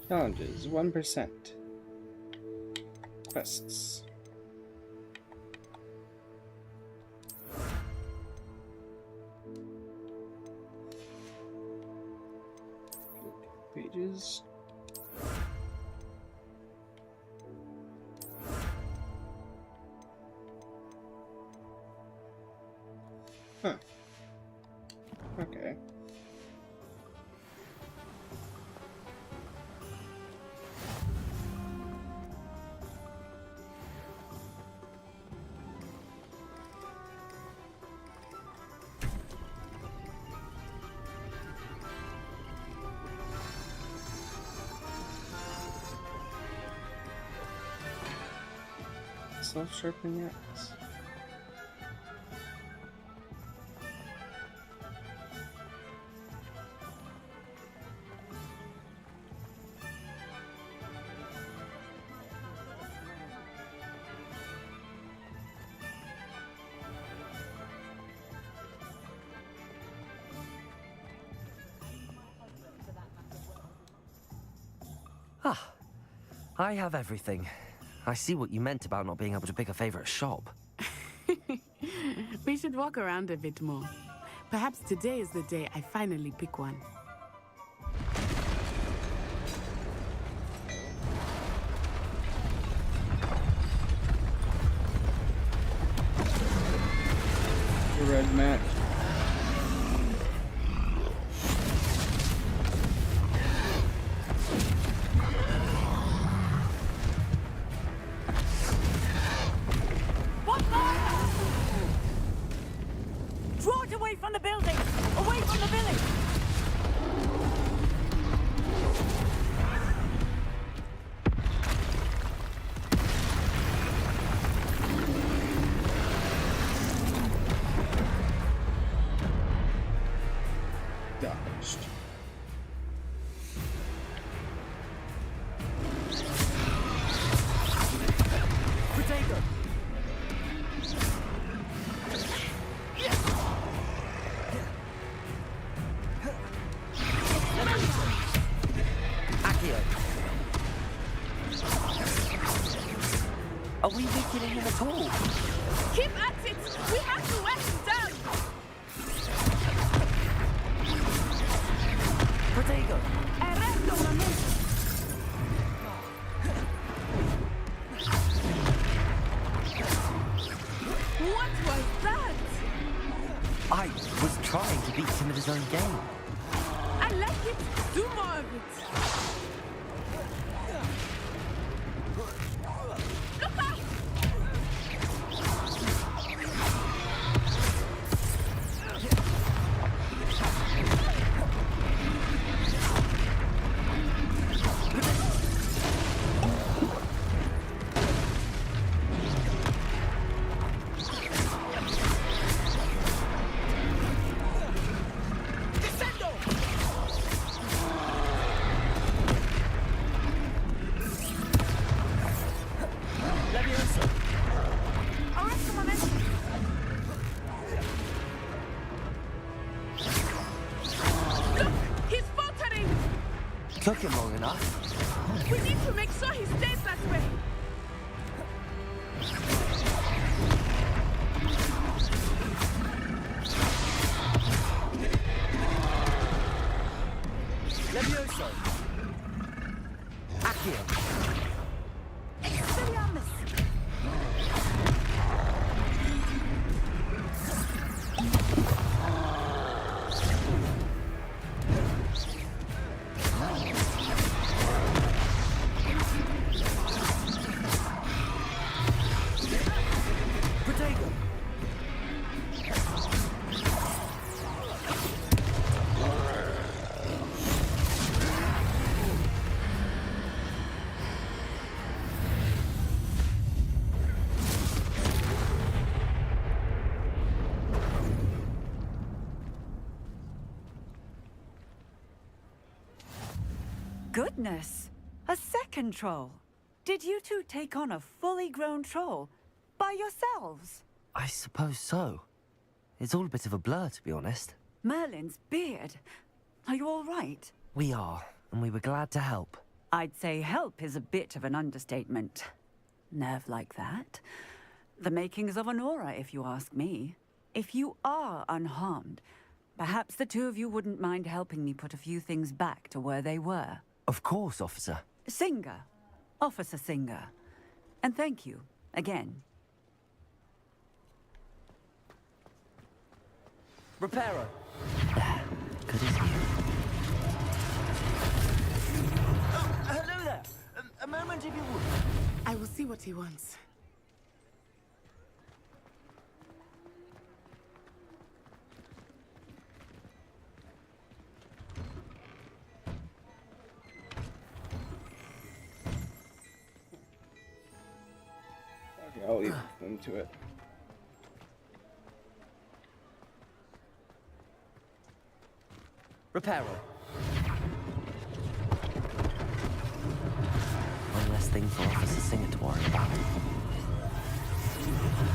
[SPEAKER 1] Challenges 1%. Quests. pages. Huh. Okay. Self-sharpening axe.
[SPEAKER 3] Ah, I have everything. I see what you meant about not being able to pick a favorite shop.
[SPEAKER 16] We should walk around a bit more. Perhaps today is the day I finally pick one.
[SPEAKER 1] The red match.
[SPEAKER 18] Draw it away from the building! Away from the village!
[SPEAKER 1] Dodged.
[SPEAKER 18] Potato!
[SPEAKER 3] Accio. Are we weakening him at all?
[SPEAKER 16] Keep at it! We have to wear him down!
[SPEAKER 3] Protego.
[SPEAKER 18] Eretto la mente!
[SPEAKER 16] What was that?
[SPEAKER 3] I was trying to beat him at his own game.
[SPEAKER 16] I like it. Do more of it. Look out!
[SPEAKER 3] Took him long enough.
[SPEAKER 16] We need to make sure he stays that way.
[SPEAKER 3] Levioso. Accio.
[SPEAKER 18] Expelliarmus!
[SPEAKER 8] Goodness! A second troll! Did you two take on a fully grown troll? By yourselves?
[SPEAKER 3] I suppose so. It's all a bit of a blur, to be honest.
[SPEAKER 8] Merlin's beard. Are you all right?
[SPEAKER 3] We are, and we were glad to help.
[SPEAKER 8] I'd say help is a bit of an understatement. Nerve like that. The makings of an aura, if you ask me. If you are unharmed, Perhaps the two of you wouldn't mind helping me put a few things back to where they were.
[SPEAKER 3] Of course, officer.
[SPEAKER 8] Singer. Officer Singer. And thank you, again.
[SPEAKER 3] Reparo. Good as new.
[SPEAKER 11] Hello there. A moment if you would.
[SPEAKER 16] I will see what he wants.
[SPEAKER 1] Okay, I'll leave them to it.
[SPEAKER 3] Reparo. One less thing for Officer Singer to worry about.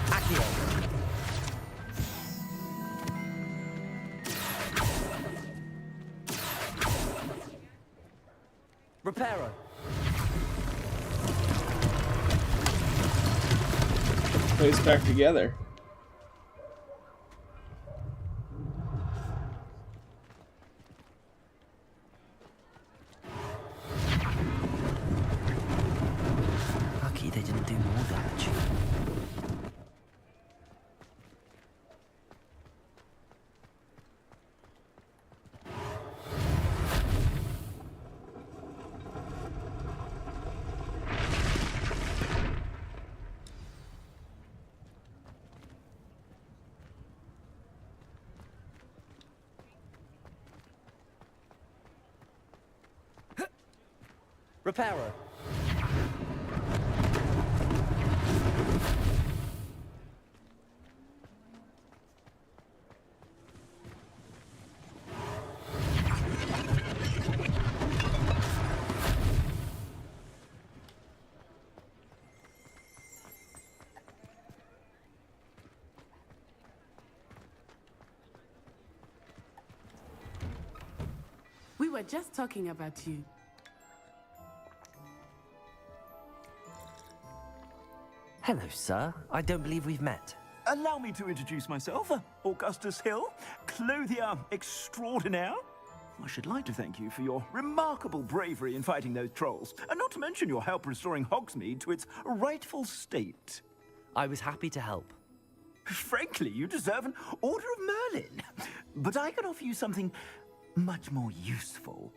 [SPEAKER 3] Accio. Reparo.
[SPEAKER 1] Place back together.
[SPEAKER 3] Lucky they didn't do more damage. Reparo.
[SPEAKER 16] We were just talking about you.
[SPEAKER 3] Hello, sir. I don't believe we've met.
[SPEAKER 4] Allow me to introduce myself, Augustus Hill, clothier extraordinaire. I should like to thank you for your remarkable bravery in fighting those trolls, and not to mention your help restoring Hogsmeade to its rightful state.
[SPEAKER 3] I was happy to help.
[SPEAKER 4] Frankly, you deserve an Order of Merlin. But I can offer you something much more useful.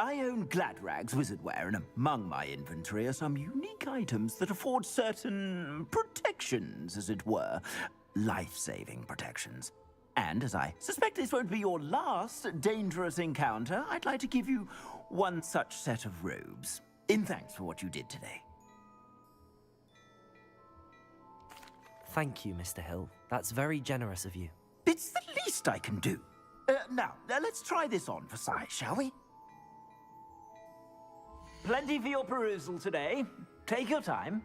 [SPEAKER 4] I own Gladrag's wizardware, and among my inventory are some unique items that afford certain protections, as it were. Life-saving protections. And as I suspect this won't be your last dangerous encounter, I'd like to give you one such set of robes, in thanks for what you did today.
[SPEAKER 3] Thank you, Mr. Hill. That's very generous of you.
[SPEAKER 4] It's the least I can do. Now, let's try this on for size, shall we? Plenty for your perusal today. Take your time.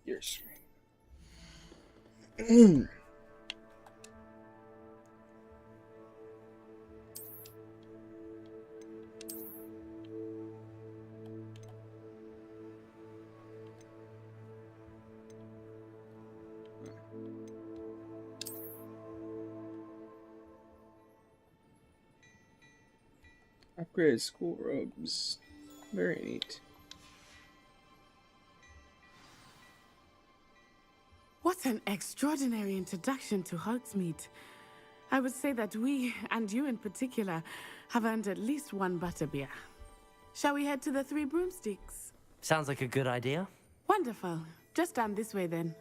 [SPEAKER 1] Your screen. Upgraded school robes. Very neat.
[SPEAKER 16] What an extraordinary introduction to Hogsmeade. I would say that we, and you in particular, have earned at least one butterbeer. Shall we head to the Three Broomsticks?
[SPEAKER 3] Sounds like a good idea.
[SPEAKER 16] Wonderful. Just down this way then.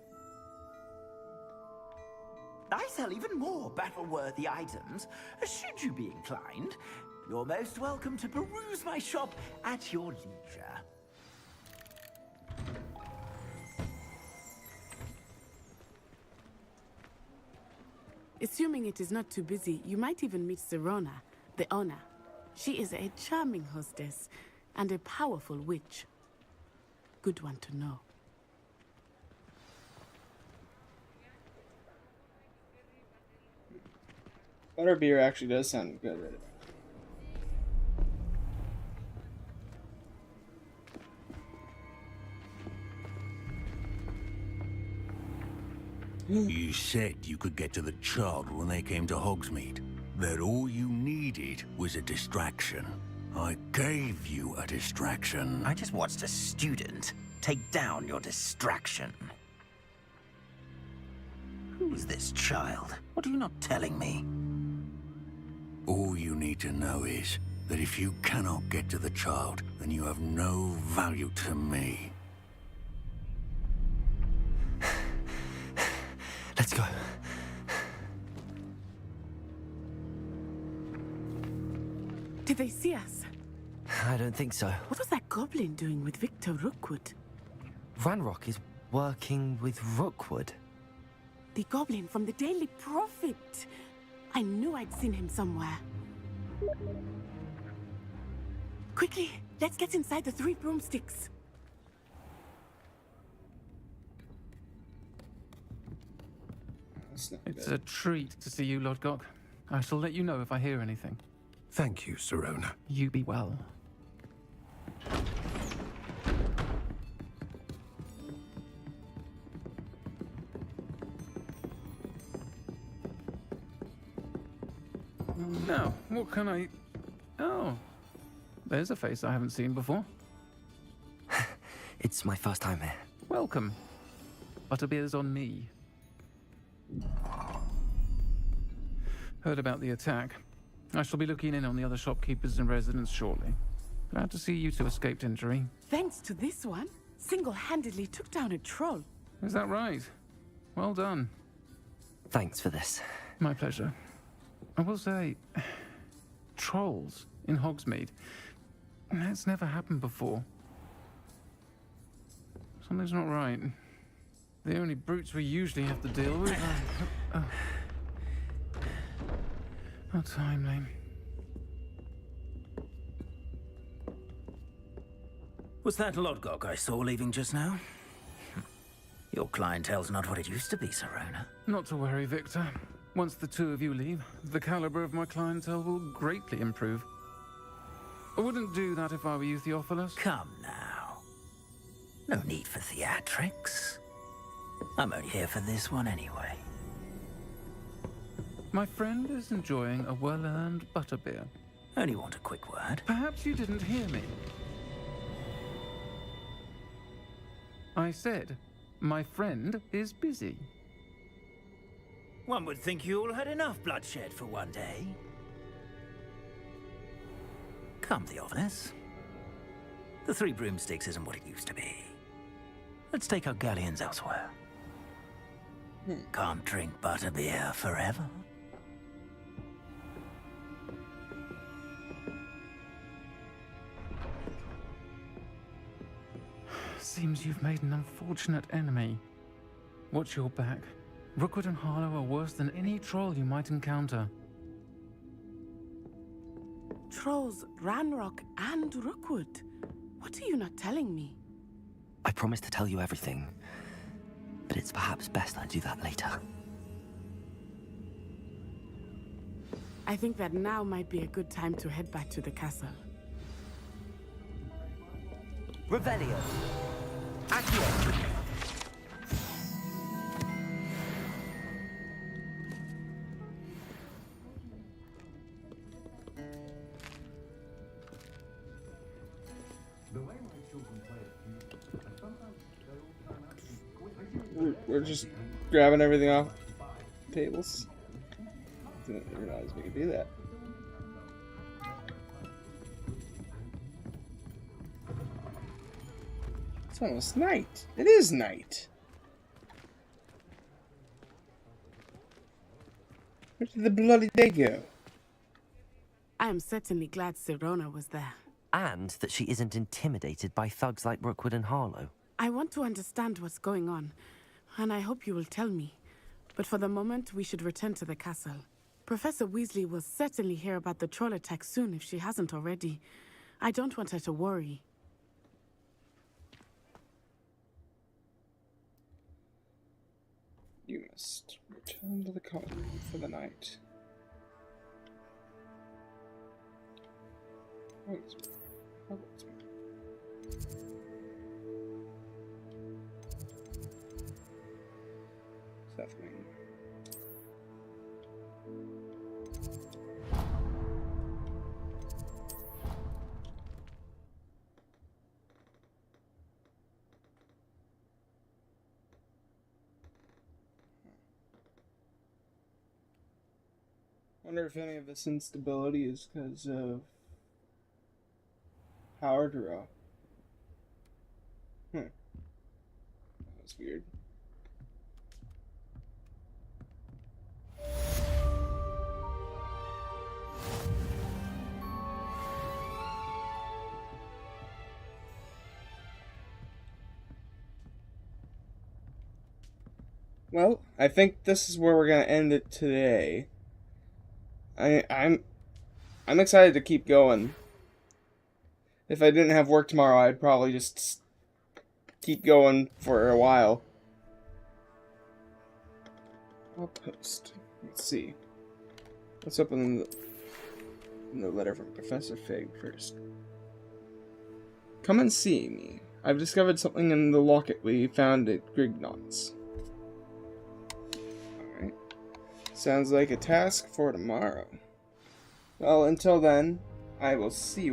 [SPEAKER 4] I sell even more battle-worthy items, should you be inclined. You're most welcome to peruse my shop at your leisure.
[SPEAKER 16] Assuming it is not too busy, you might even meet Serona, the owner. She is a charming hostess and a powerful witch. Good one to know.
[SPEAKER 1] Butterbeer actually does sound good.
[SPEAKER 12] You said you could get to the child when they came to Hogsmeade. That all you needed was a distraction. I gave you a distraction.
[SPEAKER 11] I just watched a student take down your distraction. Who's this child? What are you not telling me?
[SPEAKER 12] All you need to know is that if you cannot get to the child, then you have no value to me.
[SPEAKER 3] Let's go.
[SPEAKER 16] Did they see us?
[SPEAKER 3] I don't think so.
[SPEAKER 16] What was that goblin doing with Victor Rookwood?
[SPEAKER 3] Ranrock is working with Rookwood.
[SPEAKER 16] The goblin from the Daily Prophet. I knew I'd seen him somewhere. Quickly, let's get inside the 3 broomsticks.
[SPEAKER 15] It's a treat to see you, Lord Gok. I shall let you know if I hear anything.
[SPEAKER 6] Thank you, Sirona.
[SPEAKER 15] You be well. Now, what can I... Oh, there's a face I haven't seen before.
[SPEAKER 3] It's my first time here.
[SPEAKER 15] Welcome. Butterbeer's on me. Heard about the attack. I shall be looking in on the other shopkeepers and residents shortly. Glad to see you two escaped injury.
[SPEAKER 16] Thanks to this one, single-handedly took down a troll.
[SPEAKER 15] Is that right? Well done.
[SPEAKER 3] Thanks for this.
[SPEAKER 15] My pleasure. I will say, trolls in Hogsmeade. That's never happened before. Something's not right. The only brutes we usually have to deal with are... How timely.
[SPEAKER 11] Was that Lodgok I saw leaving just now? Your clientele's not what it used to be, Sirona.
[SPEAKER 15] Not to worry, Victor. Once the two of you leave, the caliber of my clientele will greatly improve. I wouldn't do that if I were you, Theophilus.
[SPEAKER 11] Come now. No need for theatrics. I'm only here for this one anyway.
[SPEAKER 15] My friend is enjoying a well-earned butterbeer.
[SPEAKER 11] Only want a quick word.
[SPEAKER 15] Perhaps you didn't hear me. I said, my friend is busy.
[SPEAKER 11] One would think you all had enough bloodshed for one day. Come, Theophilus. The 3 broomsticks isn't what it used to be. Let's take our galleons elsewhere. Can't drink butterbeer forever.
[SPEAKER 15] Seems you've made an unfortunate enemy. Watch your back. Rookwood and Harlow are worse than any troll you might encounter.
[SPEAKER 16] Trolls, Ranrock, and Rookwood. What are you not telling me?
[SPEAKER 3] I promise to tell you everything, but it's perhaps best I do that later.
[SPEAKER 16] I think that now might be a good time to head back to the castle.
[SPEAKER 3] Revelio. Accio.
[SPEAKER 1] We're just grabbing everything off tables. Didn't realize we could do that. It's almost night. It is night. Where did the bloody day go?
[SPEAKER 16] I am certainly glad Sirona was there.
[SPEAKER 3] And that she isn't intimidated by thugs like Rookwood and Harlow.
[SPEAKER 16] I want to understand what's going on, and I hope you will tell me. But for the moment, we should return to the castle. Professor Weasley will certainly hear about the troll attack soon if she hasn't already. I don't want her to worry.
[SPEAKER 1] You must return to the colony for the night. Definitely. Wonder if any of this instability is because of power draw. That was weird. Well, I think this is where we're gonna end it today. I'm excited to keep going. If I didn't have work tomorrow, I'd probably just keep going for a while. I'll post. Let's see. Let's open the letter from Professor Fig first. Come and see me. I've discovered something in the locket we found at Grignon's. Alright. Sounds like a task for tomorrow. Well, until then, I will see you